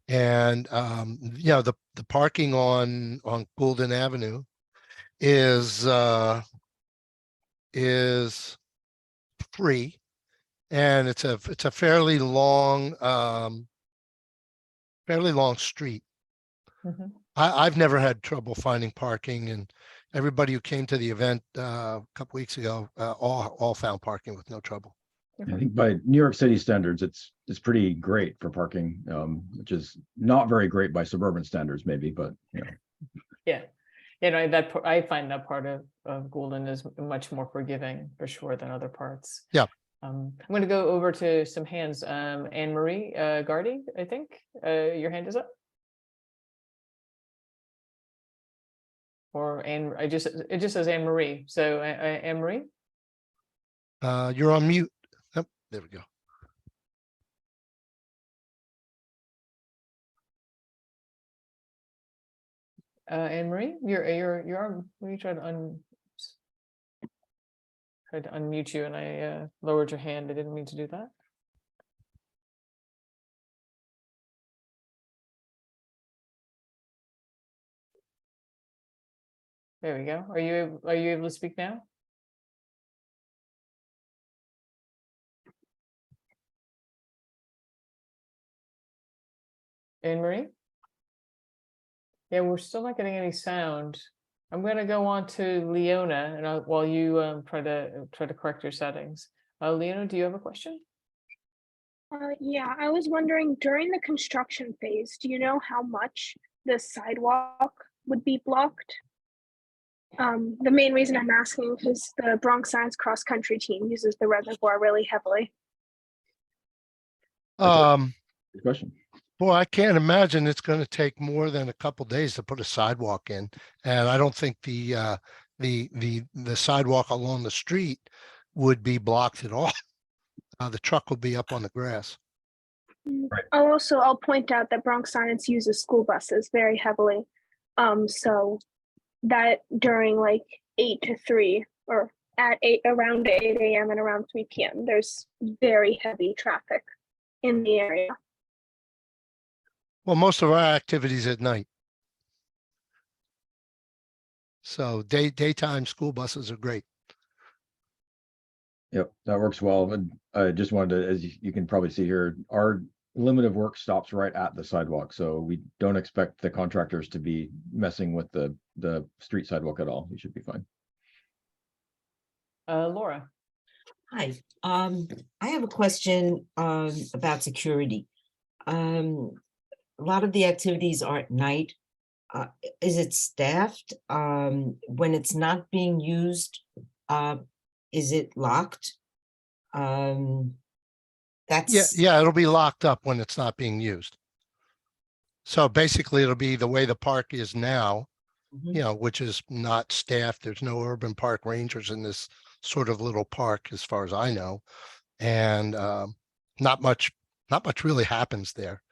And the parking on Goulden Avenue is free, and it's a fairly long street. I've never had trouble finding parking, and everybody who came to the event a couple weeks ago all found parking with no trouble. I think by New York City standards, it's pretty great for parking, which is not very great by suburban standards, maybe, but Yeah, that I find that part of Goulden is much more forgiving for sure than other parts. Yeah. I'm going to go over to some hands. Anne Marie Gardy, I think your hand is up. Or it just says Anne Marie. So Anne Marie. You're on mute. Yep, there we go. Anne Marie, you're on. Let me try to unmute you, and I lowered your hand. I didn't mean to do that. There we go. Are you able to speak now? Anne Marie? Yeah, we're still not getting any sound. I'm going to go on to Leona, and while you try to correct your settings. Leona, do you have a question? Yeah, I was wondering, during the construction phase, do you know how much the sidewalk would be blocked? The main reason I'm asking is the Bronx Science cross country team uses the reservoir really heavily. Good question. Boy, I can't imagine it's going to take more than a couple days to put a sidewalk in, and I don't think the sidewalk along the street would be blocked at all. The truck will be up on the grass. Right. I'll point out that Bronx Science uses school buses very heavily, so that during like 8 to 3 or around 8 a.m. and around 3 p.m. there's very heavy traffic in the area. Well, most of our activities at night. So daytime school buses are great. Yep, that works well. And I just wanted to, as you can probably see here, our limit of work stops right at the sidewalk. So we don't expect the contractors to be messing with the street sidewalk at all. We should be fine. Laura. Hi, I have a question about security. A lot of the activities are at night. Is it staffed? When it's not being used, is it locked? Yeah, it'll be locked up when it's not being used. So basically it'll be the way the park is now, which is not staffed. There's no urban park rangers in this sort of little park, as far as I know. And not much really happens there.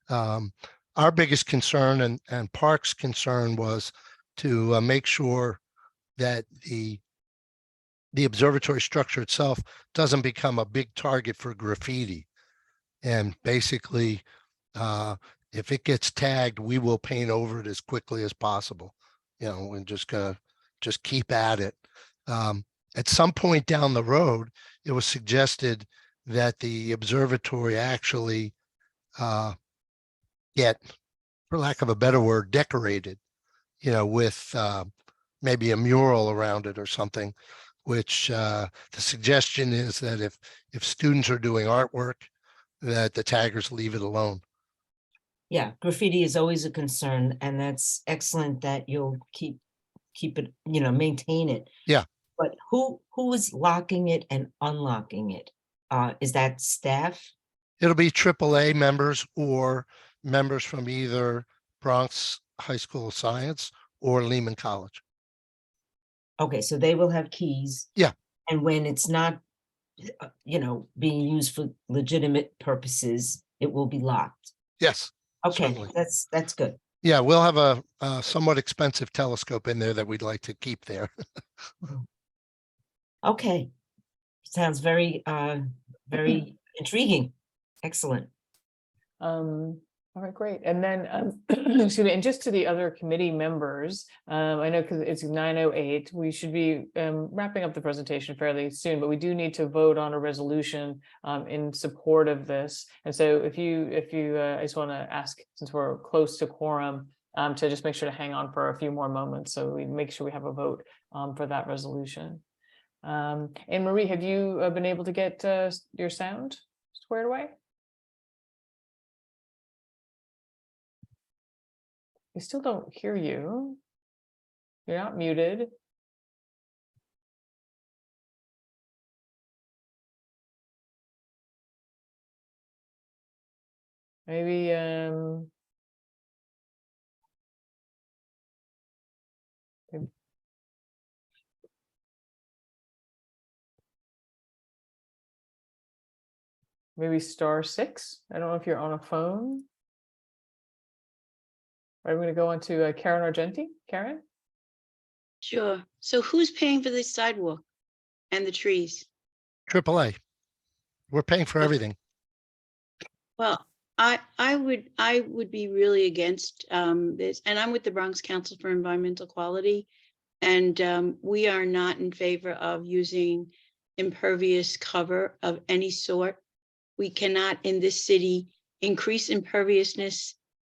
Our biggest concern and Park's concern was to make sure that the observatory structure itself doesn't become a big target for graffiti. And basically, if it gets tagged, we will paint over it as quickly as possible, and just keep at it. At some point down the road, it was suggested that the observatory actually get, for lack of a better word, decorated, with maybe a mural around it or something, which the suggestion is that if students are doing artwork, that the taggers leave it alone. Yeah, graffiti is always a concern, and that's excellent that you'll keep it, maintain it. Yeah. But who is locking it and unlocking it? Is that staff? It'll be AAA members or members from either Bronx High School of Science or Lehman College. Okay, so they will have keys. Yeah. And when it's not, being used for legitimate purposes, it will be locked. Yes. Okay, certainly. that's good. Yeah, we'll have a somewhat expensive telescope in there that we'd like to keep there. Okay. Sounds very, very intriguing. Excellent. All right, great. And then, excuse me, and just to the other committee members, I know because it's 9:08, we should be wrapping up the presentation fairly soon, but we do need to vote on a resolution in support of this. And so if you, I just want to ask, since we're close to quorum, to just make sure to hang on for a few more moments so we make sure we have a vote for that resolution. Anne Marie, have you been able to get your sound squared away? We still don't hear you. You're not muted. Maybe maybe *6. I don't know if you're on a phone. Right, we're going to go on to Karen Argenti. Karen? Sure. So who's paying for the sidewalk and the trees? AAA. We're paying for everything. Well, I would be really against this, and I'm with the Bronx Council for Environmental Quality, and we are not in favor of using impervious cover of any sort. We cannot in this city increase imperviousness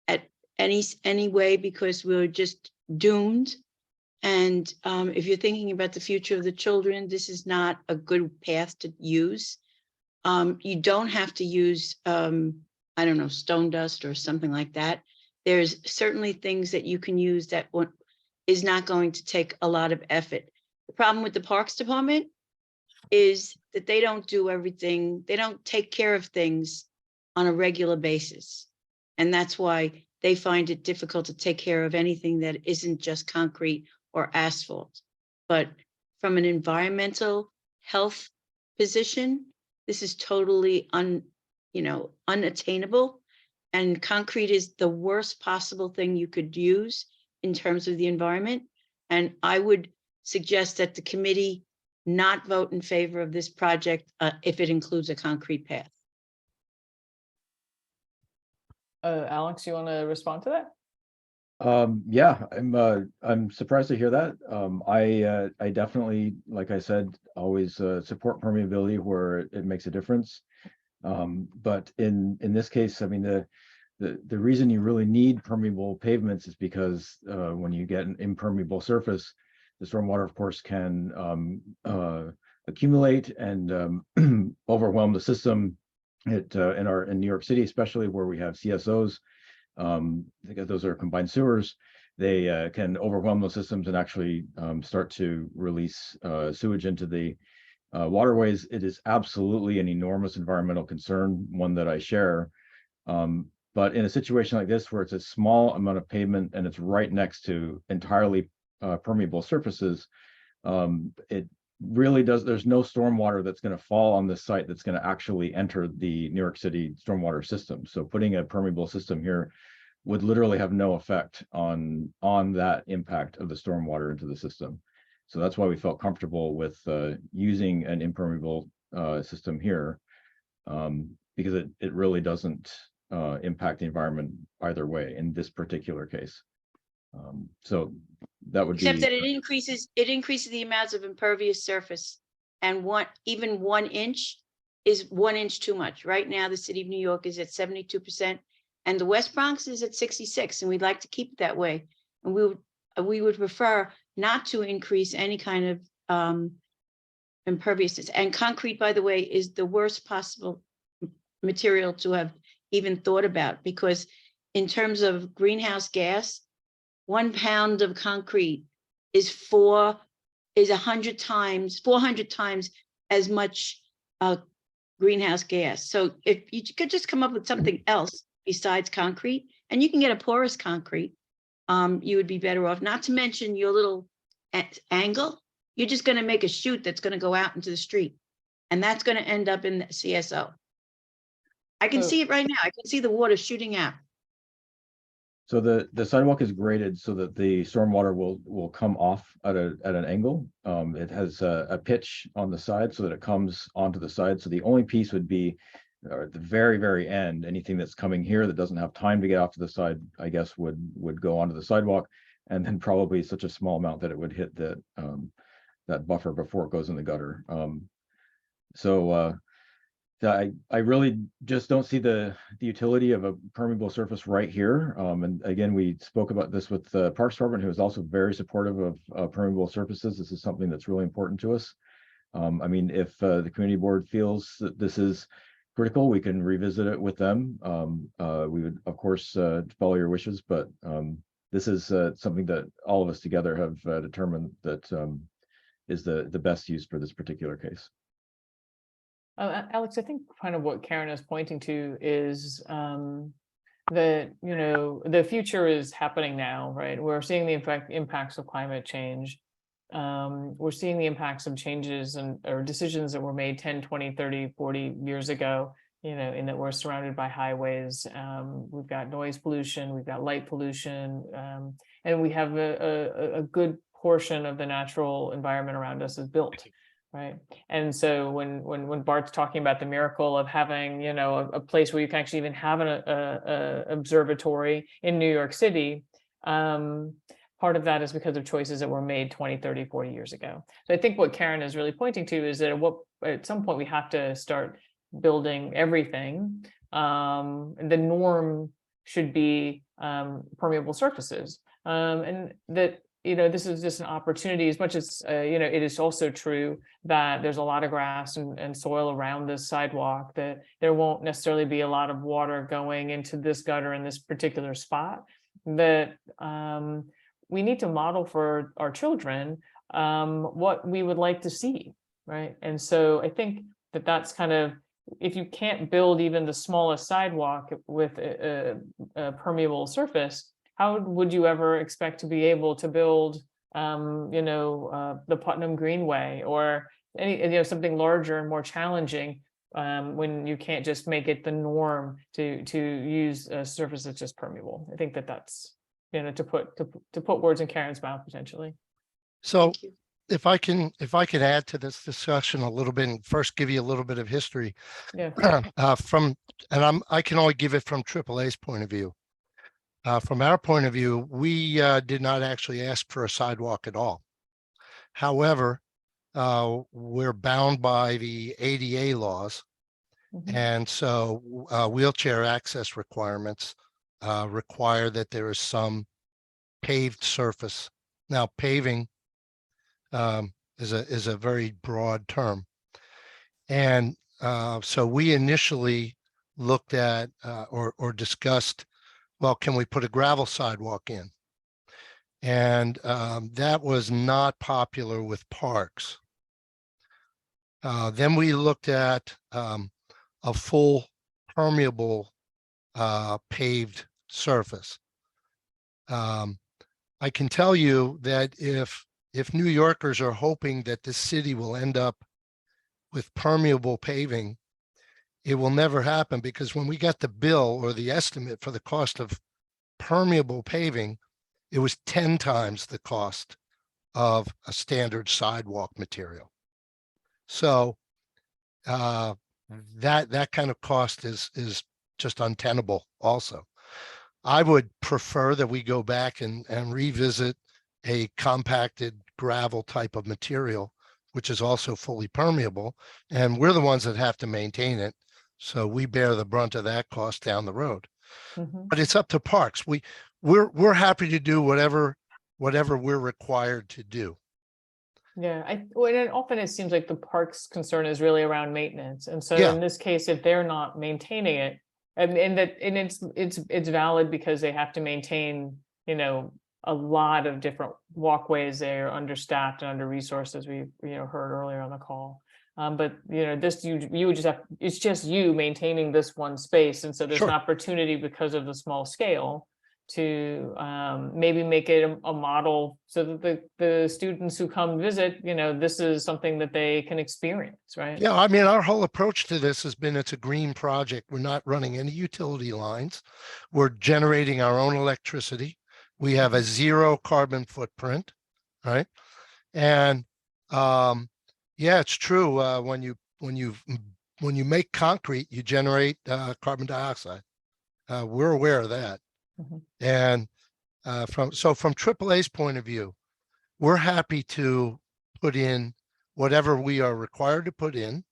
at any way because we're just doomed. And if you're thinking about the future of the children, this is not a good path to use. You don't have to use, I don't know, stone dust or something like that. There's certainly things that you can use that is not going to take a lot of effort. The problem with the Parks Department is that they don't do everything. They don't take care of things on a regular basis. And that's why they find it difficult to take care of anything that isn't just concrete or asphalt. But from an environmental health position, this is totally unattainable. And concrete is the worst possible thing you could use in terms of the environment. And I would suggest that the committee not vote in favor of this project if it includes a concrete path. Alex, you want to respond to that? Yeah, I'm surprised to hear that. I definitely, like I said, always support permeability where it makes a difference. But in this case, I mean, the reason you really need permeable pavements is because when you get an impermeable surface, the stormwater, of course, can accumulate and overwhelm the system. In New York City, especially where we have CSOs, because those are combined sewers, they can overwhelm those systems and actually start to release sewage into the waterways. It is absolutely an enormous environmental concern, one that I share. But in a situation like this, where it's a small amount of pavement and it's right next to entirely permeable surfaces, it really does, there's no stormwater that's going to fall on this site that's going to actually enter the New York City stormwater system. So putting a permeable system here would literally have no effect on that impact of the stormwater into the system. So that's why we felt comfortable with using an impermeable system here, because it really doesn't impact the environment either way in this particular case. So that would Except be that it increases the amounts of impervious surface, and even 1 inch is 1 inch too much. Right now, the city of New York is at 72%, and the West Bronx is at 66, and we'd like to keep it that way. And we would prefer not to increase any kind of imperviousness. And concrete, by the way, is the worst possible material to have even thought about, because in terms of greenhouse gas, 1 pound of concrete is 400 times as much greenhouse gas. So if you could just come up with something else besides concrete, and you can get a porous concrete, you would be better off. Not to mention your little angle. You're just going to make a chute that's going to go out into the street, and that's going to end up in the CSO. I can see it right now. I can see the water shooting out. So the sidewalk is graded so that the stormwater will come off at an angle. It has a pitch on the side so that it comes onto the side. So the only piece would be at the very end. Anything that's coming here that doesn't have time to get off to the side, I guess, would go onto the sidewalk, and then probably such a small amount that it would hit that buffer before it goes in the gutter. I really just don't see the utility of a permeable surface right here. And again, we spoke about this with the Parks Department, who is also very supportive of permeable surfaces. This is something that's really important to us. I mean, if the community board feels that this is critical, we can revisit it with them. We would, of course, follow your wishes, but this is something that all of us together have determined that is the best use for this particular case. Alex, I think kind of what Karen is pointing to is that, you know, the future is happening now, right? We're seeing the impacts of climate change. We're seeing the impacts of changes or decisions that were made 10, 20, 30, 40 years ago, you know, in that we're surrounded by highways. We've got noise pollution, we've got light pollution, and we have a good portion of the natural environment around us is built. Right. And so when Bart's talking about the miracle of having, you know, a place where you can actually even have an observatory in New York City, part of that is because of choices that were made 20, 30, 40 years ago. So I think what Karen is really pointing to is that at some point we have to start building everything. The norm should be permeable surfaces, and that, you know, this is just an opportunity, as much as, you know, it is also true that there's a lot of grass and soil around this sidewalk, that there won't necessarily be a lot of water going into this gutter in this particular spot, that we need to model for our children what we would like to see, right? And so I think that that's kind of, if you can't build even the smallest sidewalk with a permeable surface, how would you ever expect to be able to build, you know, the Putnam Greenway or any, you know, something larger and more challenging when you can't just make it the norm to use a surface that's just permeable? I think that's, you know, to put words in Karen's mouth potentially. So if I can add to this discussion a little bit and first give you a little bit of history, yeah, I can only give it from AAA's point of view. From our point of view, we did not actually ask for a sidewalk at all. However, we're bound by the ADA laws. Mm-hmm. And so wheelchair access requirements require that there is some paved surface. Now, paving is a very broad term. And so we initially looked at or discussed, well, can we put a gravel sidewalk in? And that was not popular with parks. Then we looked at a full permeable paved surface. I can tell you that if New Yorkers are hoping that this city will end up with permeable paving, it will never happen, because when we got the bill or the estimate for the cost of permeable paving, it was 10 times the cost of a standard sidewalk material. So that kind of cost is just untenable also. I would prefer that we go back and revisit a compacted gravel type of material which is also fully permeable, and we're the ones that have to maintain it. So we bear the brunt of that cost down the road. But it's up to parks. We're happy to do whatever we're required to do. Yeah, and often it seems like the park's concern is really around maintenance. And so Yeah. in this case, if they're not maintaining it, and it's valid because they have to maintain, you know, a lot of different walkways. They're understaffed and under resourced, as we heard earlier on the call. But you know, this you would just have, it's just you maintaining this one space, and so there's an opportunity because of the small scale to maybe make it a model so that the students who come visit, you know, this is something that they can experience, right? Yeah, I mean, our whole approach to this has been it's a green project. We're not running any utility lines. We're generating our own electricity. We have a 0 carbon footprint, right? And yeah, it's true. When you make concrete, you generate carbon dioxide. We're aware of that. And from AAA's point of view, we're happy to put in whatever we are required to put in,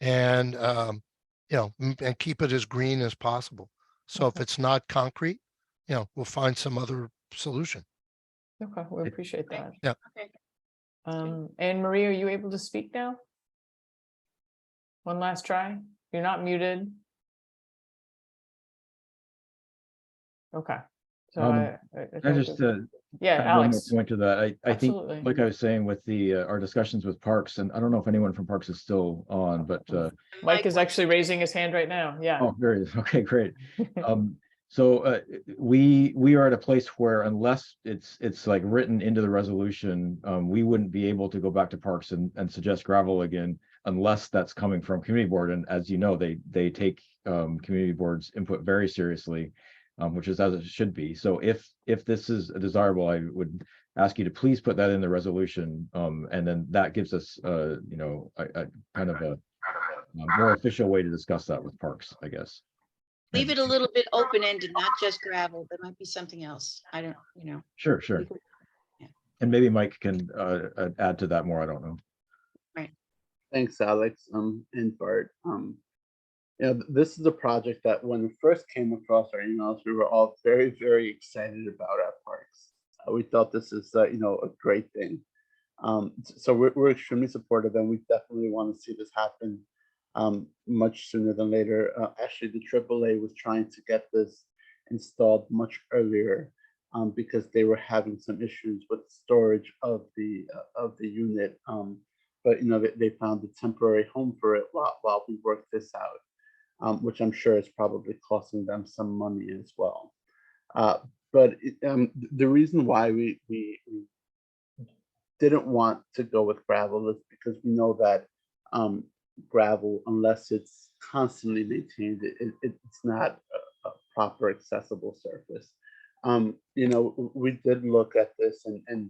and you know, and keep it as green as possible. So if it's not concrete, you know, we'll find some other solution. Okay, we appreciate that. Yeah. Okay. Anne Marie, are you able to speak now? One last try. You're not muted. Okay. So I just yeah, add one more Alex. point to that. I think, Absolutely. like I was saying with the our discussions with Parks, and I don't know if anyone from Parks is still on, but Mike is actually raising his hand right now. Yeah. oh, there he is. Okay, great. So we are at a place where unless it's like written into the resolution, we wouldn't be able to go back to Parks and suggest gravel again unless that's coming from community board. And as you know, they take community board's input very seriously, which is as it should be. So if this is desirable, I would ask you to please put that in the resolution, and then that gives us you know, a kind of a more official way to discuss that with Parks, I guess. Leave it a little bit open-ended, not just gravel. There might be something else. I don't, you know. Sure. Yeah. And maybe Mike can add to that more. I don't know. Right. Thanks, Alex, and Bart. You know, this is a project that when it first came across our emails, we were all very, very excited about at Parks. We thought this is, you know, a great thing. So we're extremely supportive, and we definitely want to see this happen much sooner than later. Actually, the AAA was trying to get this installed much earlier because they were having some issues with storage of the unit. But you know, they found a temporary home for it while we worked this out, which I'm sure is probably costing them some money as well. But the reason why we didn't want to go with gravel is because we know that gravel, unless it's constantly maintained, it's not a proper accessible surface. You know, we did look at this, and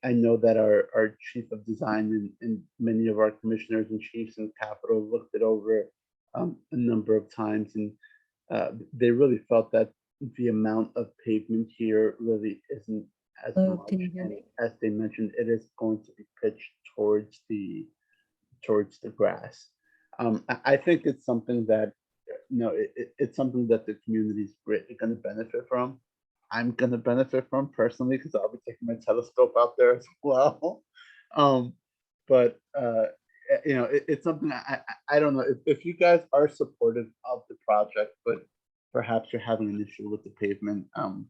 I know that our chief of design and many of our commissioners and chiefs in Capitol looked it over a number of times, and they really felt that the amount of pavement here really isn't as much. And as they mentioned, it is going to be pitched towards the grass. I think it's something that, you know, it's something that the community is greatly going to benefit from. I'm going to benefit from personally because I'll be taking my telescope out there as well. But you know, it's something I don't know if you guys are supportive of the project, but perhaps you're having an issue with the pavement. You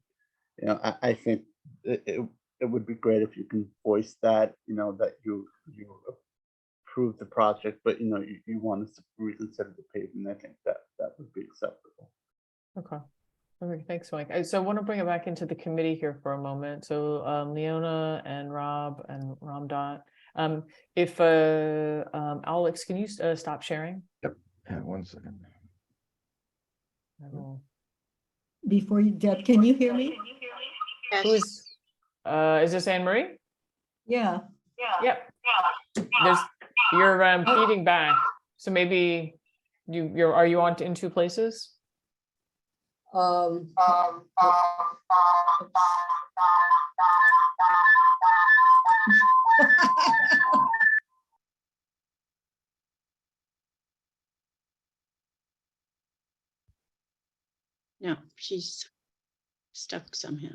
know, I think it would be great if you can voice that, you know, that you approve the project, but you know, you want us to reconsider the pavement. I think that would be acceptable. Okay. Okay, thanks, Mike. So I want to bring it back into the committee here for a moment. So Leona and Rob and Ramdot, if Alex, can you stop sharing? Yep. Yeah, 1 second. Before you, Deb, can you hear me? Yes. Is this Anne Marie? Yeah. Yep. You're feeding back. So maybe are you on in two places? No, she's stuck somehow.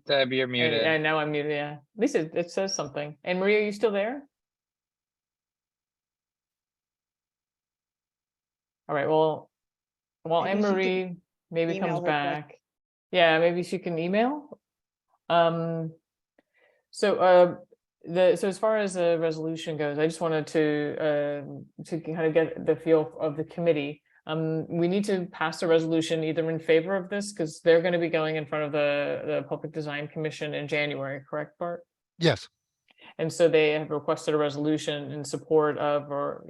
Deb, you're muted. And now I'm muted, yeah. At least it says something. And Maria, are you still there? All right, well, while Maybe she Anne can Marie maybe email comes her question. back. Yeah, maybe she can email. So as far as the resolution goes, I just wanted to kind of get the feel of the committee. We need to pass a resolution either in favor of this, because they're going to be going in front of the Public Design Commission in January, correct, Bart? Yes. And so they have requested a resolution in support of, or,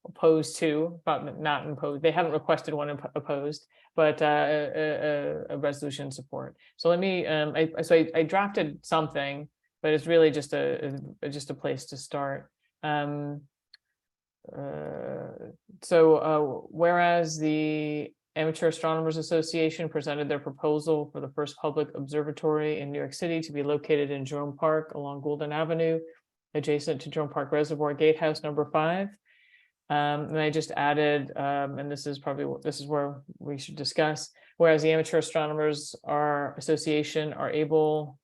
opposed to, but not imposed. They haven't requested one opposed, but a resolution in support. So let me, I drafted something, but it's really just a place to start. Whereas the Amateur Astronomers Association presented their proposal for the first public observatory in New York City to be located in Jerome Park along Golden Avenue, adjacent to Jerome Park Reservoir Gatehouse number 5. And I just added, and this is where we should discuss, whereas the Amateur Astronomers Association are able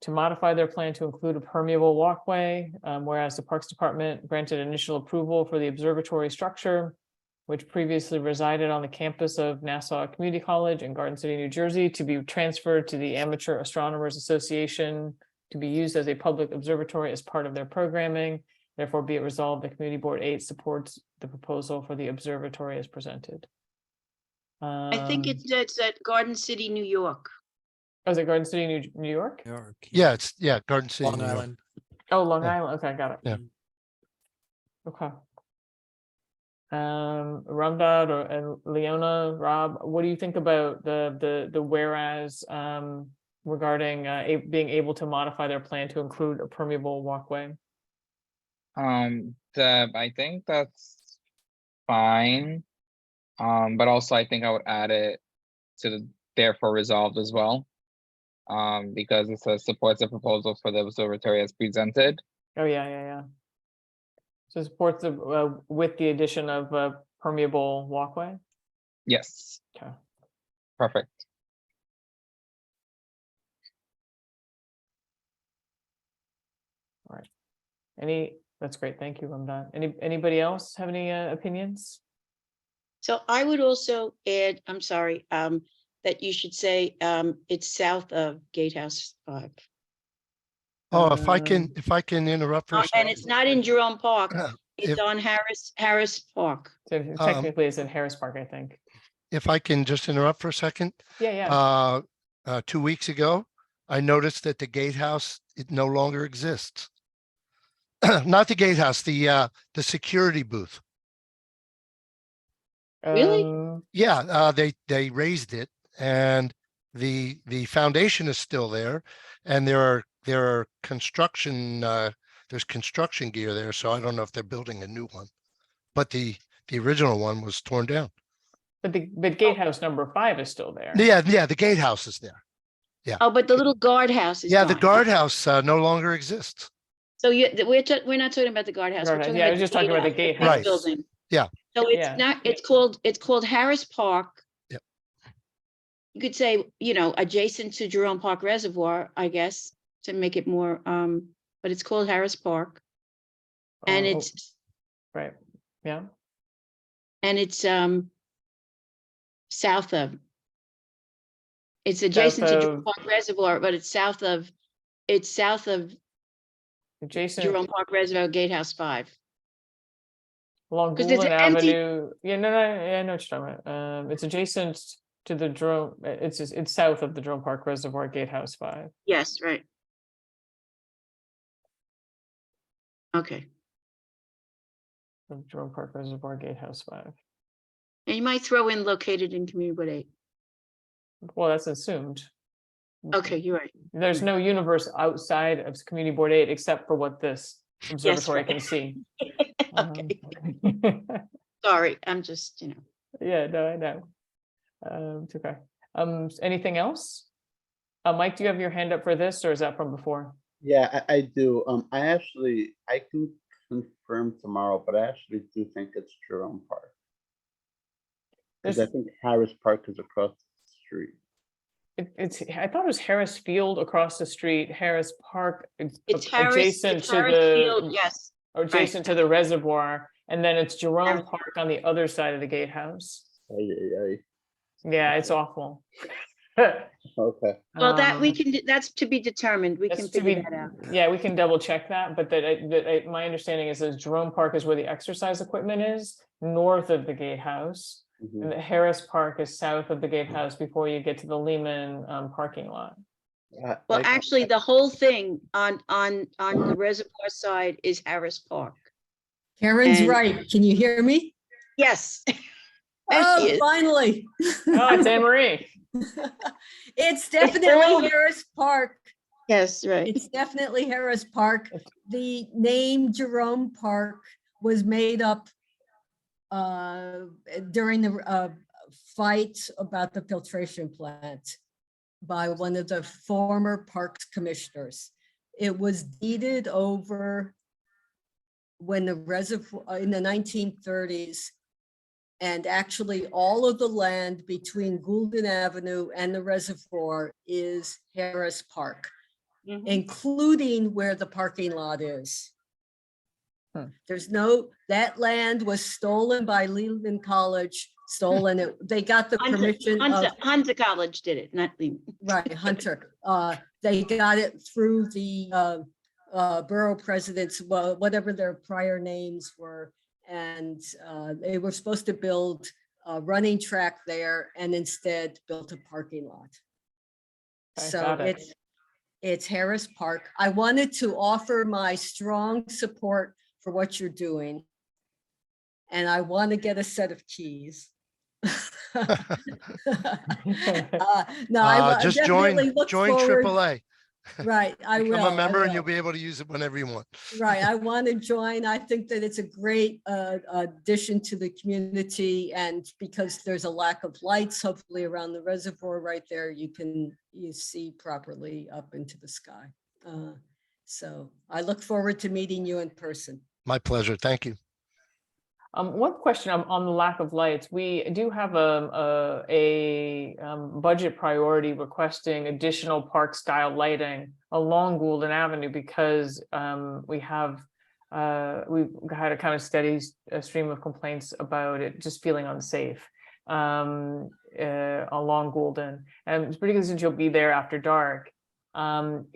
to modify their plan to include a permeable walkway, whereas the Parks Department granted initial approval for the observatory structure, which previously resided on the campus of Nassau Community College in Garden City, New Jersey, to be transferred to the Amateur Astronomers Association to be used as a public observatory as part of their programming. Therefore, be it resolved, the Community Board 8 supports the proposal for the observatory as presented. I think it's at Garden City, New York. Oh, is it Garden City, New York? Yeah, it's Garden City, Long New York. Island. Oh, Long Yeah. Island. Okay, got it. Yeah. Okay. Ramdad and Leona, Rob, what do you think about the whereas regarding being able to modify their plan to include a permeable walkway? Deb, I think that's fine. But also I think I would add it to the therefore resolved as well. Because it says supports the proposal for the observatory as presented. Oh, yeah. So supports with the addition of a permeable walkway? Yes. Okay. Perfect. All right. That's great. Thank you, Ramdan. Anybody else have any opinions? So I would also add, I'm sorry, that you should say it's south of Gatehouse 5. Oh, if I can interrupt for a And second. it's not in Jerome Park. It's If- on Harris Park. So technically, it's in Harris Park, I think. If I can just interrupt for a second. Yeah. 2 weeks ago, I noticed that the gatehouse, it no longer exists. Not the gatehouse, the security booth. Really? Yeah, they raised it, and the foundation is still there, and there are construction there's construction gear there, so I don't know if they're building a new one, but the original one was torn down. But gatehouse number 5 is still there. Yeah, the gatehouse is there. Yeah. Oh, but the little guardhouse is Yeah, the gone. guardhouse no longer exists. So we're not talking about the guardhouse. We're talking Yeah, I about was just talking about the gatehouse. Right. building. Yeah. So it's Yeah. not. It's called Harris Park. Yep. You could say, adjacent to Jerome Park Reservoir, I guess, to make it more. But it's called Harris Park, and Oh, it's right. Yeah. and it's south of. It's adjacent to Jerome of- Park Reservoir, but it's south of. It's south of Adjacent Jerome Park Reservoir Gatehouse 5. along 'Cause it's Golden an empty- Avenue. Yeah, no, I know what you're talking about. It's adjacent to the Jerome. It's south of the Jerome Park Reservoir Gatehouse 5. Yes, right. Okay. The Jerome Park Reservoir Gatehouse 5. And you might throw in located in Community Board 8. Well, that's assumed. Okay, you're right. There's no universe outside of Community Board 8 except for what this observatory right. can see. Okay. Sorry, I'm just, Yeah, no, I know. It's okay. Anything else? Mike, do you have your hand up for this, or is that from before? Yeah, I do. I can confirm tomorrow, but I actually do think it's Jerome Park. Because I think Harris Park is across the street. I thought it was Harris Field across the street, Harris Park It's Harris, adjacent it's to Harris Field, the, yes. or adjacent to the reservoir, and then it's Jerome Park on the other side of the gatehouse. Yeah, it's awful. Okay. Well, that we can, that's to be determined. We can figure that out. Yeah, we can double check that, but my understanding is that Jerome Park is where the exercise equipment is, north of the gatehouse. And the Harris Park is south of the gatehouse before you get to the Lehman parking lot. Well, actually, the whole thing on the reservoir side is Harris Park. Karen's right. Can you hear me? Yes. Oh, finally. Oh, it's Anne Marie. It's definitely Harris Park. Yes, right. It's definitely Harris Park. The name Jerome Park was made up during the fight about the filtration plant by one of the former parks commissioners. It was deeded over when the reservoir in the 1930s, and actually all of the land between Goulden Avenue and the reservoir is Harris Park, including where the parking lot is. There's that land was stolen by Leland College, they got the permission of. Hunter College did it, not Leland. Right, Hunter. They got it through the borough presidents, well, whatever their prior names were. And they were supposed to build a running track there and instead built a parking lot. So it's Harris Park. I wanted to offer my strong support for what you're doing. And I want to get a set of keys. Just join AAA. Right, I will. Become a member and you'll be able to use it whenever you want. Right, I want to join. I think that it's a great addition to the community, and because there's a lack of lights, hopefully around the reservoir right there, you see properly up into the sky. So I look forward to meeting you in person. My pleasure. Thank you. One question on the lack of lights. We do have a budget priority requesting additional park style lighting along Goulden Avenue because we've had a kind of steady stream of complaints about it just feeling unsafe along Goulden. And particularly since you'll be there after dark.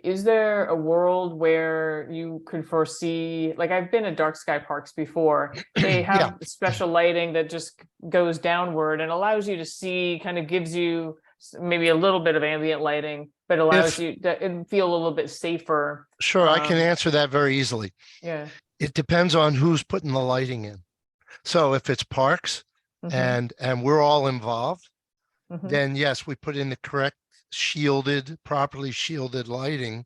Is there a world where you could foresee, like I've been at dark sky parks before, they have special lighting that just goes downward and allows you to see, kind of gives you maybe a little bit of ambient lighting, but allows you to feel a little bit safer. Sure, I can answer that very easily. Yeah. It depends on who's putting the lighting in. So if it's parks and we're all involved, then yes, we put in the correct properly shielded lighting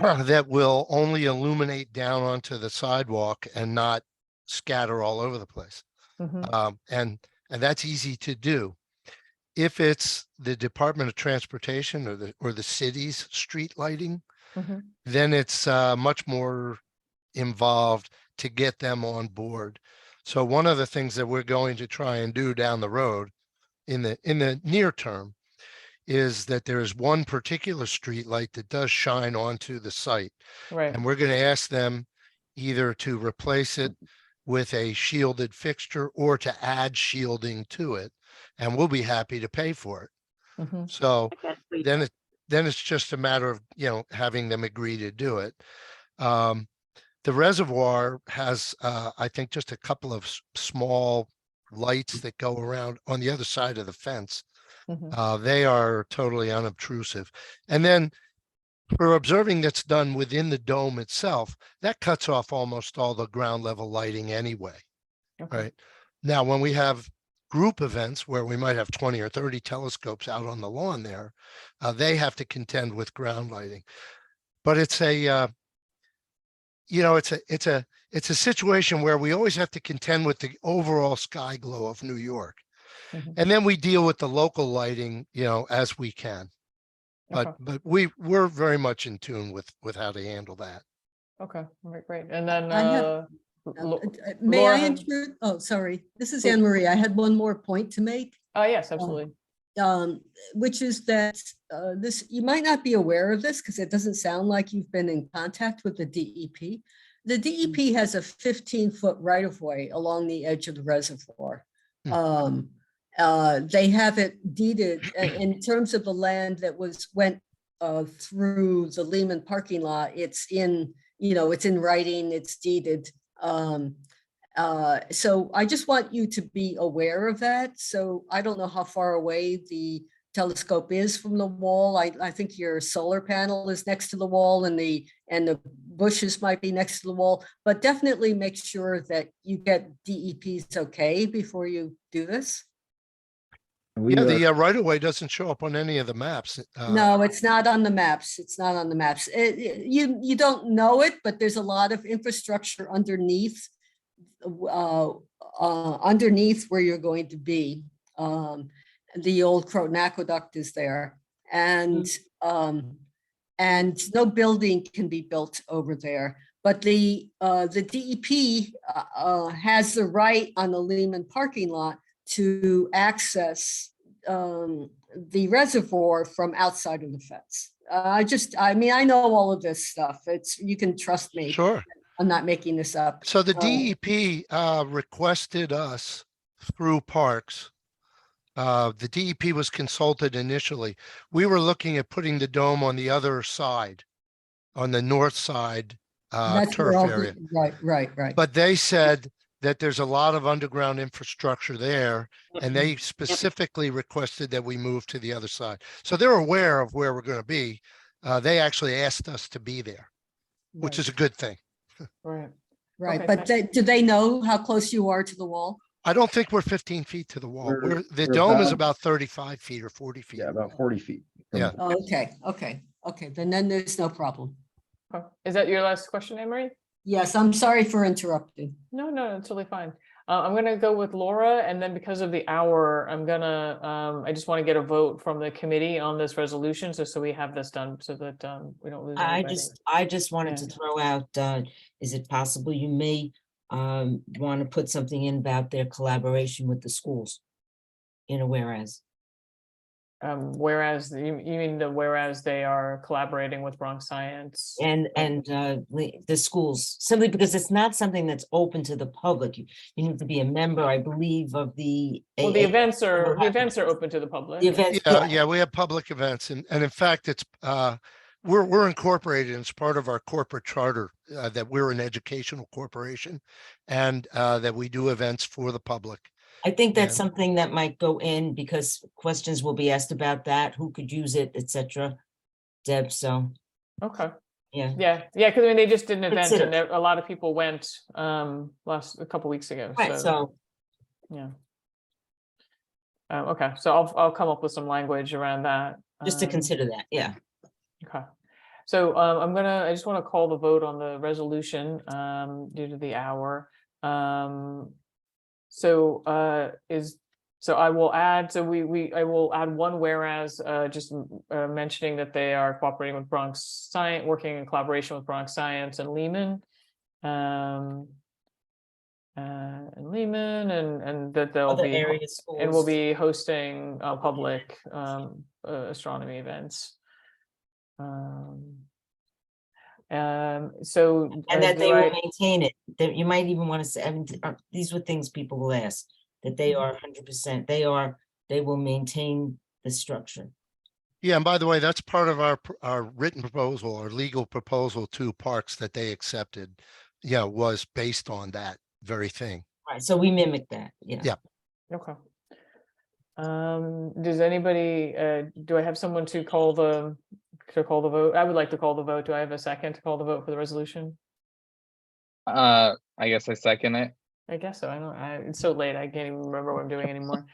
that will only illuminate down onto the sidewalk and not scatter all over the place. And that's easy to do. If it's the Department of Transportation or the city's street lighting, then it's much more involved to get them on board. So one of the things that we're going to try and do down the road in the near term is that there is one particular street light that does shine onto the site. Right. And we're going to ask them either to replace it with a shielded fixture or to add shielding to it. And we'll be happy to pay for it. So then it's just a matter of, having them agree to do it. The reservoir has, I think, just a couple of small lights that go around on the other side of the fence. They are totally unobtrusive. And then for observing that's done within the dome itself, that cuts off almost all the ground level lighting anyway. Right now, when we have group events where we might have 20 or 30 telescopes out on the lawn there, they have to contend with ground lighting. But it's a it's a situation where we always have to contend with the overall sky glow of New York. And then we deal with the local lighting, as we can. Okay. But we're very much in tune with how to handle that. Okay, all right, great. And then, I have- May Laura I has- intrude? Oh, sorry. This is Please. Anne Marie. I had one more point to make. Yes, absolutely. Which is that this, you might not be aware of this because it doesn't sound like you've been in contact with the DEP. The DEP has a 15-foot right-of-way along the edge of the reservoir. They have it deeded in terms of the land that went through the Lehman parking lot. It's in, it's in writing, it's deeded. So I just want you to be aware of that. So I don't know how far away the telescope is from the wall. I think your solar panel is next to the wall and the bushes might be next to the wall, but definitely make sure that you get DEP's okay before you do this. The right of way doesn't show up on any of the maps. No, it's not on the maps. It's not on the maps. You don't know it, but there's a lot of infrastructure underneath where you're going to be. The old Croton Aqueduct is there, and no building can be built over there. But the DEP has the right on the Lehman parking lot to access the reservoir from outside of the fence. I know all of this stuff. You can trust me. Sure. I'm not making this up. So the DEP requested us through Parks. The DEP was consulted initially. We were looking at putting the dome on the other side, on the north side turf area. Right. But they said that there's a lot of underground infrastructure there, and they specifically requested that we move to the other side. So they're aware of where we're going to be. They actually asked us to be there, which is a good thing. Right. Okay, but do they know how close you are to the wall? I don't think we're 15 feet to the wall. The We're dome is about 35 feet or 40 feet. Yeah, about 40 feet. Yeah. Oh, okay. Then there's no problem. Okay. Is that your last question, Anne Marie? Yes, I'm sorry for interrupting. No, it's totally fine. I'm gonna go with Laura, and then because of the hour, I just want to get a vote from the committee on this resolution, so we have this done, so that we don't lose anybody. I just wanted to throw out, is it possible you may want to put something in about their collaboration with the schools in a whereas? Whereas you mean whereas they are collaborating with Bronx Science and the schools, simply because it's not something that's open to the public. You need to be a member, I believe, of the. Well, the events are open to the public. The events, yeah, we have public events, and in fact, it's we're incorporated as part of our corporate charter that we're an educational corporation, and that we do events for the public. I think that's something that might go in because questions will be asked about that, who could use it, etc. Deb, so. Okay. Yeah. Because they just did an event and a lot of people went a couple weeks ago. Right, so. Yeah. Okay, so I'll come up with some language around that. Just to consider that, yeah. Okay. So I just want to call the vote on the resolution due to the hour. So I will add, I will add one whereas, just mentioning that they are cooperating with Bronx Science, working in collaboration with Bronx Science and Lehman. And that they'll be will be hosting public astronomy events. So and that they will maintain it. That you might even want to say, these were things people will ask, that they are 100%. They will maintain the structure. Yeah, and by the way, that's part of our written proposal, our legal proposal to Parks that they accepted. Yeah, was based on that very thing. Right. So we mimic that. Yeah. Yeah. Okay. Does anybody? Do I have someone to call the vote? I would like to call the vote. Do I have a second to call the vote for the resolution? I guess I second it. I guess so. It's so late. I can't even remember what I'm doing anymore.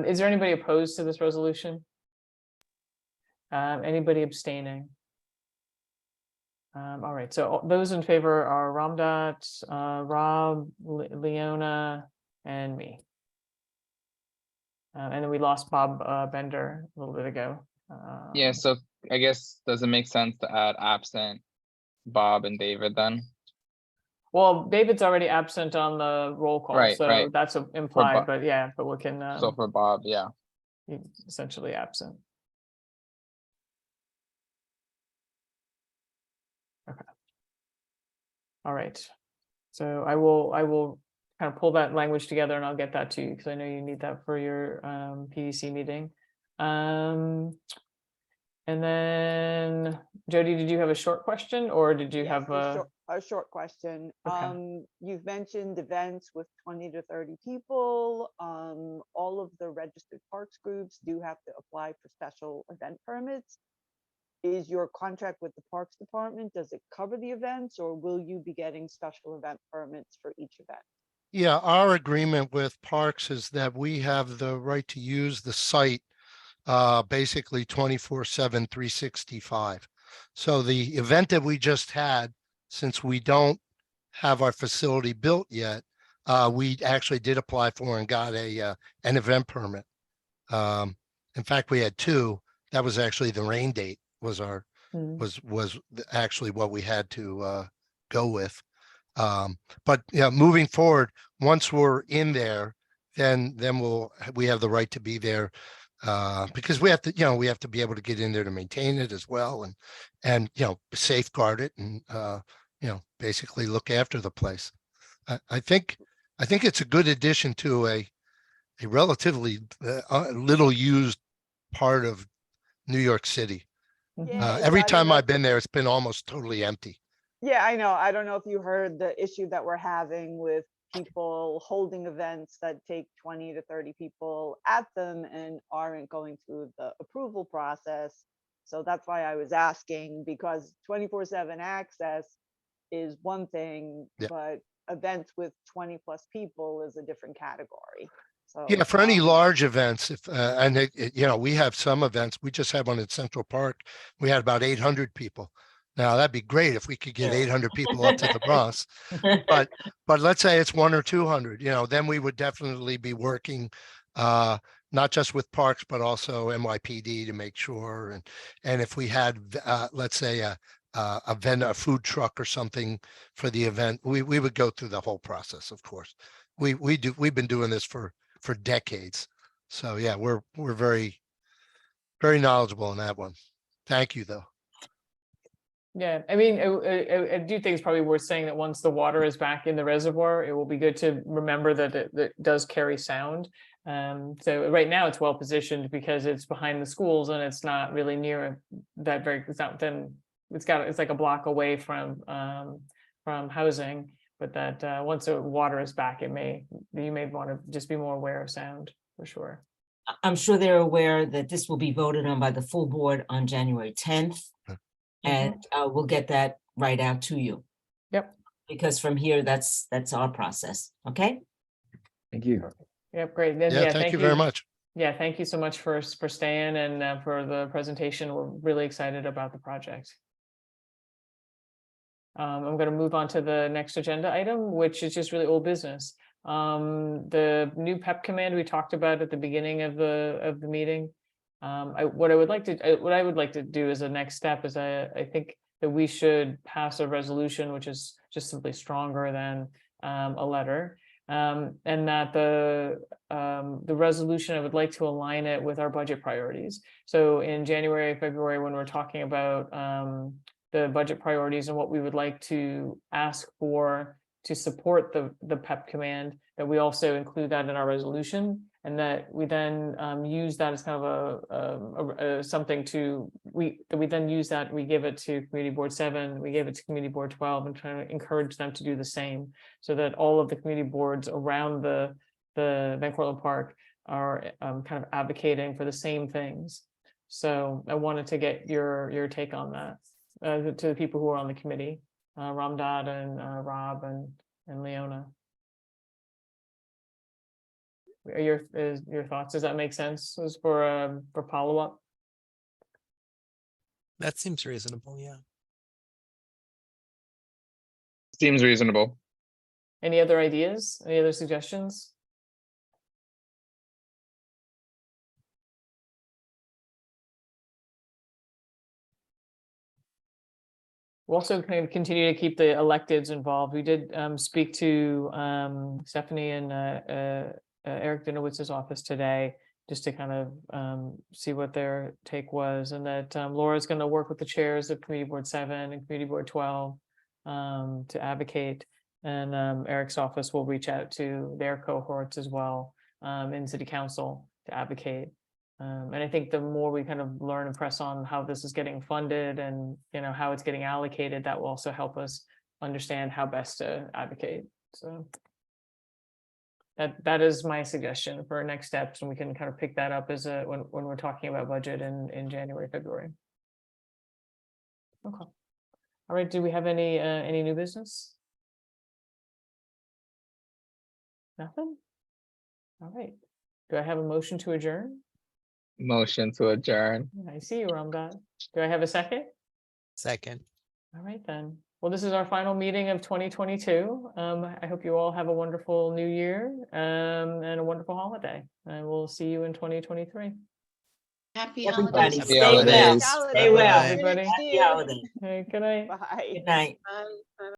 Is there anybody opposed to this resolution? Anybody abstaining? All right. So those in favor are Ramdat, Rob, Leona, and me. And then we lost Bob Bender a little bit ago. Yeah, Um, so I guess, does it make sense to add absent Bob and David then? Well, David's already absent on the roll call, Right, so right. that's For implied, Bob, but yeah, but we can, so for Bob, yeah. he's essentially absent. Okay. All right. So I will kind of pull that language together and I'll get that to you because I know you need that for your PDC meeting. And then Jody, did you have a short question or did you Yes, have a short question? Okay. You've mentioned events with 20 to 30 people. All of the registered parks groups do have to apply for special event permits. Is your contract with the Parks Department, does it cover the events, or will you be getting special event permits for each event? Yeah, our agreement with Parks is that we have the right to use the site basically 24/7, 365. So the event that we just had, since we don't have our facility built yet, we actually did apply for and got an event permit. In fact, we had two. That was actually the rain date was our was actually what we had to go with. But yeah, moving forward, once we're in there, then we have the right to be there because we have to, we have to be able to get in there to maintain it as well and safeguard it and basically look after the place. I think it's a good addition to a relatively little used part of New York City. Yeah, Every time I've been there, it's been almost totally empty. Yeah, I know. I don't know if you heard the issue that we're having with people holding events that take 20 to 30 people at them and aren't going through the approval process. So that's why I was asking, because 24/7 access is one thing, but events with 20 plus people is a different category. So yeah, for any large events, if we have some events. We just had one in Central Park. We had about 800 people. Now that'd be great if we could get 800 people up to the Bronx, but let's say it's 100 or 200. Then we would definitely be working not just with Parks but also NYPD to make sure. And if we had let's say a food truck or something for the event, we would go through the whole process. Of course, we've been doing this for decades. So yeah, we're very, very knowledgeable in that one. Thank you though. Yeah, I mean, I do think it's probably worth saying that once the water is back in the reservoir, it will be good to remember that it does carry sound. So right now it's well positioned because it's behind the schools and it's not really near that it's like a block away from housing. But that once the water is back, you may want to just be more aware of sound for sure. I'm sure they're aware that this will be voted on by the full board on January 10th. And we'll get that right out to you. Yep. Because from here, that's our process. Okay. Thank you. Yep. Great. Yeah. Thank you very much. Yeah. Thank you so much for staying and for the presentation. We're really excited about the project. I'm going to move on to the next agenda item, which is just really old business. The new PEP command we talked about at the beginning of the meeting. What I would like to do as a next step is I think that we should pass a resolution which is just simply stronger than a letter, and that the resolution, I would like to align it with our budget priorities. So in January, February, when we're talking about the budget priorities and what we would like to ask for to support the PEP command, that we also include that in our resolution, and that we then use that as kind of something we then use that, we give it to Community Board 7, we give it to Community Board 12, and try to encourage them to do the same, so that all of the community boards around the Van Cortlandt Park are kind of advocating for the same things. So I wanted to get your take on that to the people who are on the committee, Ramdad and Rob and Leona. Your thoughts? Does that make sense? As for follow-up? That seems reasonable, yeah. Seems reasonable. Any other ideas? Any other suggestions? we'll also kind of continue to keep the electeds involved. We did speak to Stephanie and Eric Dinowitz's office today, just to kind of see what their take was, and that Laura's going to work with the chairs of Committee Board 7 and Committee Board 12 to advocate, and Eric's office will reach out to their cohorts as well in City Council to advocate. And I think the more we kind of learn and press on how this is getting funded and, you know, how it's getting allocated, that will also help us understand how best to advocate. So that is my suggestion for our next steps, and we can kind of pick that up as a when we're talking about budget in January, February. Okay. All right. Do we have any new business? Nothing. All right. Do I have a motion to adjourn? Motion to adjourn. I see you, Ramdas. Do I have a second? Second. All right, then. Well, this is our final meeting of 2022. I hope you all have a wonderful new year and a wonderful holiday. And we'll see you in 2023. Happy Everybody, holidays. stay well. holidays. Stay well. Everybody. Happy holidays. Hey, good night. Bye. Good night. Bye.